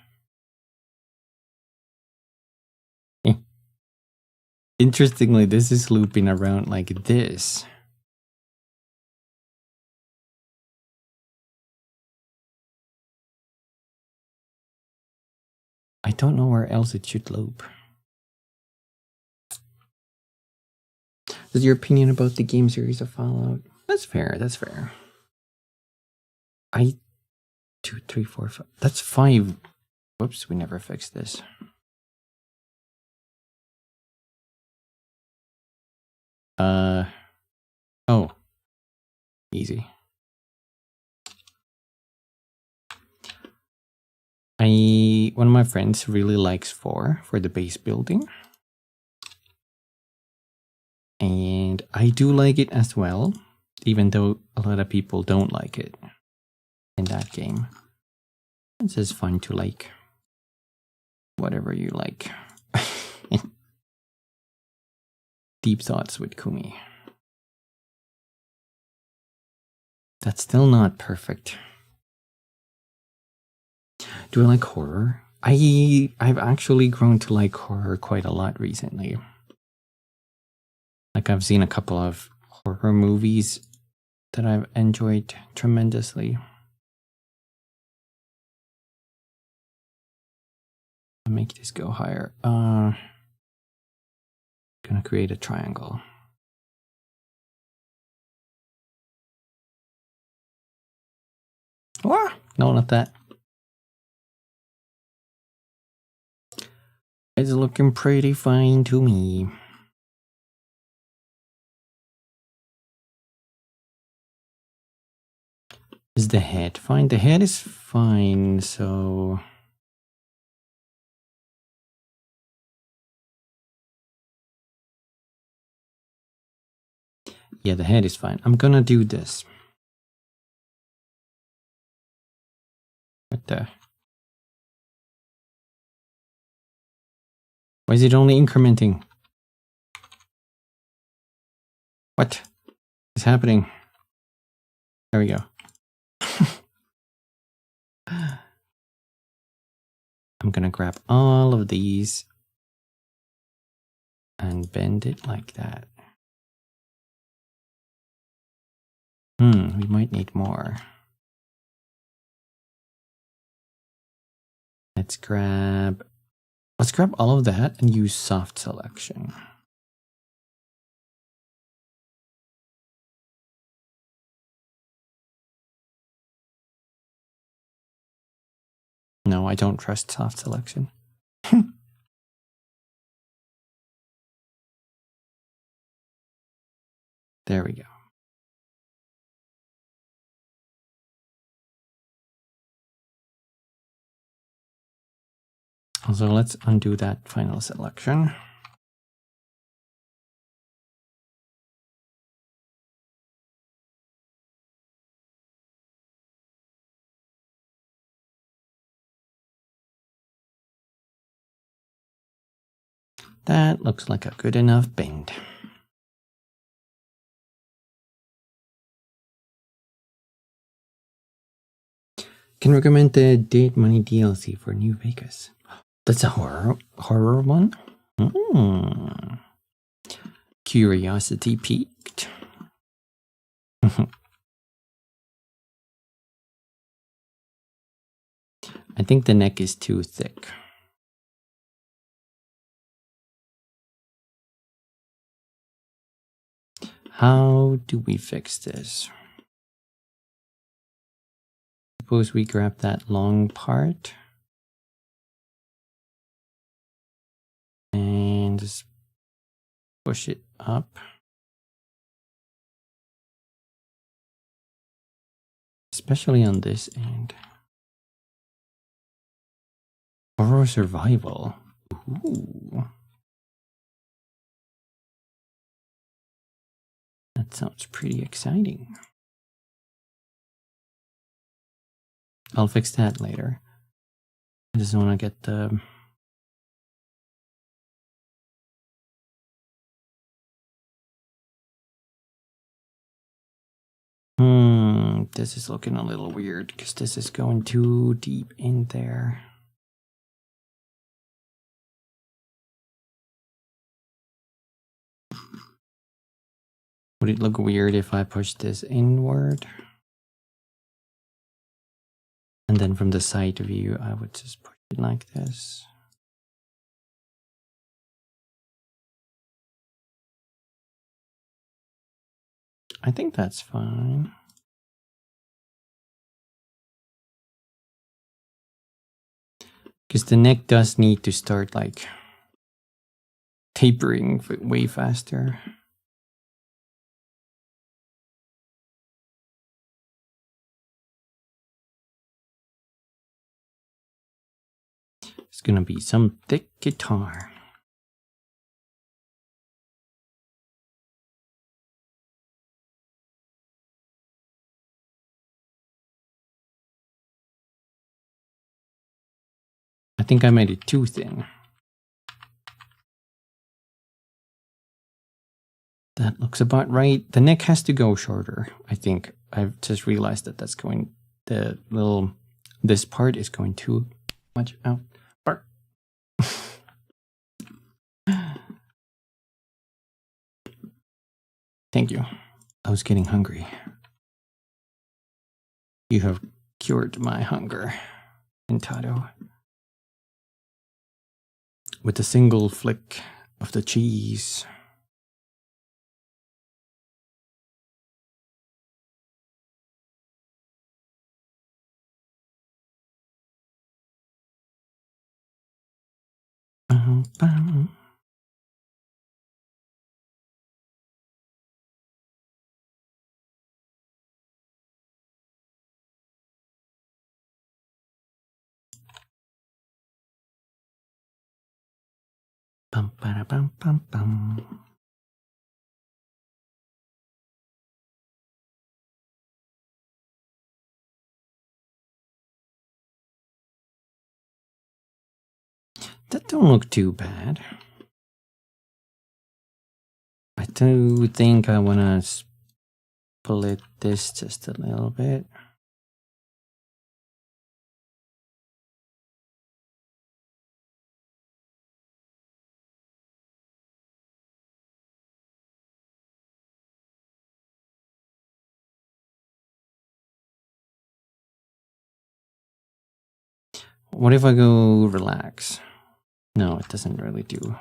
[SPEAKER 1] Interestingly, this is looping around like this. I don't know where else it should loop. What's your opinion about the game series of Fallout? That's fair, that's fair. 2, 3, 4, 5. That's 5. Whoops, we never fixed this. Oh. Easy. One of my friends really likes 4 for the base building. And I do like it as well, even though a lot of people don't like it in that game. It's just fun to like whatever you like. Deep thoughts with Kumi. That's still not perfect. Do I like horror? I've actually grown to like horror quite a lot recently. Like I've seen a couple of horror movies that I've enjoyed tremendously. I'll make this go higher. Gonna create a triangle. Ah, no, not that. It's looking pretty fine to me. Is the head fine? The head is fine, so... Yeah, the head is fine. I'm gonna do this. What the... Why is it only incrementing? What is happening? There we go. I'm gonna grab all of these and bend it like that. We might need more. Let's grab all of that and use soft selection. No, I don't trust soft selection. There we go. Also, let's undo that final selection. That looks like a good enough bend. Can recommend the Date Money DLC for New Vegas. That's a horror one? Curiosity peaked. I think the neck is too thick. How do we fix this? Suppose we grab that long part and just push it up. Especially on this end. Horror survival. Ooh. That sounds pretty exciting. I'll fix that later. I just want to get the... This is looking a little weird because this is going too deep in there. Would it look weird if I push this inward? And then from the side view, I would just push it like this. I think that's fine. Because the neck does need to start like tapering way faster. It's gonna be some thick guitar. I think I made it too thin. That looks about right. The neck has to go shorter, I think. I've just realized that that's going, this part is going too much out. Thank you. I was getting hungry. You have cured my hunger, Intado. With a single flick of the cheese. Bum. Bum, bada, bum, bum, bum. That don't look too bad. I do think I want to split this just a little bit. What if I go relax? No, it doesn't really do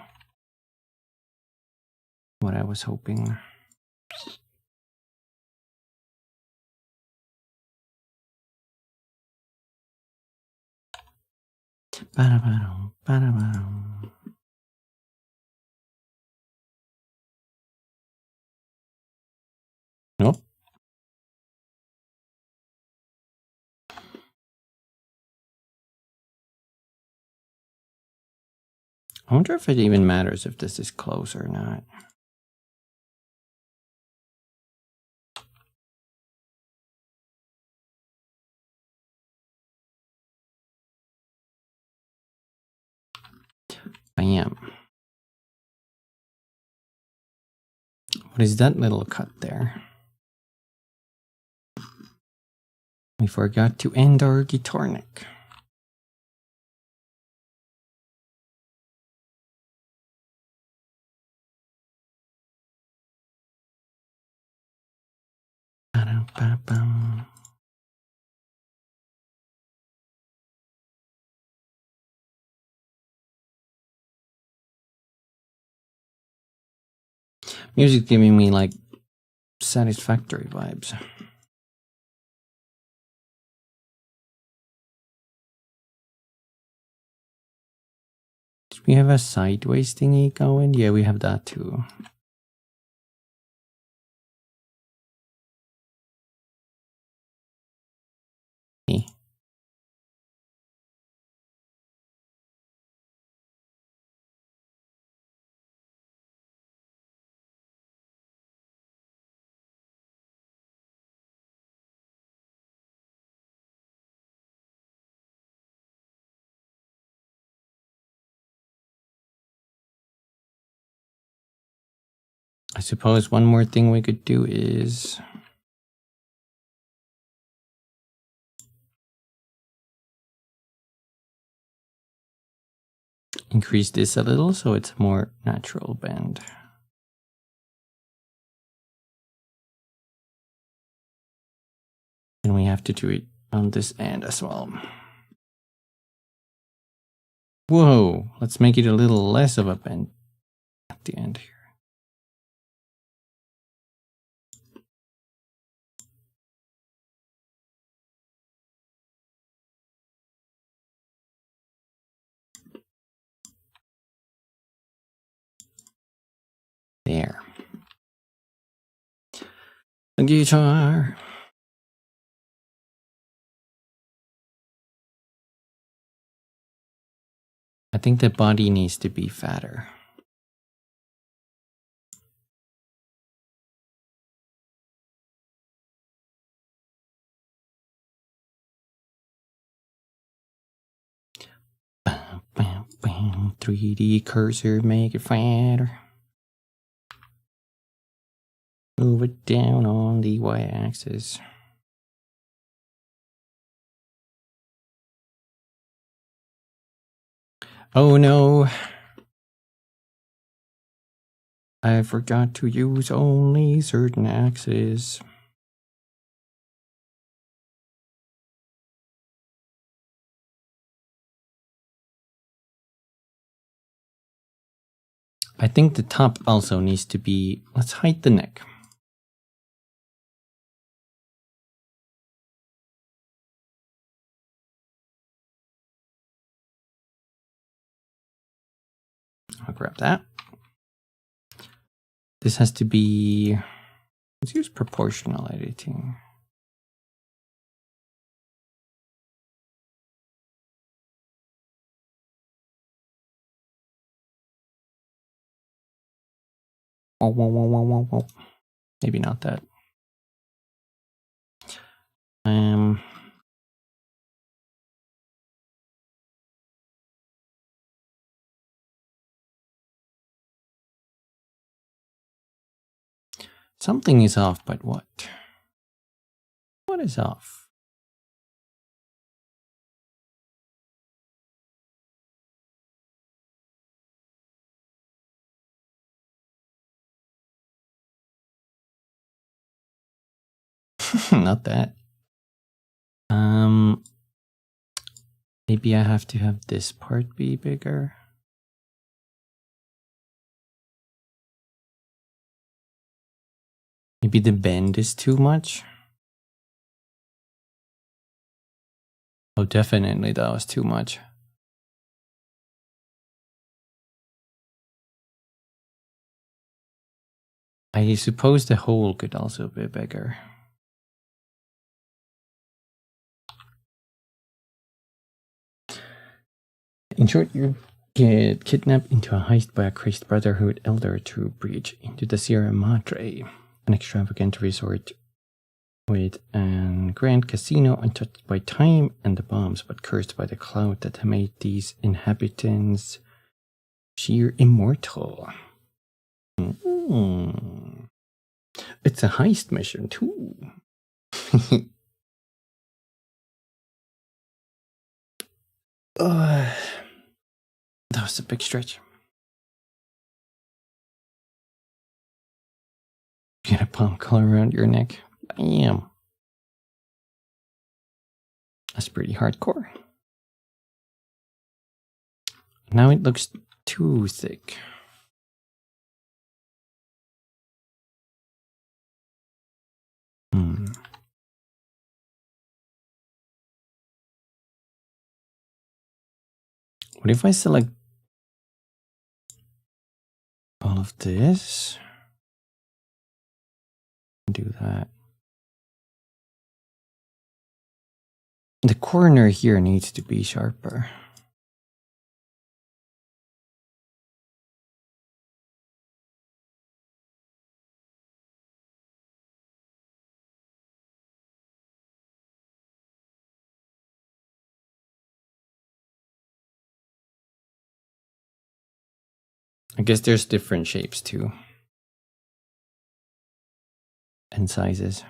[SPEAKER 1] what I was hoping. Ba-da-ba-dum, ba-da-ba-dum. Nope. I wonder if it even matters if this is close or not. I am. What is that little cut there? We forgot to end our guitar neck. Ba-dum-ba-bum. Music giving me like satisfactory vibes. Do we have a sideways thingy going? Yeah, we have that too. Eh. I suppose one more thing we could do is increase this a little so it's a more natural bend. And we have to do it on this end as well. Whoa, let's make it a little less of a bend at the end here. There. The guitar. I think the body needs to be fatter. Bam, bam, bam. 3D cursor, make it fatter. Move it down on the y-axis. Oh no! I forgot to use only certain axes. I think the top also needs to be... Let's hide the neck. I'll grab that. This has to be... Let's use proportional editing. Whoa. Maybe not that. Something is off, but what? What is off? Not that. Maybe I have to have this part be bigger. Maybe the bend is too much. Oh, definitely that was too much. I suppose the hole could also be bigger. In short, you get kidnapped into a heist by a crazed Brotherhood elder to breach into the Sierra Madre, an extravagant resort with a grand casino untouched by time and the bombs, but cursed by the cloud that made these inhabitants sheer immortal. It's a heist mission too. That was a big stretch. Get a palm color around your neck. Bam. That's pretty hardcore. Now it looks too thick. What if I select all of this? Do that. The corner here needs to be sharper. I guess there's different shapes too. And sizes.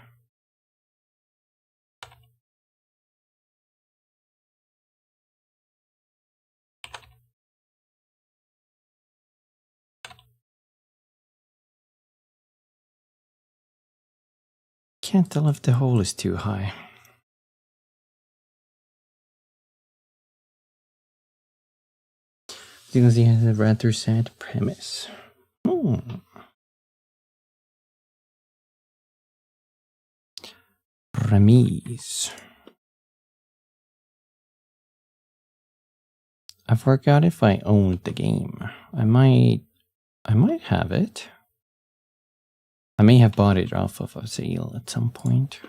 [SPEAKER 1] Can't tell if the hole is too high. Because he has a rather sad premise. Premise. I forgot if I owned the game. I might have it. I may have bought it off of a sale at some point.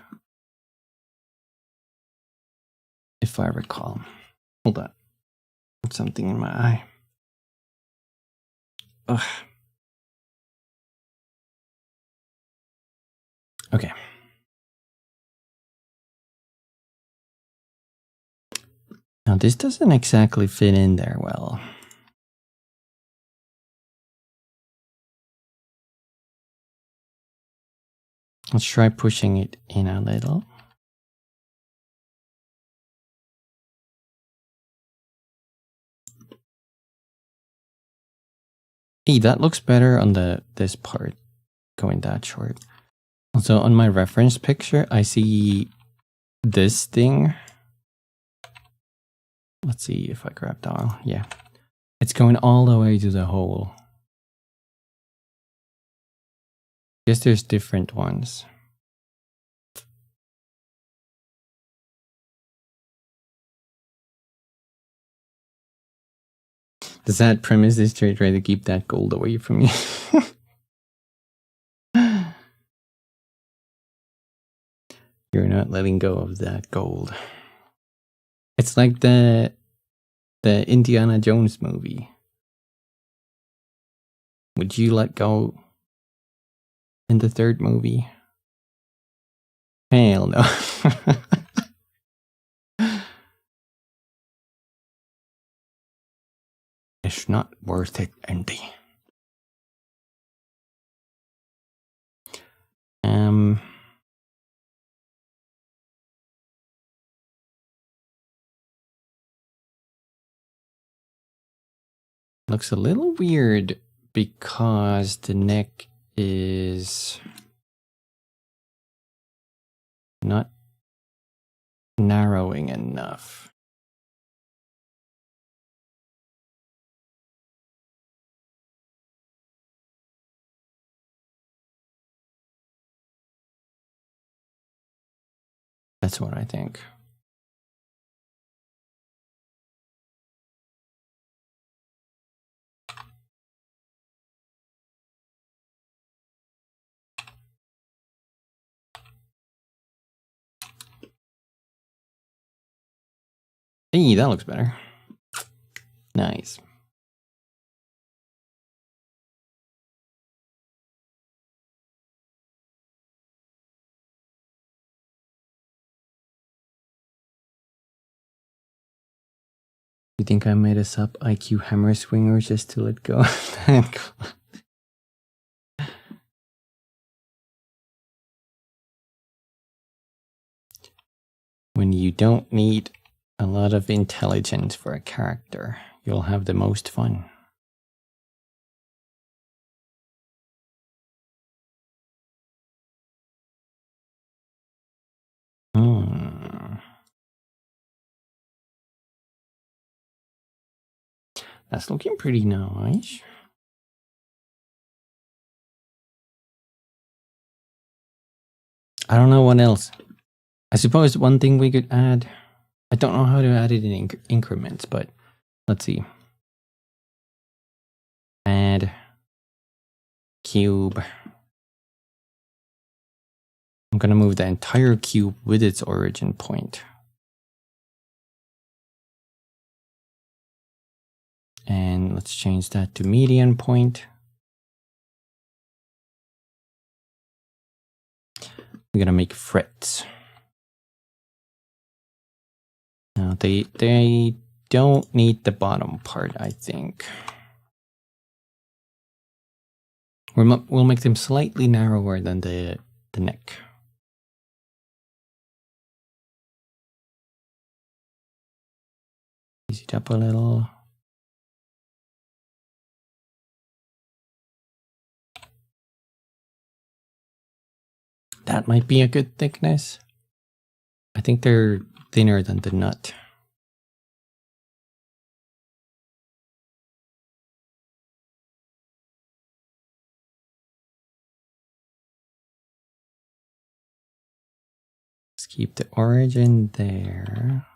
[SPEAKER 1] If I recall. Hold on. Something in my eye. Ugh. Okay. Now this doesn't exactly fit in there well. Let's try pushing it in a little. Hey, that looks better on this part, going that short. Also, on my reference picture, I see this thing. Let's see if I grab dial. Yeah. It's going all the way to the hole. Guess there's different ones. The sad premise is to try to keep that gold away from you. You're not letting go of that gold. It's like the Indiana Jones movie. Would you let go in the third movie? Hell no. It's not worth it, Andy. Looks a little weird because the neck is not narrowing enough. That's what I think. Hey, that looks better. Nice. You think I made us up IQ hammer swinger just to let go of that? When you don't need a lot of intelligence for a character, you'll have the most fun. That's looking pretty nice. I don't know what else. I suppose one thing we could add, I don't know how to add it in increments, but let's see. Add cube. I'm gonna move the entire cube with its origin point. And let's change that to median point. We're gonna make frets. Now they don't need the bottom part, I think. We'll make them slightly narrower than the neck. Ease it up a little. That might be a good thickness. I think they're thinner than the nut. Let's keep the origin there.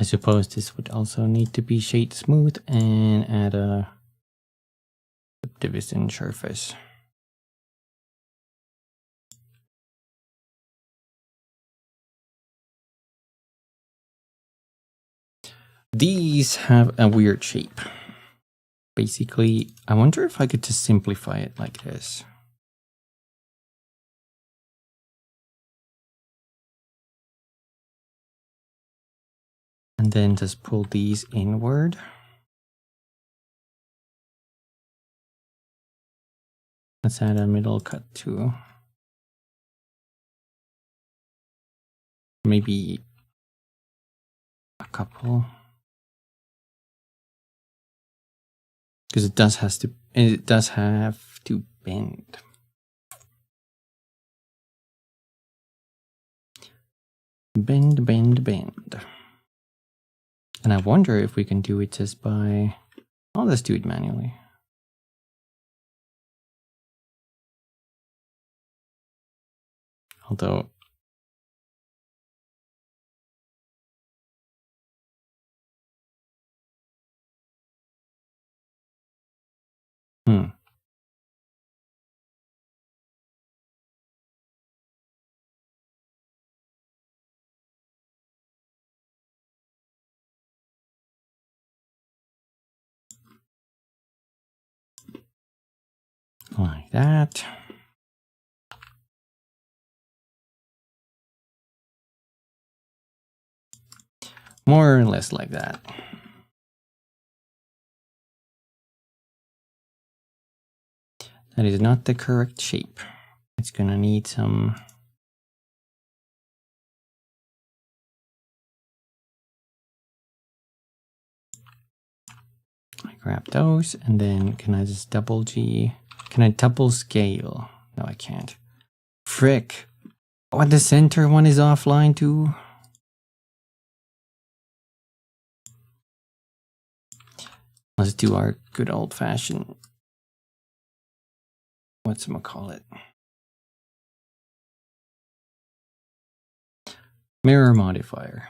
[SPEAKER 1] I suppose this would also need to be shade smooth and add a subdivision surface. these have a weird shape. Basically, I wonder if I could just simplify it like this. And then just pull these inward. Let's add a middle cut too. Maybe a couple. Because it does have to bend. Bend, bend, bend. And I wonder if we can do it just by... Oh, let's do it manually. Although... Like that. More or less like that. That is not the correct shape. It's gonna need some... I grab those, and then can I just double G? Can I double scale? No, I can't. Frick. Oh, the center one is offline too. Let's do our good old fashioned, whatchamacallit, mirror modifier.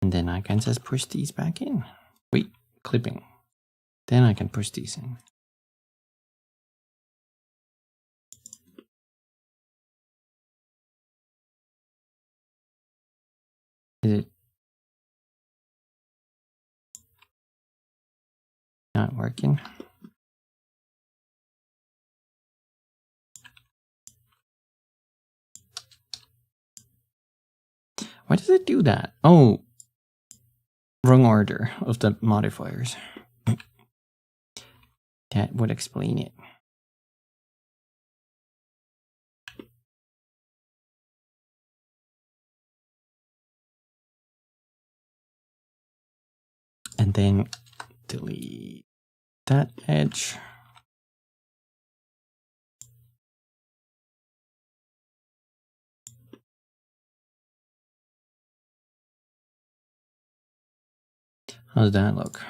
[SPEAKER 1] And then I can just push these back in. Wait, clipping. Then I can push these in. Is it not working? Why does it do that? Oh, wrong order of the modifiers. That would explain it. And then delete that edge. How does that look?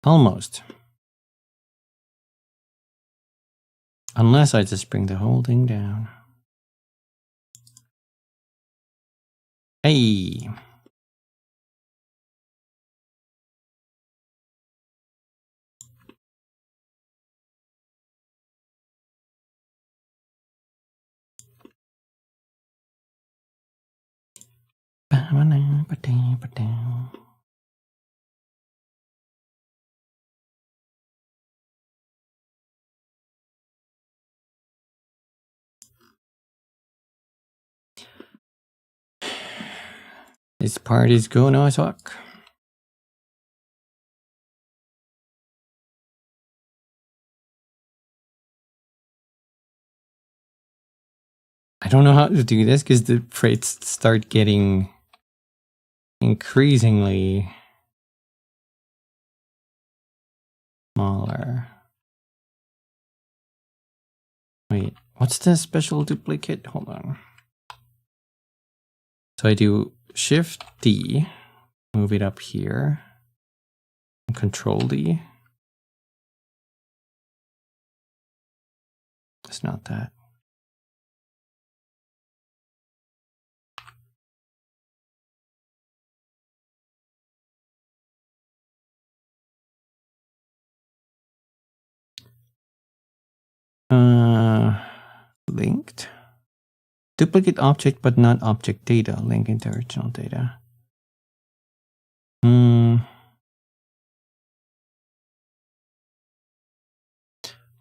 [SPEAKER 1] Almost. Unless I just bring the whole thing down. Hey! This part is gonna suck. I don't know how to do this because the freights start getting increasingly smaller. Wait, what's the special duplicate? Hold on. So I do Shift D, move it up here, and Control D. It's not that. Linked. Duplicate object but not object data. Link into original data. Let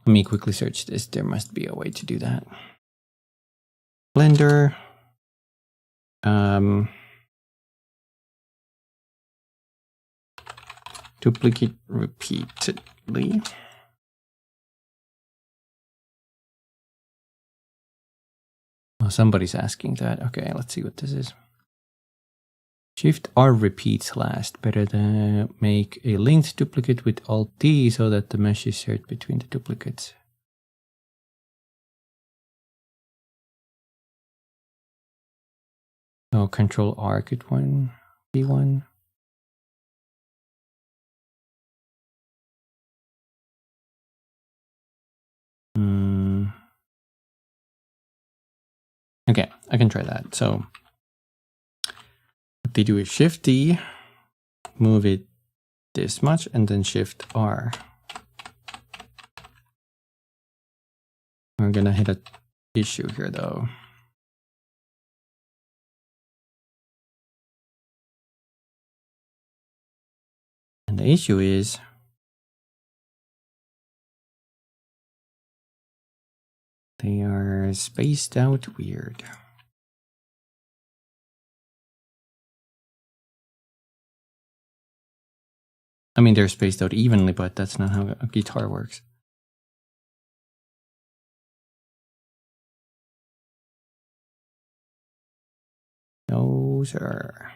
[SPEAKER 1] me quickly search this. There must be a way to do that. Blender. Duplicate repeatedly. Oh, somebody's asking that. Okay, let's see what this is. Shift R repeats last. Better than make a linked duplicate with Alt D so that the mesh is shared between the duplicates. Oh, Control R could be one. Okay, I can try that. So what they do is Shift D, move it this much, and then Shift R. We're gonna hit an issue here though. And the issue is they are spaced out weird. I mean, they're spaced out evenly, but that's not how a guitar works. No, sir.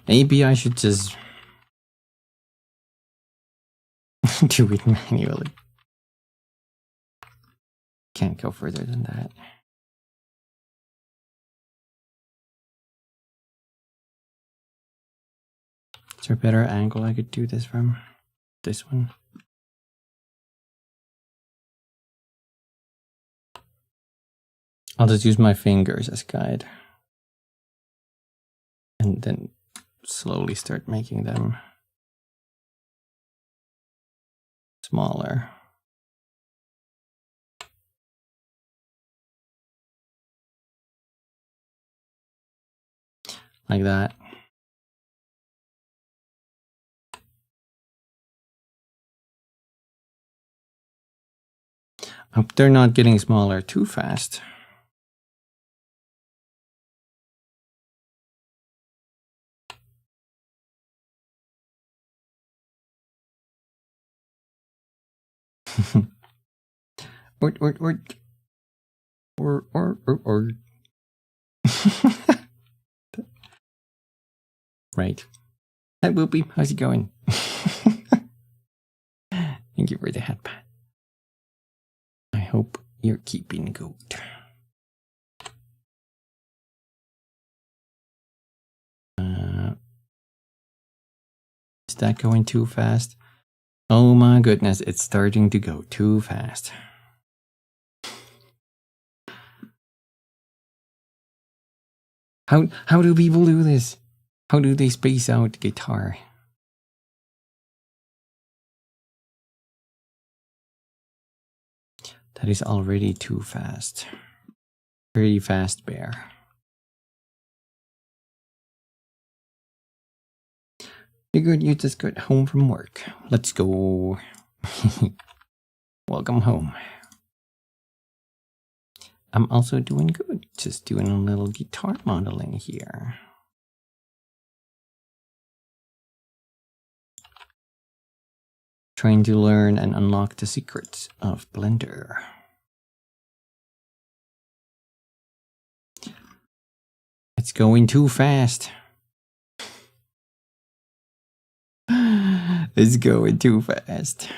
[SPEAKER 1] Maybe I should just do it manually. Can't go further than that. Is there a better angle I could do this from? This one? I'll just use my fingers as guide. And then slowly start making them smaller. Like that. I hope they're not getting smaller too fast. or. Right. Hi, Whoopi. How's it going? Thank you for the hat pat. I hope you're keeping good. Is that going too fast? Oh my goodness, it's starting to go too fast. How do people do this? How do they space out guitar? That is already too fast. Pretty fast, bear. Figured you just got home from work. Let's go. Welcome home. I'm also doing good. Just doing a little guitar modeling here. Trying to learn and unlock the secrets of Blender. It's going too fast. It's going too fast.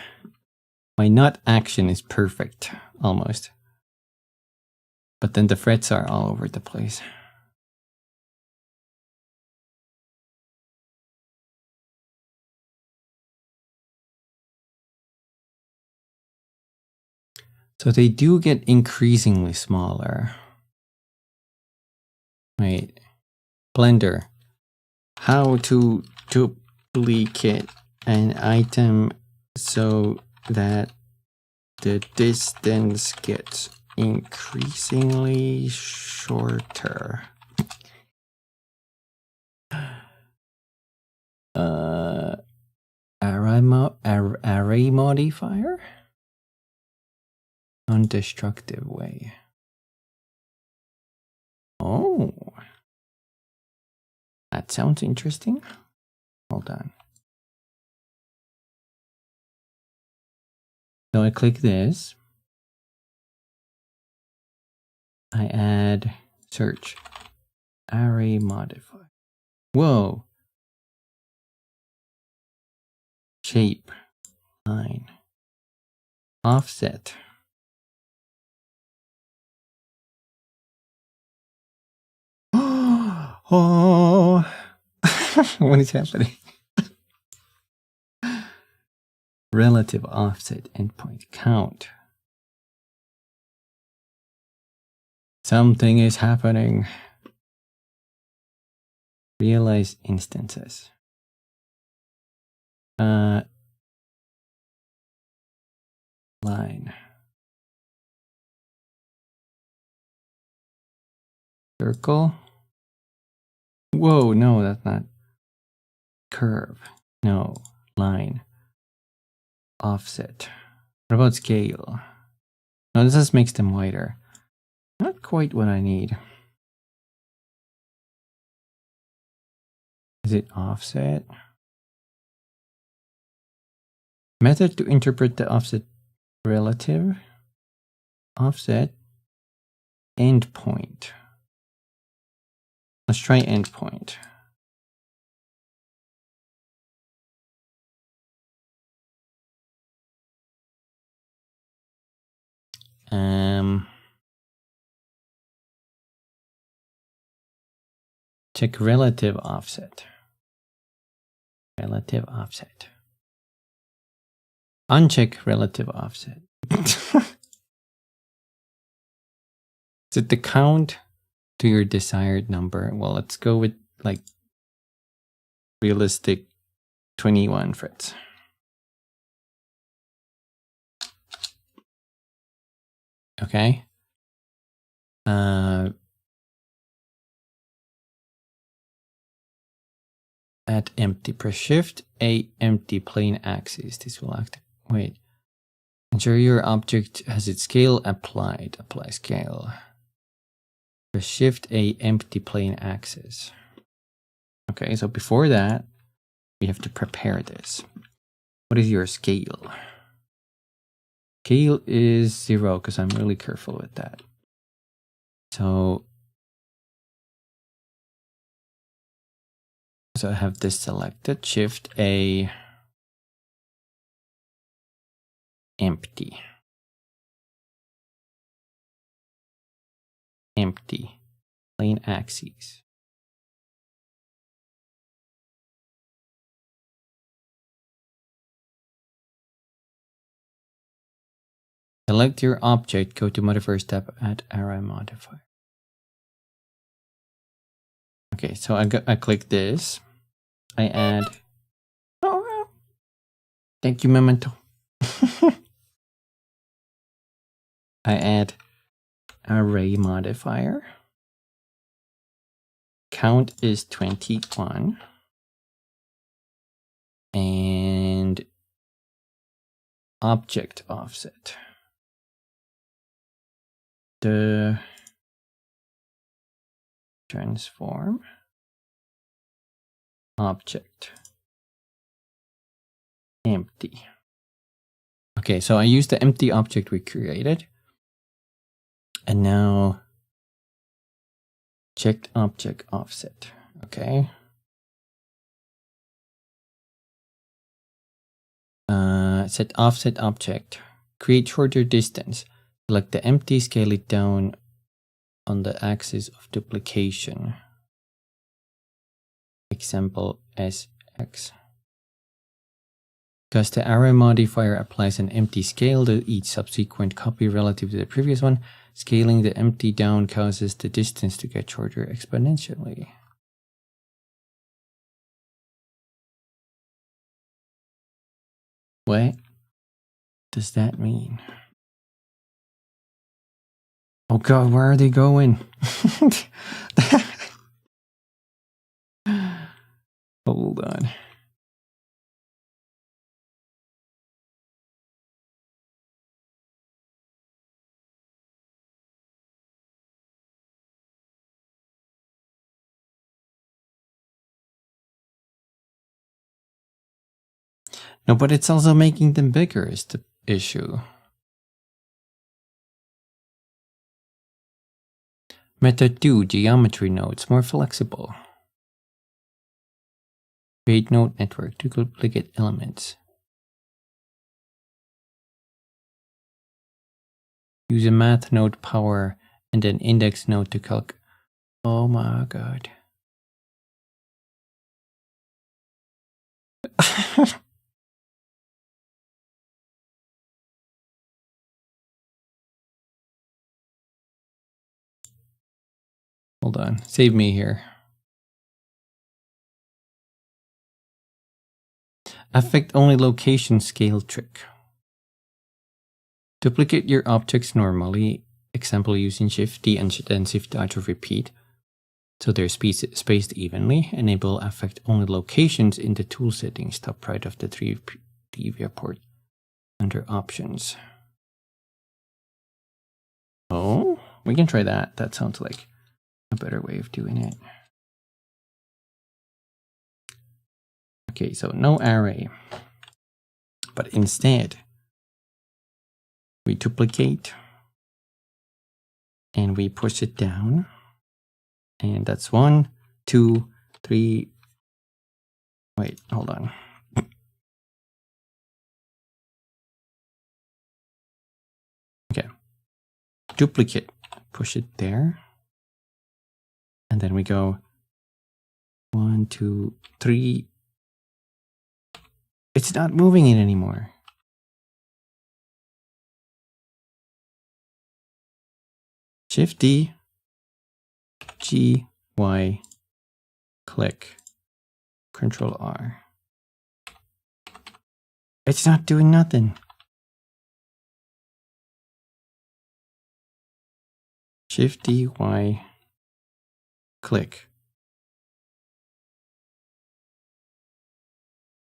[SPEAKER 1] My nut action is perfect, almost. But then the frets are all over the place. So they do get increasingly smaller. Wait. Blender. How to duplicate an item so that the distance gets increasingly shorter. Array modifier? Non-destructive way. Oh. That sounds interesting. Hold on. So I click this. I add search. Array modifier. Whoa. Shape. Line. Offset. Oh. What is happening? Relative offset endpoint count. Something is happening. Realize instances. Line. Circle. Whoa, no, that's not. Curve. No. Line. Offset. What about scale? No, this just makes them wider. Not quite what I need. Is it offset? Method to interpret the offset relative. Offset. Endpoint. Let's try endpoint. Check relative offset. Relative offset. Uncheck relative offset. Is it the count to your desired number? Well, let's go with like realistic 21 frets. Okay. Add empty. Press Shift A empty plane axis. This will act. Wait. Ensure your object has its scale applied. Apply scale. Press Shift A empty plane axis. Okay, so before that, we have to prepare this. What is your scale? Scale is 0 because I'm really careful with that. So I have this selected. Shift A empty. Empty. Plane axes. Select your object, go to modifier step, add array modifier. Okay, so I click this. I add. Oh, thank you, Memento. I add array modifier. Count is 21. And object offset. The transform object empty. Okay, so I use the empty object we created. And now checked object offset. Okay. Set offset object. Create shorter distance. Select the empty, scale it down on the axis of duplication. Example SX. Because the array modifier applies an empty scale to each subsequent copy relative to the previous one, scaling the empty down causes the distance to get shorter exponentially. What does that mean? Oh god, where are they going? Hold on. No, but it's also making them bigger is the issue. Method 2, geometry nodes, more flexible. Create node network to duplicate elements. Use a math node power and an index node to calc. Oh my god. Hold on, save me here. Affect only location scale trick. Duplicate your objects normally, example using Shift D and then Shift R to repeat, so they're spaced evenly. Enable affect only locations in the tool settings, top right of the 3D viewport under options. Oh, we can try that. That sounds like a better way of doing it. Okay, so no array, but instead we duplicate and we push it down, and that's 1, 2, 3. Wait, hold on. Okay, duplicate, push it there, and then we go 1, 2, 3. It's not moving it anymore. Shift D, G, Y, click, Control R. It's not doing nothing. Shift D, Y, click.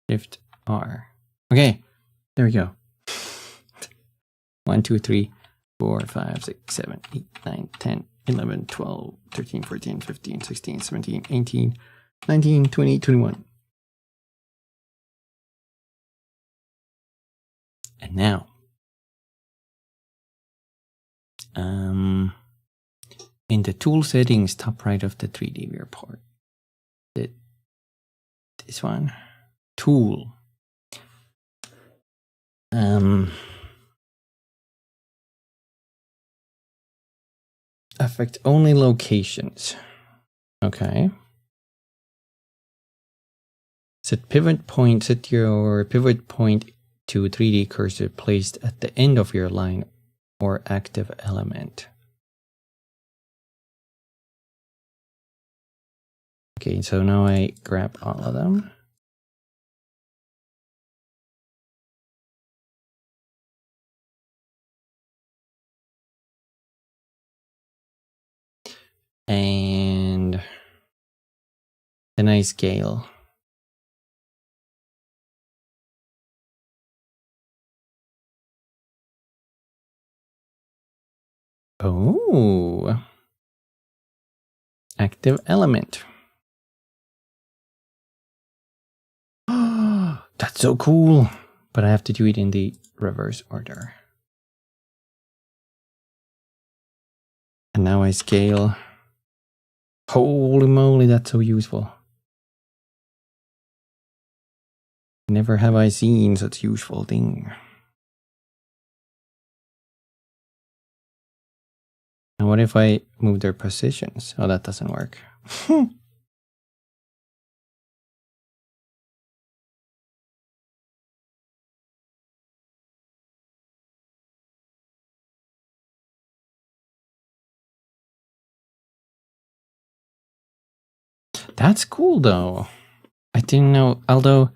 [SPEAKER 1] Shift R. Okay, there we go. 1, 2, 3, 4, 5, 6, 7, 8, 9, 10, 11, 12, 13, 14, 15, 16, 17, 18, 19, 20, 21. And now, in the tool settings, top right of the 3D viewport, this one, tool. Affect only locations. Okay. Set your pivot point to 3D cursor placed at the end of your line or active element. Okay, so now I grab all of them. And then I scale. Oh, active element. That's so cool. But I have to do it in the reverse order. And now I scale. Holy moly, that's so useful. Never have I seen such useful thing. And what if I move their positions? Oh, that doesn't work. That's cool though. I didn't know, although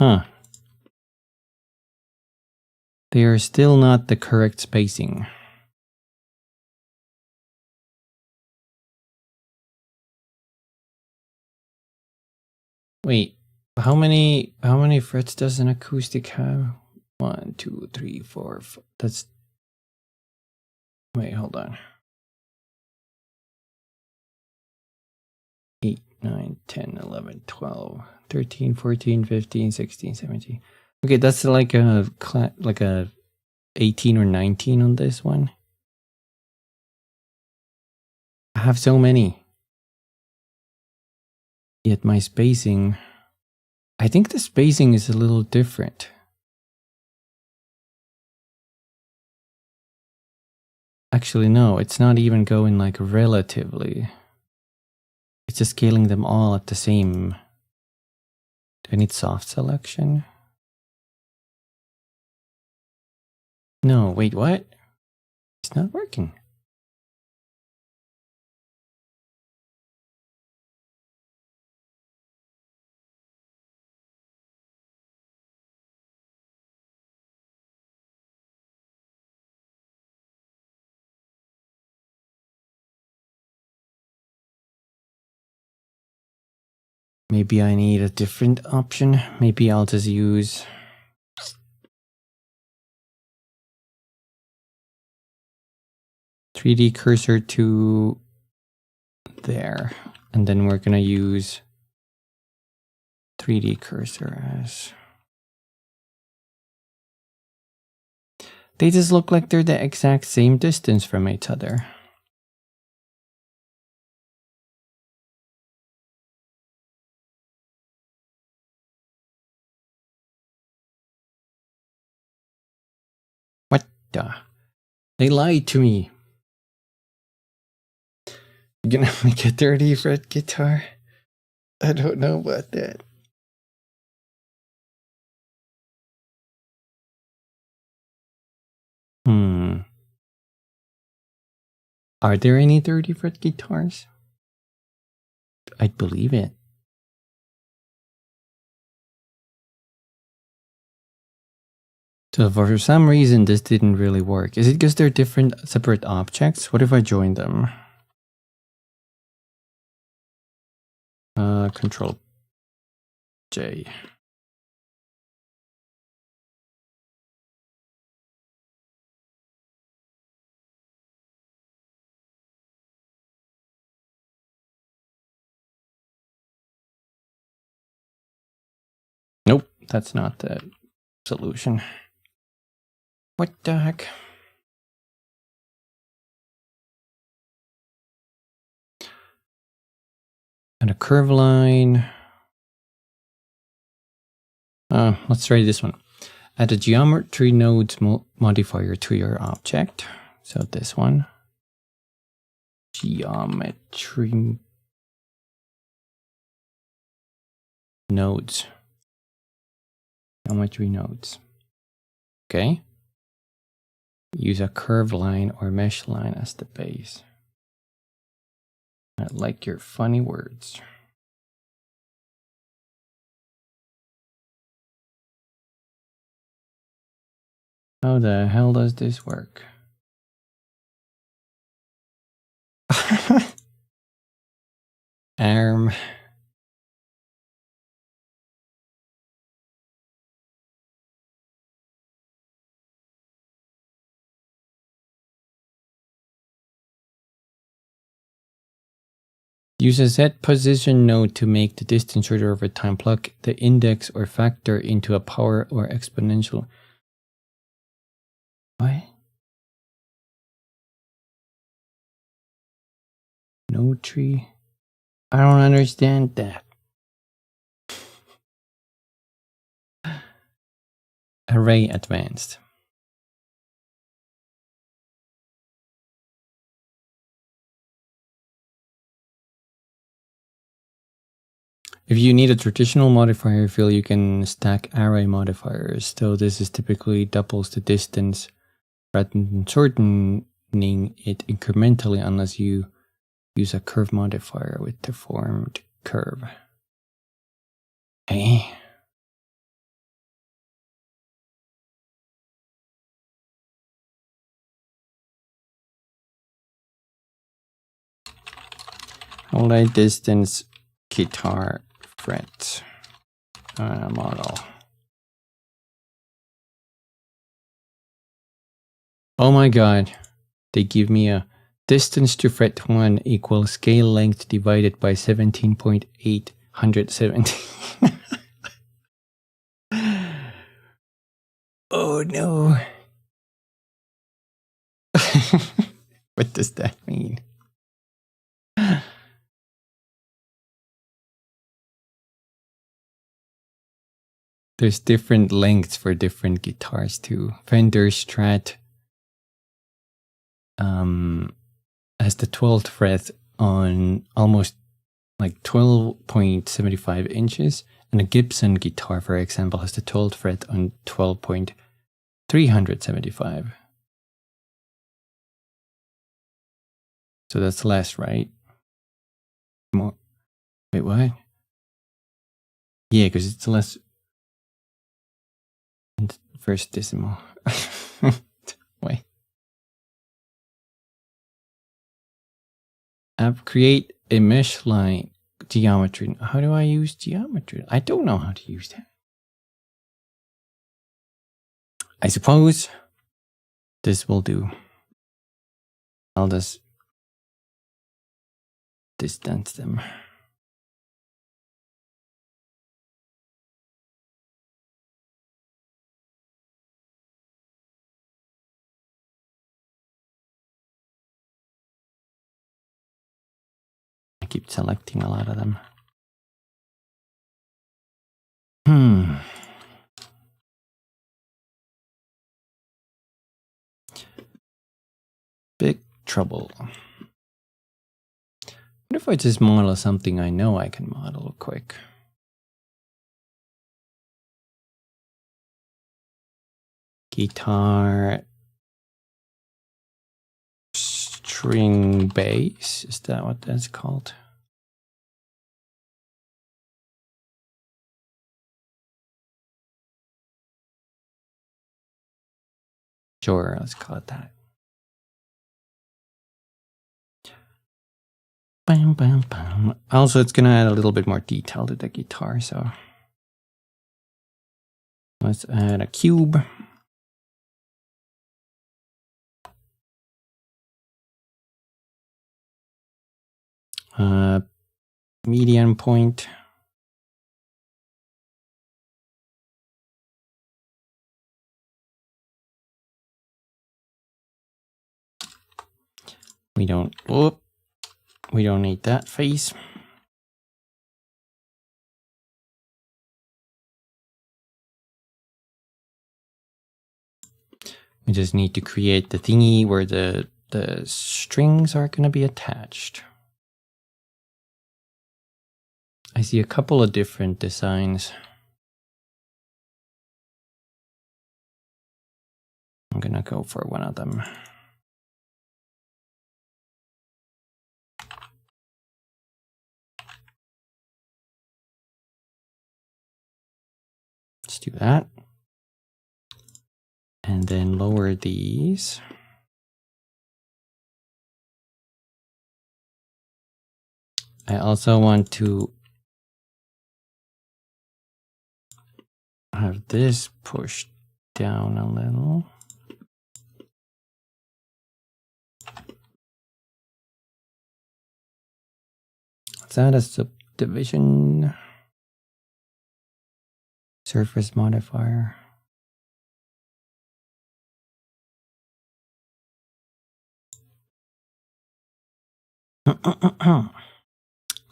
[SPEAKER 1] Huh. They are still not the correct spacing. Wait, how many frets does an acoustic have? 1, 2, 3, 4, 5. That's... Wait, hold on. 8, 9, 10, 11, 12, 13, 14, 15, 16, 17. Okay, that's like a 18 or 19 on this one. I have so many. Yet my spacing... I think the spacing is a little different. Actually, no, it's not even going like relatively. It's just scaling them all at the same. Do I need soft selection? No, wait, what? It's not working. Maybe I need a different option. Maybe I'll just use... ...3D cursor to there. And then we're gonna use 3D cursor as... They just look like they're the exact same distance from each other. What the? They lied to me. You're gonna make a 30 fret guitar? I don't know about that. Are there any 30 fret guitars? I'd believe it. So for some reason this didn't really work. Is it because they're different separate objects? What if I join them? Control J. Nope, that's not the solution. What the heck? And a curve line. Let's try this one. Add a geometry nodes modifier to your object. So this one. Geometry nodes. Geometry nodes. Okay. Use a curve line or mesh line as the base. I like your funny words. How the hell does this work? Arm. Use a set position node to make the distance shorter over time. Plug the index or factor into a power or exponential. What? Node tree? I don't understand that. Array advanced. If you need a traditional modifier field, you can stack array modifiers, though this is typically doubles the distance rather than shortening it incrementally unless you use a curve modifier with deformed curve. Eh? multi distance guitar fret model. Oh my god, they give me a distance to fret 1 equals scale length divided by 17.817. Oh no. What does that mean? There's different lengths for different guitars too. Fender Strat has the 12th fret on almost like 12.75 inches, and a Gibson guitar, for example, has the 12th fret on 12.375. So that's less, right? More. Wait, what? Yeah, because it's less. First decimal. Wait. Create a mesh line geometry. How do I use geometry? I don't know how to use that. I suppose this will do. I'll just distance them. I keep selecting a lot of them. Big trouble. What if I just model something I know I can model quick? Guitar string bass, is that what that's called? Sure, let's call it that. Bam, bam, bam. Also, it's gonna add a little bit more detail to the guitar, so let's add a cube. Median point. We don't need that face. We just need to create the thingy where the strings are going to be attached. I see a couple of different designs. I'm going to go for one of them. Let's do that. And then lower these. I also want to have this pushed down a little. Let's add a subdivision. Surface modifier.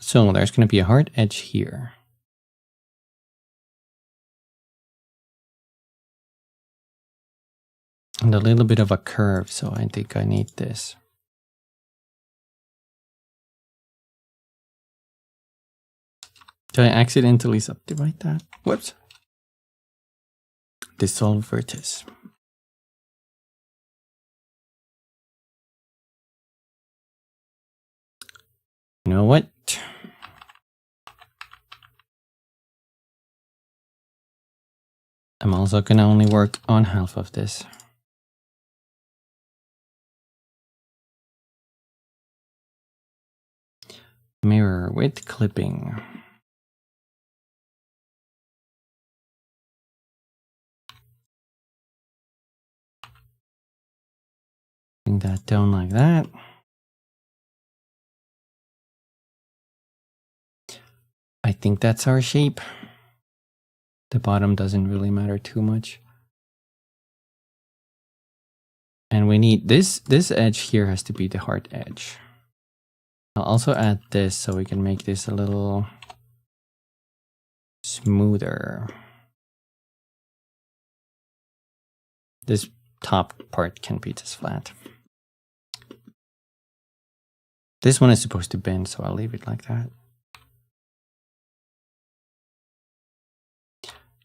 [SPEAKER 1] So there's going to be a hard edge here. And a little bit of a curve, so I think I need this. Did I accidentally subdivide that? Whoops. Dissolve vertex. You know what? I'm also gonna only work on half of this. Mirror with clipping. Bring that down like that. I think that's our shape. The bottom doesn't really matter too much. And we need this edge here has to be the hard edge. I'll also add this so we can make this a little smoother. This top part can be just flat. This one is supposed to bend, so I'll leave it like that.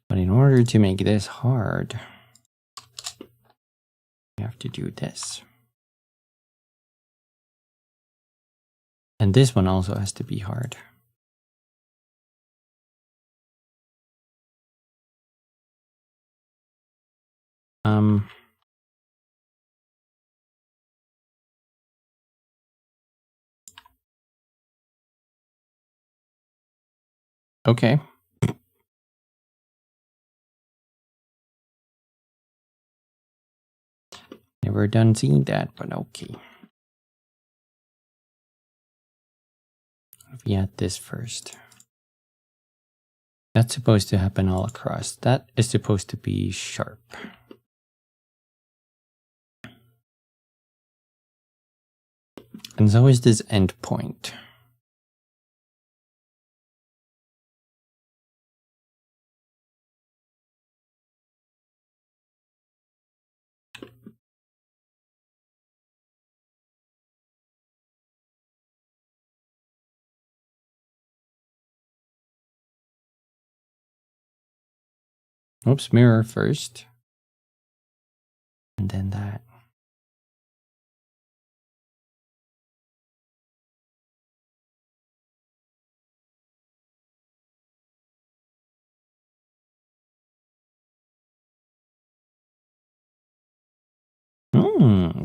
[SPEAKER 1] But in order to make this hard, we have to do this. And this one also has to be hard. Okay. Never done seeing that, but okay. If we add this first. That's supposed to happen all across. That is supposed to be sharp. And so is this end point. Oops, mirror first. And then that.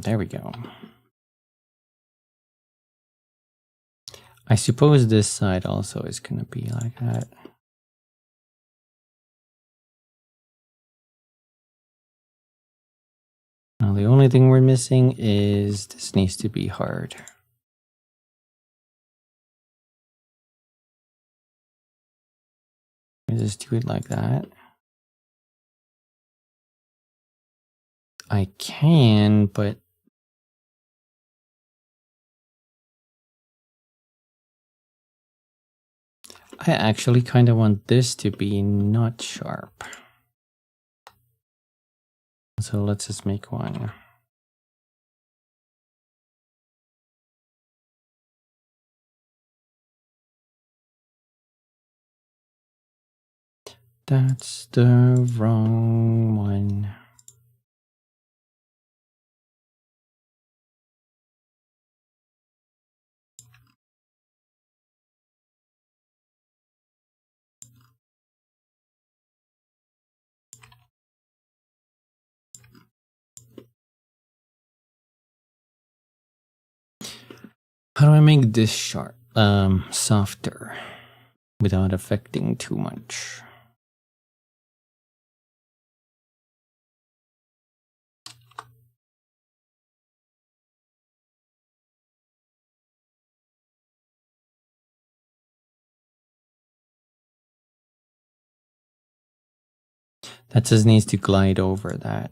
[SPEAKER 1] There we go. I suppose this side also is going to be like that. Now the only thing we're missing is this needs to be hard. I just do it like that. I can, but I actually kind of want this to be not sharp. So let's just make one. That's the wrong one. How do I make this sharp, softer without affecting too much? That just needs to glide over that.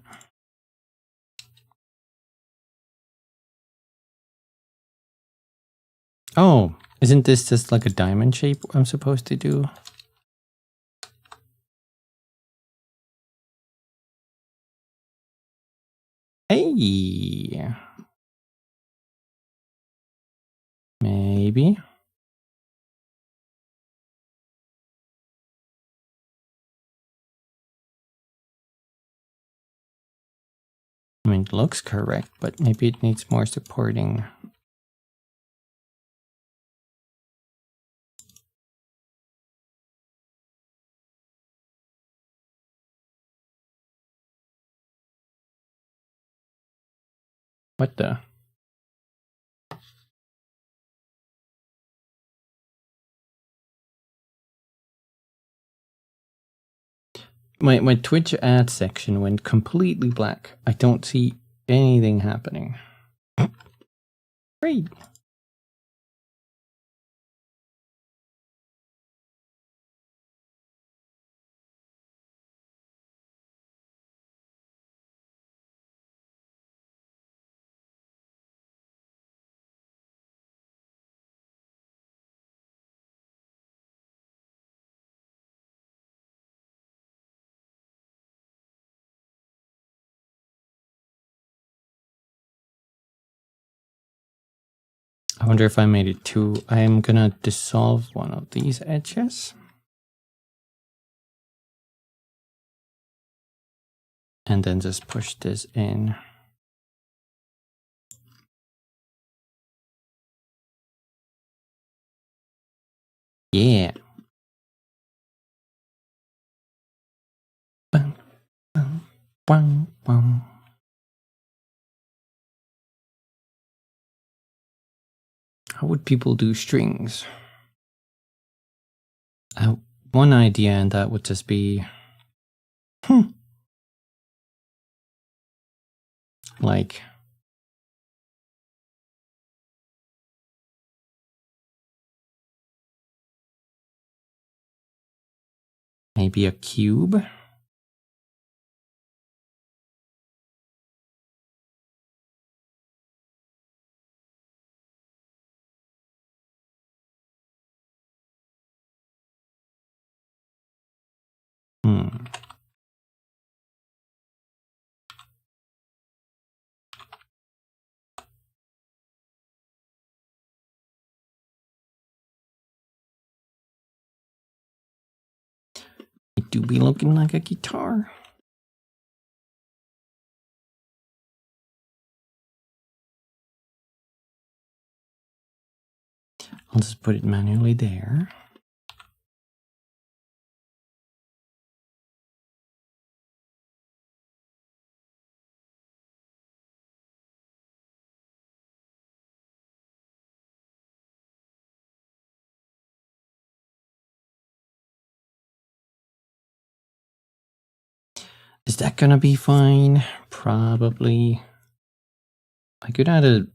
[SPEAKER 1] Oh, isn't this just like a diamond shape I'm supposed to do? Hey! Maybe. I mean, it looks correct, but maybe it needs more supporting. What the? My Twitch ad section went completely black. I don't see anything happening. Great. I wonder if I made it too. I'm gonna dissolve one of these edges. And then just push this in. Yeah. Bum, bum, bum, bum. How would people do strings? One idea, and that would just be like maybe a cube. It do be looking like a guitar. I'll just put it manually there. Is that gonna be fine? Probably. I could add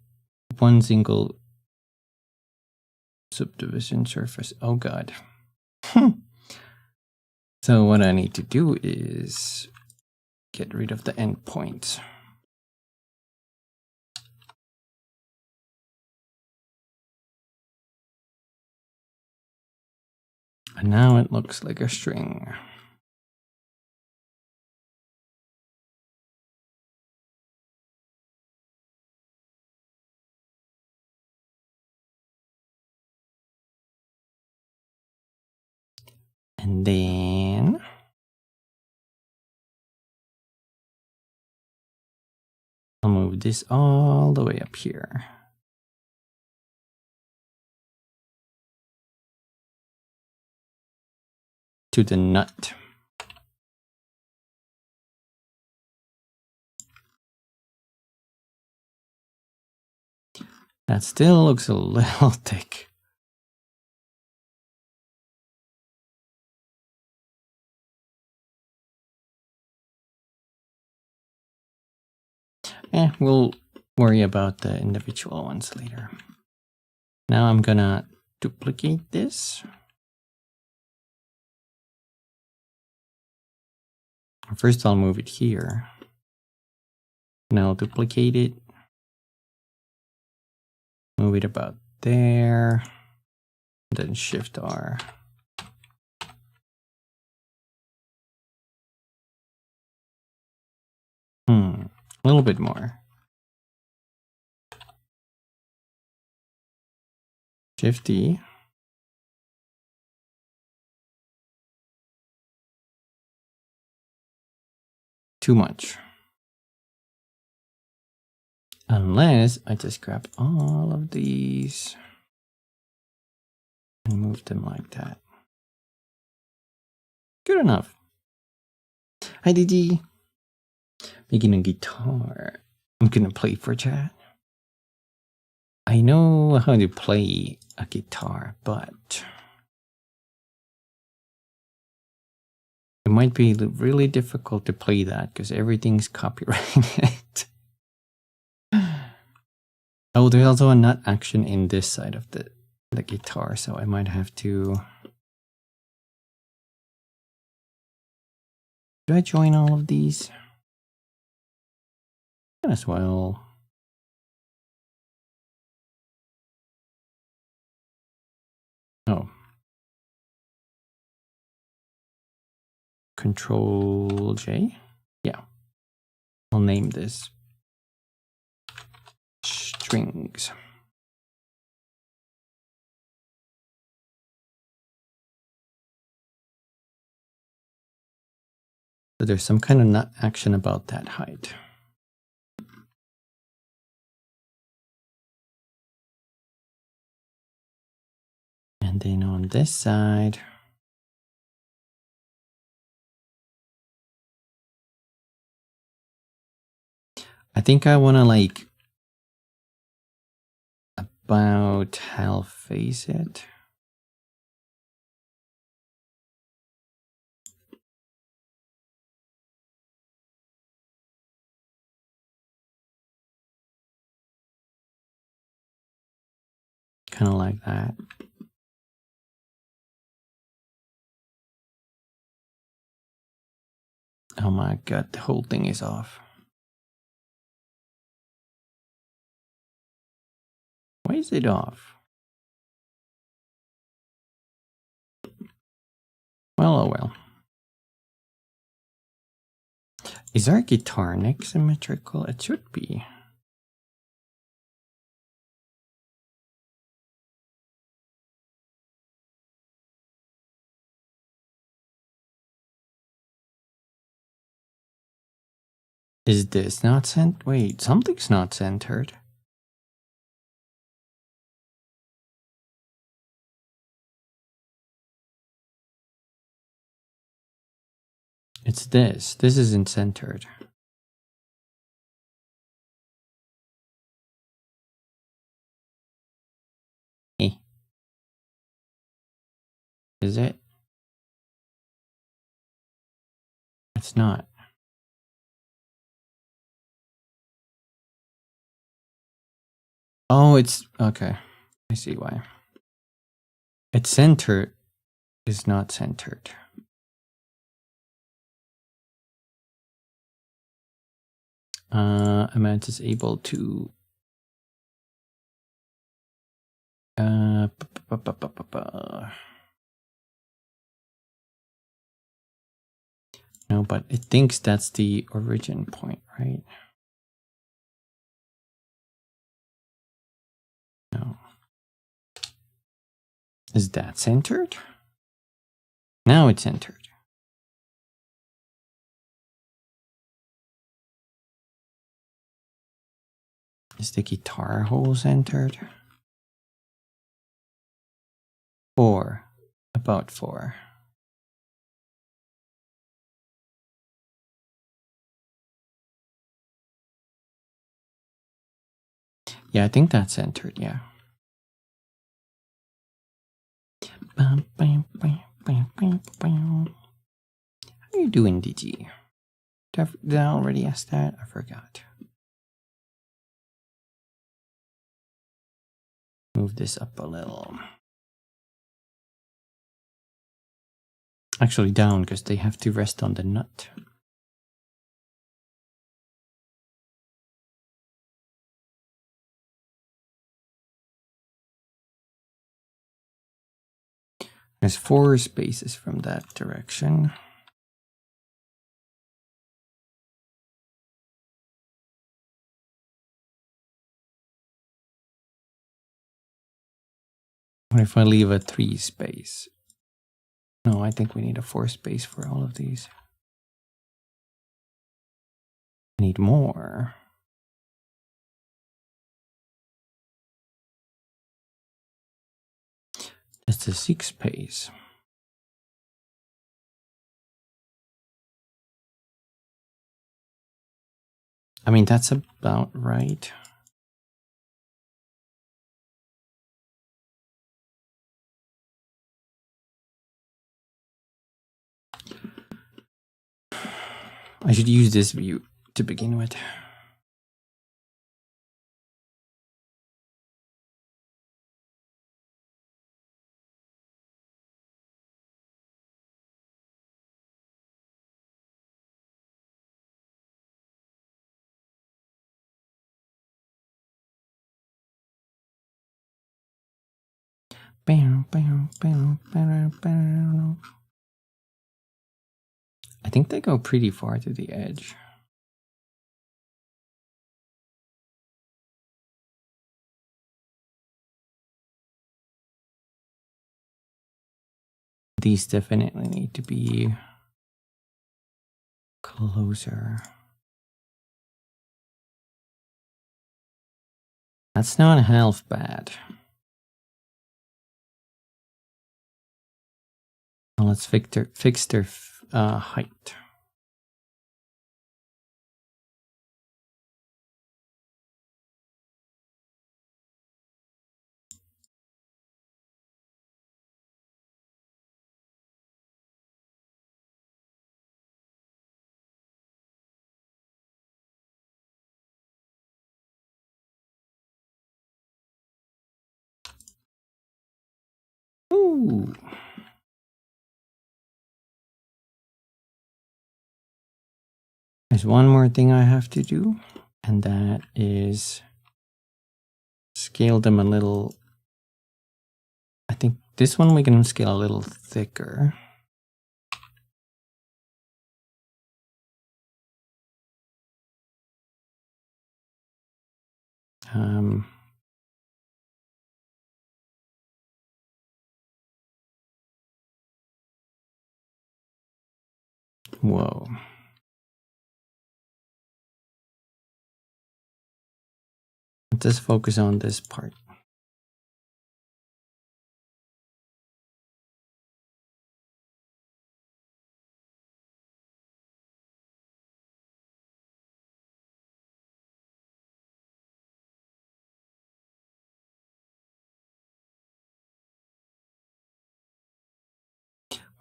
[SPEAKER 1] one single subdivision surface. Oh god. So what I need to do is get rid of the endpoints. And now it looks like a string. And then I'll move this all the way up here. To the nut. That still looks a little thick. We'll worry about the individual ones later. Now I'm gonna duplicate this. First I'll move it here. And I'll duplicate it. Move it about there. Then Shift R. A little bit more. Shift E. Too much. Unless I just grab all of these and move them like that. Good enough. Hi, Didi. Making a guitar. I'm gonna play for chat. I know how to play a guitar, but It might be really difficult to play that because everything's copyrighted. Oh, there's also a nut action in this side of the guitar, so I might have to... Do I join all of these? Might as well. Oh. Control J? Yeah. I'll name this strings. So there's some kind of nut action about that height. And then on this side, I think I want to like about half face it. Kind of like that. Oh my god, the whole thing is off. Why is it off? Well, oh well. Is our guitar neck symmetrical? It should be. Is this not centered? Wait, something's not centered. It's this. This isn't centered. Eh. Is it? It's not. Oh, it's okay. I see why. It's centered is not centered. Amount is able to no, but it thinks that's the origin point, right? No. Is that centered? Now it's centered. Is the guitar hole centered? 4. About 4. Yeah, I think that's centered, yeah. How are you doing, DG? Did I already ask that? I forgot. Move this up a little. Actually down, because they have to rest on the nut. There's 4 spaces from that direction. What if I leave a 3 space? No, I think we need a 4 space for all of these. Need more. That's a 6 space. I mean, that's about right. I should use this view to begin with. I think they go pretty far to the edge. These definitely need to be closer. That's not half bad. Now let's fix their height. Ooh. There's one more thing I have to do, and that is scale them a little. I think this one we can scale a little thicker. Whoa. Let's focus on this part.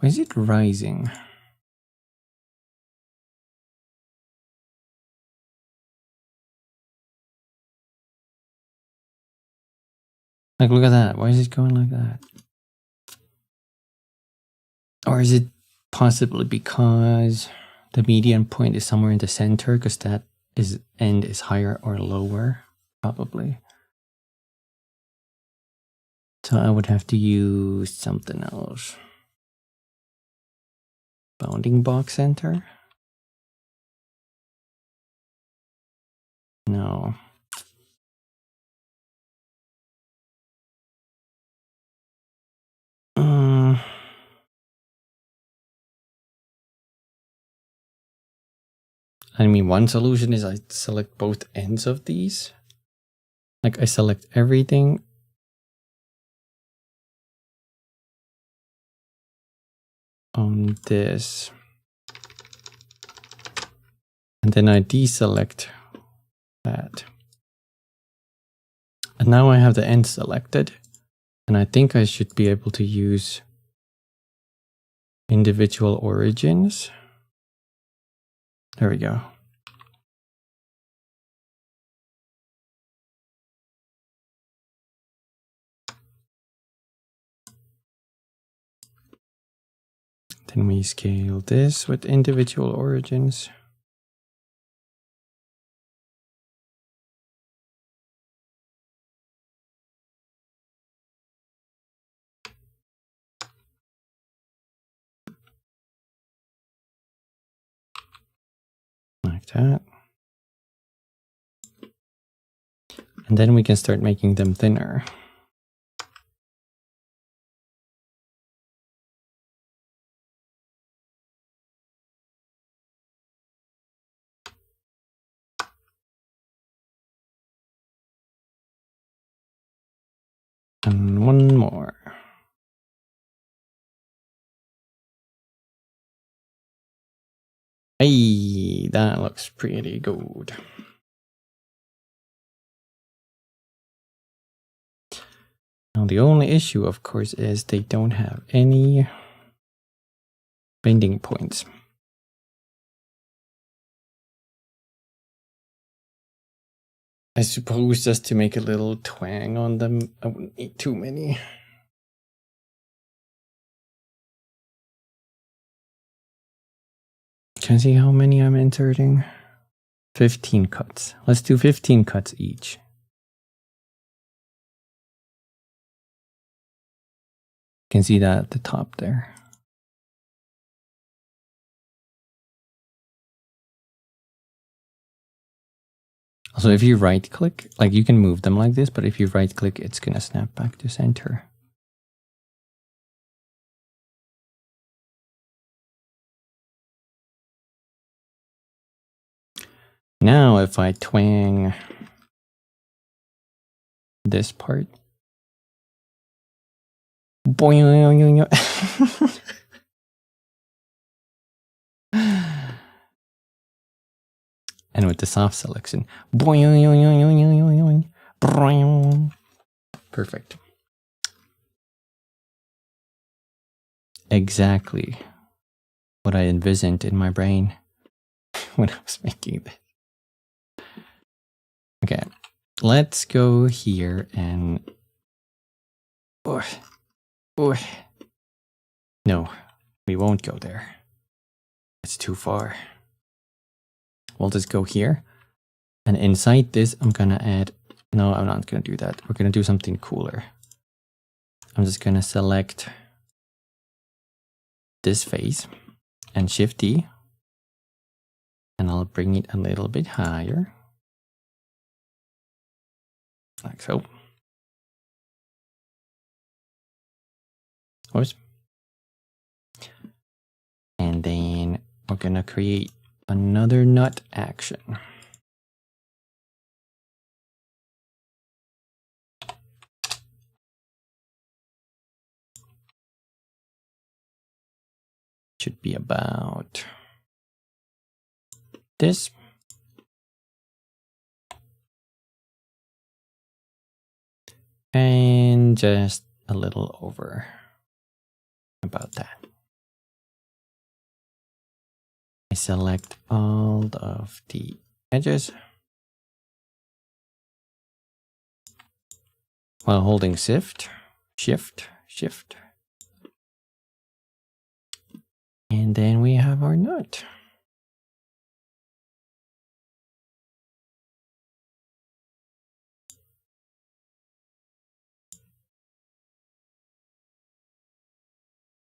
[SPEAKER 1] Why is it rising? Like, look at that. Why is it going like that? Or is it possibly because the median point is somewhere in the center, because that end is higher or lower? Probably. So I would have to use something else. Bounding box center? No. I mean, one solution is I select both ends of these. Like, I select everything. On this. And then I deselect that. And now I have the end selected. And I think I should be able to use individual origins. There we go. Then we scale this with individual origins. Like that. And then we can start making them thinner. And one more. Hey, that looks pretty good. Now the only issue, of course, is they don't have any bending points. I suppose just to make a little twang on them, I wouldn't need too many. Can you see how many I'm inserting? 15 cuts. Let's do 15 cuts each. You can see that at the top there. Also, if you right click, like you can move them like this, but if you right click, it's gonna snap back to center. Now, if I twang this part, boing. And with the soft selection, boing. Perfect. Exactly what I envisioned in my brain when I was making this. Okay, let's go here and... No, we won't go there. It's too far. We'll just go here. And inside this, I'm gonna add... No, I'm not gonna do that. We're gonna do something cooler. I'm just gonna select this face and Shift D. And I'll bring it a little bit higher. Like so. Whoops. And then we're gonna create another nut action. Should be about this. And just a little over about that. I select all of the edges while holding Shift. And then we have our nut.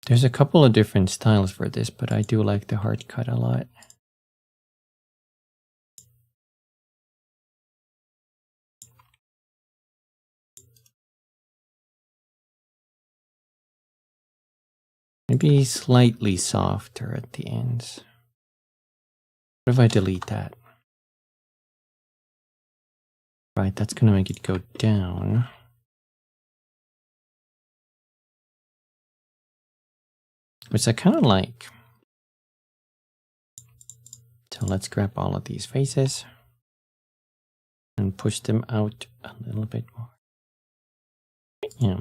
[SPEAKER 1] There's a couple of different styles for this, but I do like the hard cut a lot. Maybe slightly softer at the ends. What if I delete that? Right, that's gonna make it go down. Which I kind of like. So let's grab all of these faces and push them out a little bit more. Yeah.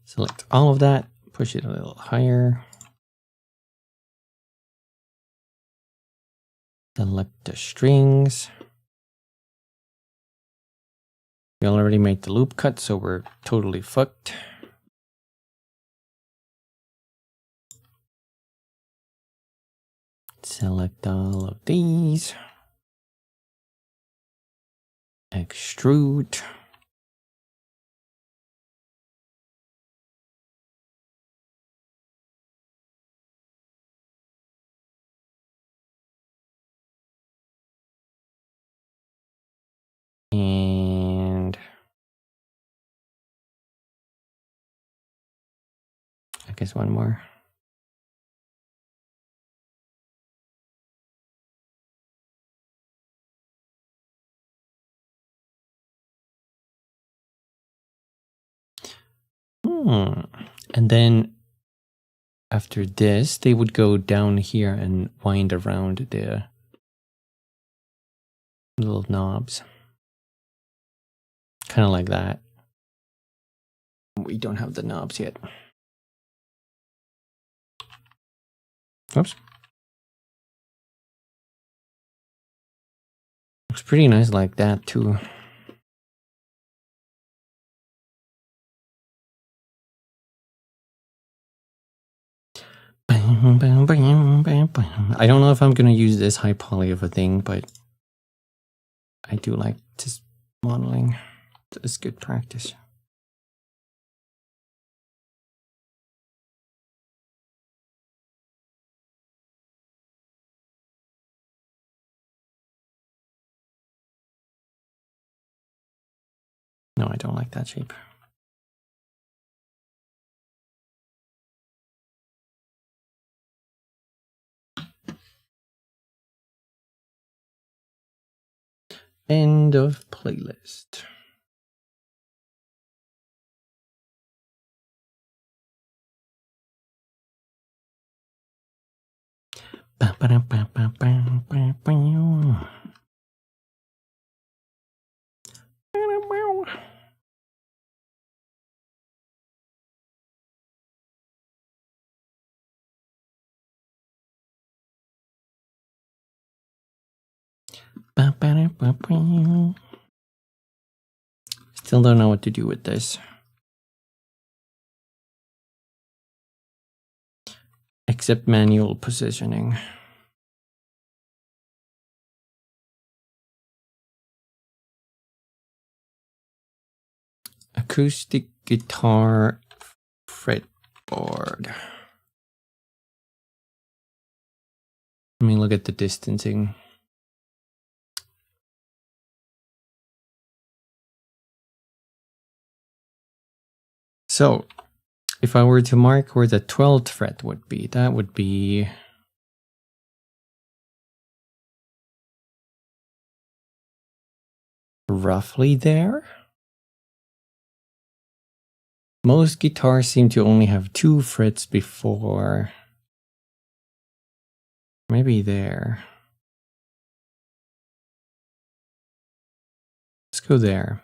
[SPEAKER 1] Select all of that, push it a little higher. Select the strings. We already made the loop cut, so we're totally fucked. Select all of these. Extrude. And I guess one more. And then after this, they would go down here and wind around the little knobs. Kind of like that. We don't have the knobs yet. Oops. Looks pretty nice like that too. I don't know if I'm gonna use this high poly of a thing, but I do like this modeling. It's good practice. No, I don't like that shape. End of playlist. Still don't know what to do with this. Except manual positioning. Acoustic guitar fretboard. Let me look at the distancing. So, if I were to mark where the 12th fret would be, that would be roughly there. Most guitars seem to only have 2 frets before. Maybe there. Let's go there.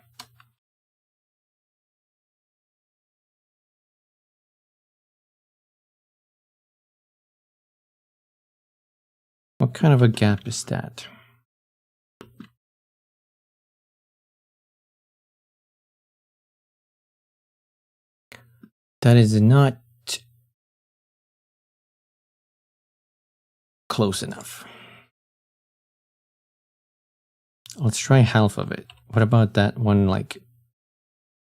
[SPEAKER 1] What kind of a gap is that? That is not close enough. Let's try half of it. What about that one, like,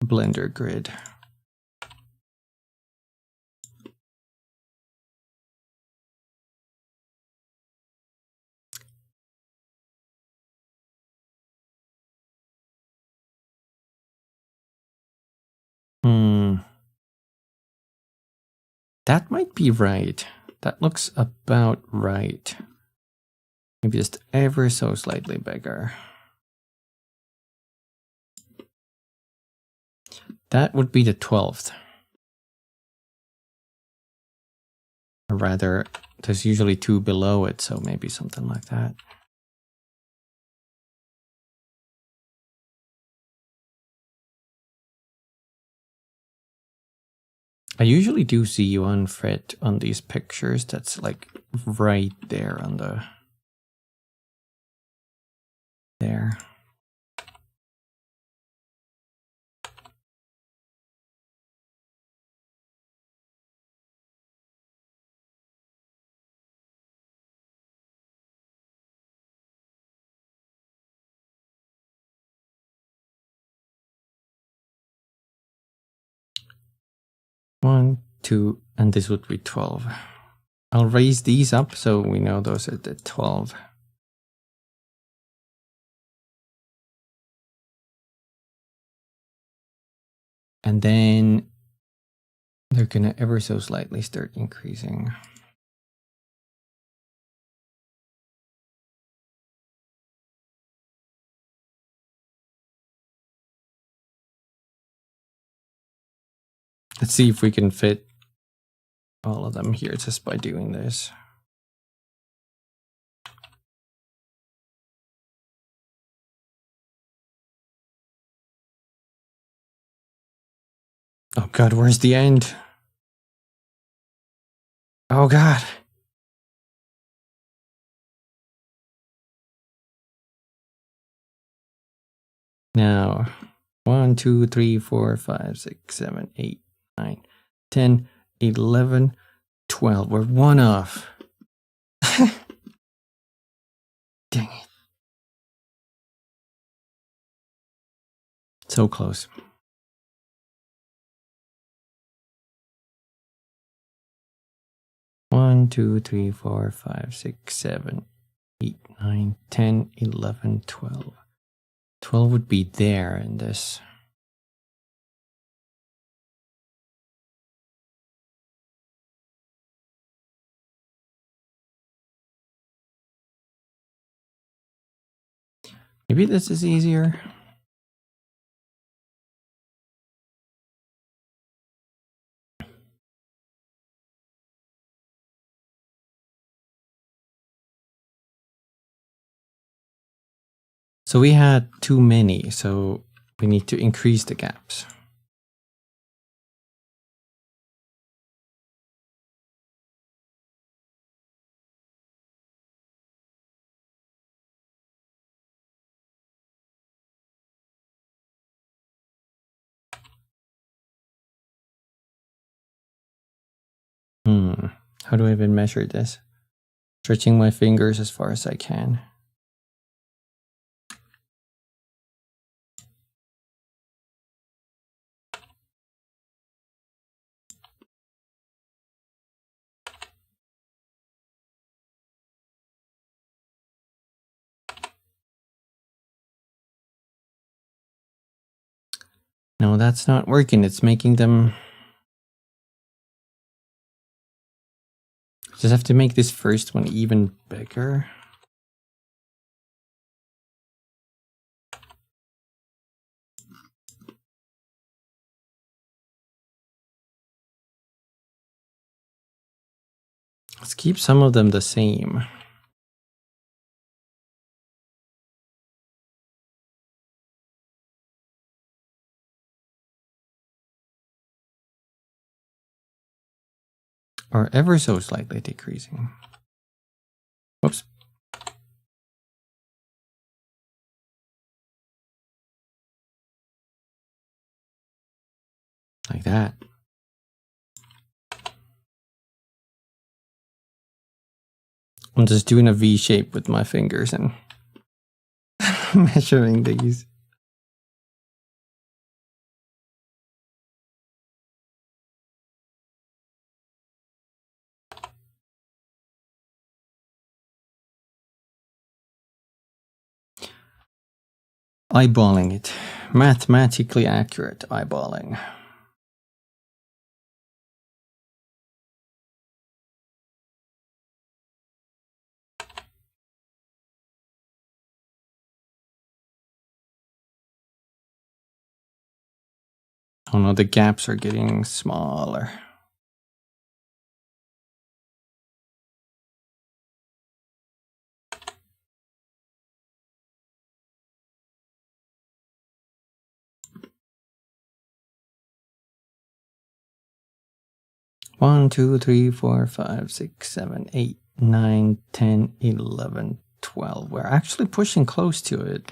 [SPEAKER 1] blender grid? That might be right. That looks about right. Maybe just ever so slightly bigger. That would be the 12th. Or rather, there's usually 2 below it, so maybe something like that. I usually do see one fret on these pictures that's like right there on the... there. One, two, and this would be 12. I'll raise these up so we know those are the 12. And then they're gonna ever so slightly start increasing. Let's see if we can fit all of them here just by doing this. Oh God, where's the end? Oh God. Now, 1, 2, 3, 4, 5, 6, 7, 8, 9, 10, 11, 12. We're one off. Dang it. So close. One, 2, 3, 4, 5, 6, 7, 8, 9, 10, 11, 12. 12 would be there in this. Maybe this is easier. So we had too many, so we need to increase the gaps. How do I even measure this? Stretching my fingers as far as I can. No, that's not working. It's making them... Just have to make this first one even bigger. Let's keep some of them the same. Or ever so slightly decreasing. Whoops. Like that. I'm just doing a V shape with my fingers and measuring these. Eyeballing it. Mathematically accurate eyeballing. Oh no, the gaps are getting smaller. One, 2, 3, 4, 5, 6, 7, 8, 9, 10, 11, 12. We're actually pushing close to it.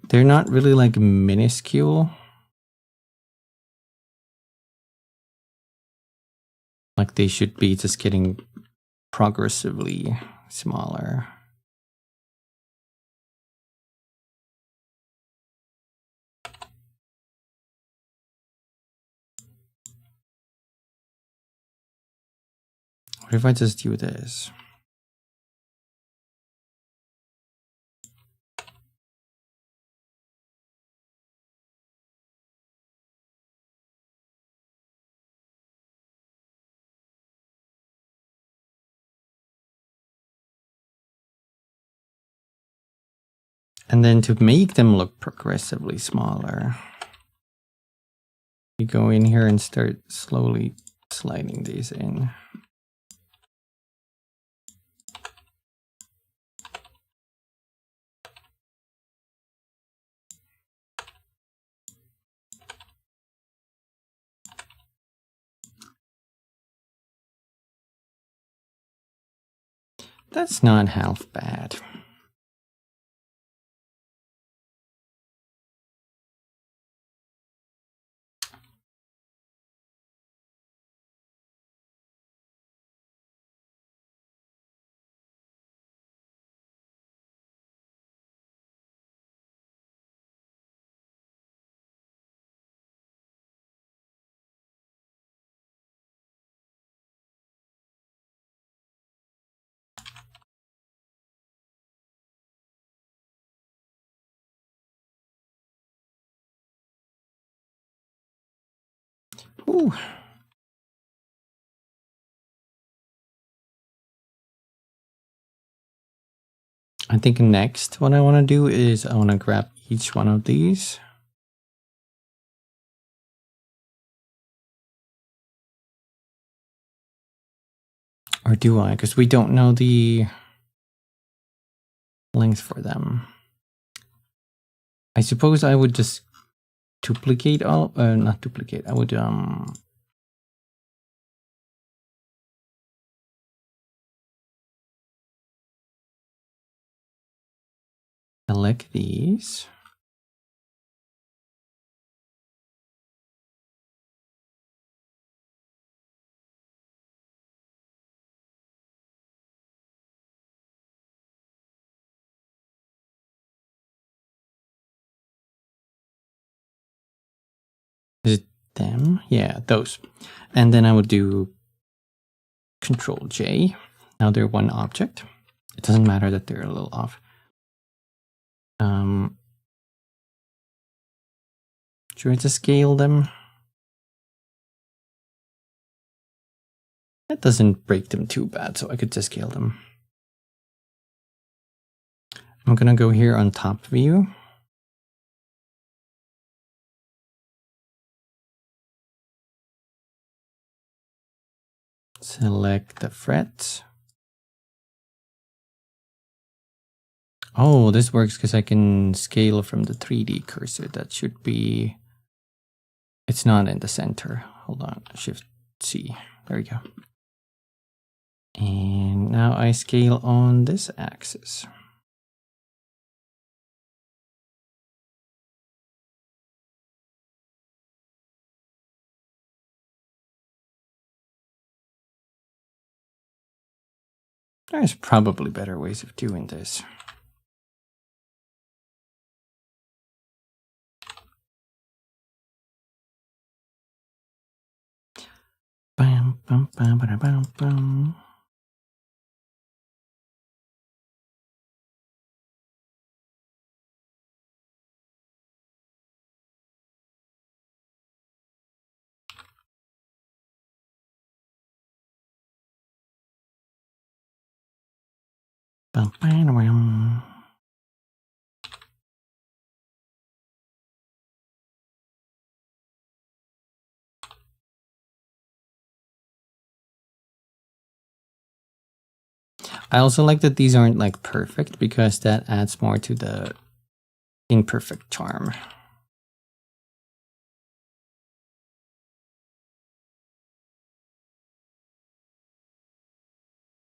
[SPEAKER 1] They're not really like minuscule. Like they should be, just getting progressively smaller. What if I just do this? And then to make them look progressively smaller, you go in here and start slowly sliding these in. That's not half bad. Ooh. I think next what I want to do is I want to grab each one of these. Or do I? Because we don't know the length for them. I suppose I would just duplicate all, not duplicate, I would select these. Is it them? Yeah, those. And then I would do Control J. Now they're one object. It doesn't matter that they're a little off. Try to scale them. That doesn't break them too bad, so I could just scale them. I'm gonna go here on top view. Select the frets. Oh, this works because I can scale from the 3D cursor. That should be... It's not in the center. Hold on, Shift C. There we go. And now I scale on this axis. There's probably better ways of doing this. Bam, bam, bam, bam, bam, bam. Bam, bam, bam. I also like that these aren't like perfect because that adds more to the imperfect charm.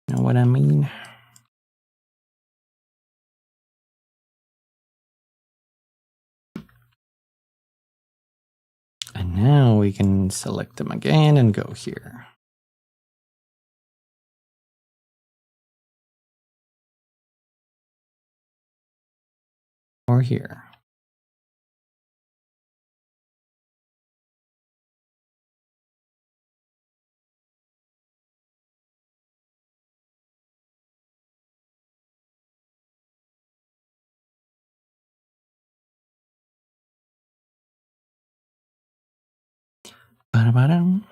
[SPEAKER 1] Know what I mean? And now we can select them again and go here. Or here. Ba-da-ba-dum.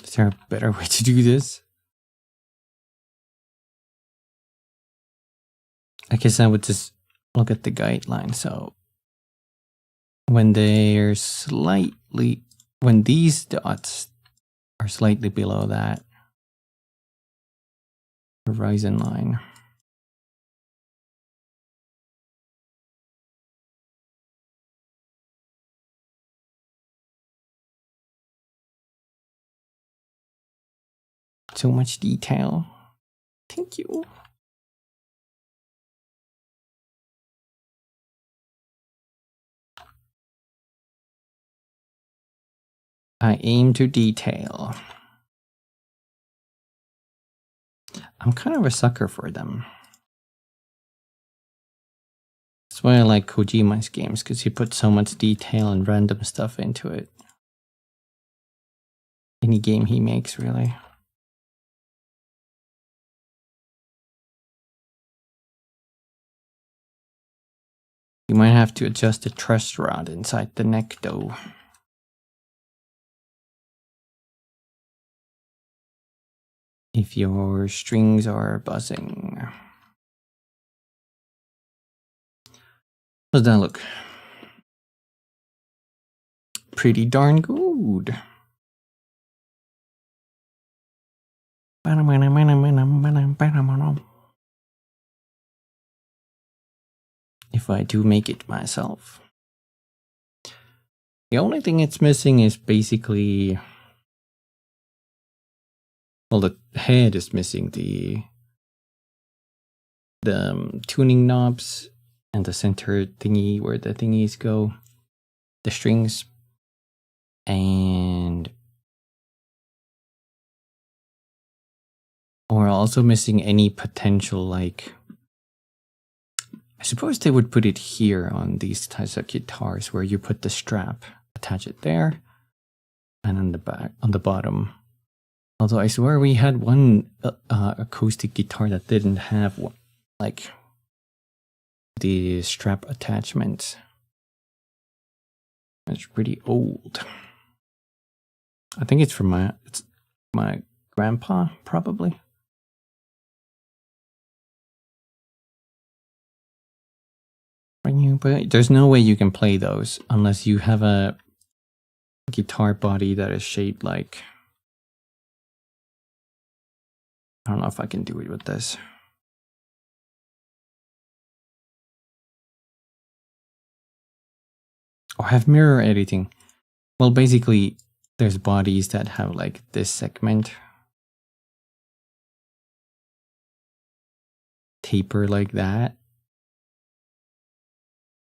[SPEAKER 1] Is there a better way to do this? I guess I would just look at the guideline. So when they're slightly, when these dots are slightly below that horizon line, So much detail. Thank you. I aim to detail. I'm kind of a sucker for them. That's why I like Kojima's games, because he puts so much detail and random stuff into it. Any game he makes, really. You might have to adjust the truss rod inside the neck, though. If your strings are buzzing. How's that look? Pretty darn good. If I do make it myself. The only thing it's missing is basically... Well, the head is missing the tuning knobs and the center thingy where the thingies go, the strings, and we're also missing any potential, like, I suppose they would put it here on these types of guitars where you put the strap, attach it there, and on the back, on the bottom. Although I swear we had one acoustic guitar that didn't have one, like the strap attachment. It's pretty old. I think it's from my grandpa, probably. But there's no way you can play those unless you have a guitar body that is shaped like... I don't know if I can do it with this. Or have mirror editing. Well, basically, there's bodies that have like this segment. Taper like that.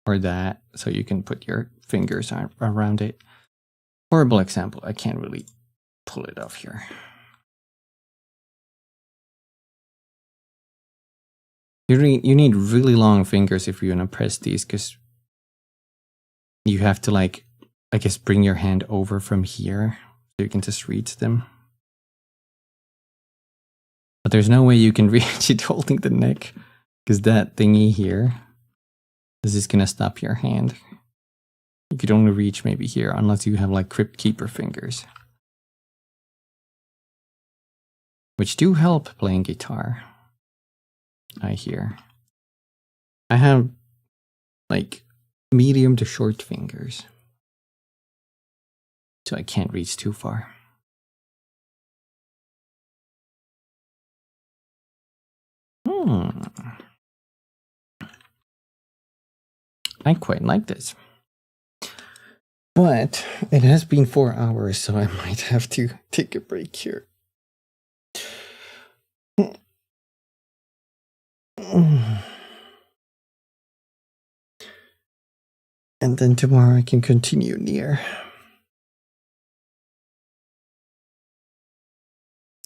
[SPEAKER 1] Or that, so you can put your fingers around it. Horrible example, I can't really pull it off here. You need really long fingers if you want to press these, because you have to, like, I guess, bring your hand over from here so you can just reach them. But there's no way you can reach it holding the neck, because that thingy here, this is gonna stop your hand. You could only reach maybe here unless you have like Crypt Keeper fingers, which do help playing guitar. I hear. I have like medium to short fingers, so I can't reach too far. I quite like this. But it has been 4 hours, so I might have to take a break here. And then tomorrow I can continue near.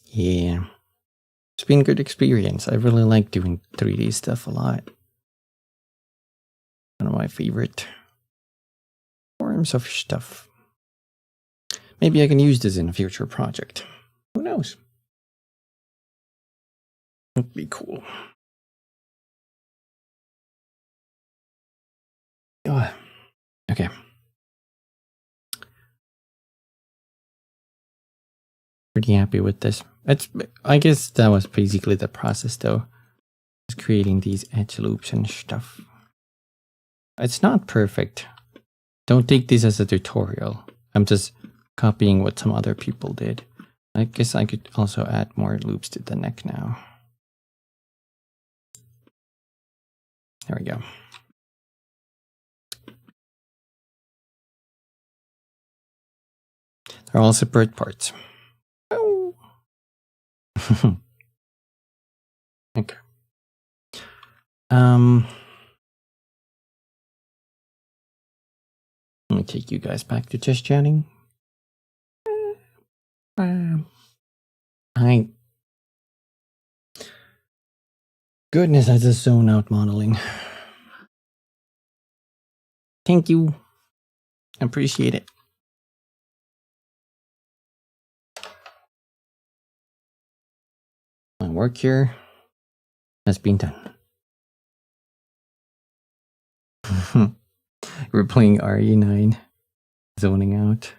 [SPEAKER 1] Yeah. It's been a good experience. I really like doing 3D stuff a lot. One of my favorite forms of stuff. Maybe I can use this in a future project. Who knows? It'd be cool. Oh, okay. Pretty happy with this. I guess that was basically the process, though. Just creating these edge loops and stuff. It's not perfect. Don't take this as a tutorial. I'm just copying what some other people did. I guess I could also add more loops to the neck now. There we go. They're all separate parts. Oh. Okay. Let me take you guys back to just chatting. I goodness, I just zone out modeling. Thank you. Appreciate it. My work here has been done. We're playing RE9, zoning out.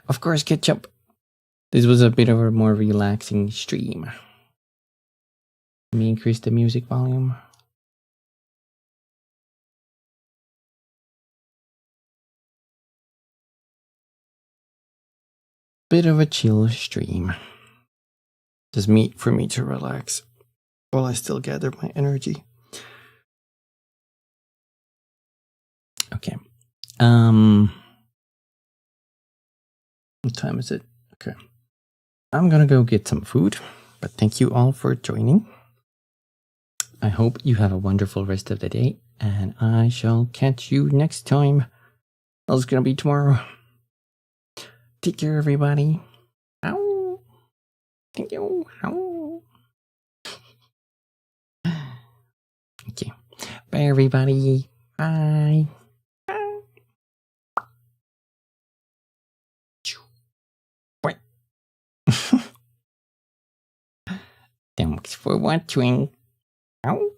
[SPEAKER 1] Of course, Ketchup. This was a bit of a more relaxing stream. Let me increase the music volume. Bit of a chill stream. Just for me to relax while I still gather my energy. Okay. What time is it? Okay. I'm gonna go get some food, but thank you all for joining. I hope you have a wonderful rest of the day, and I shall catch you next time. Well, it's gonna be tomorrow. Take care, everybody. Ow. Thank you. Ow. Okay. Bye, everybody. Bye. Thanks for watching. Ow.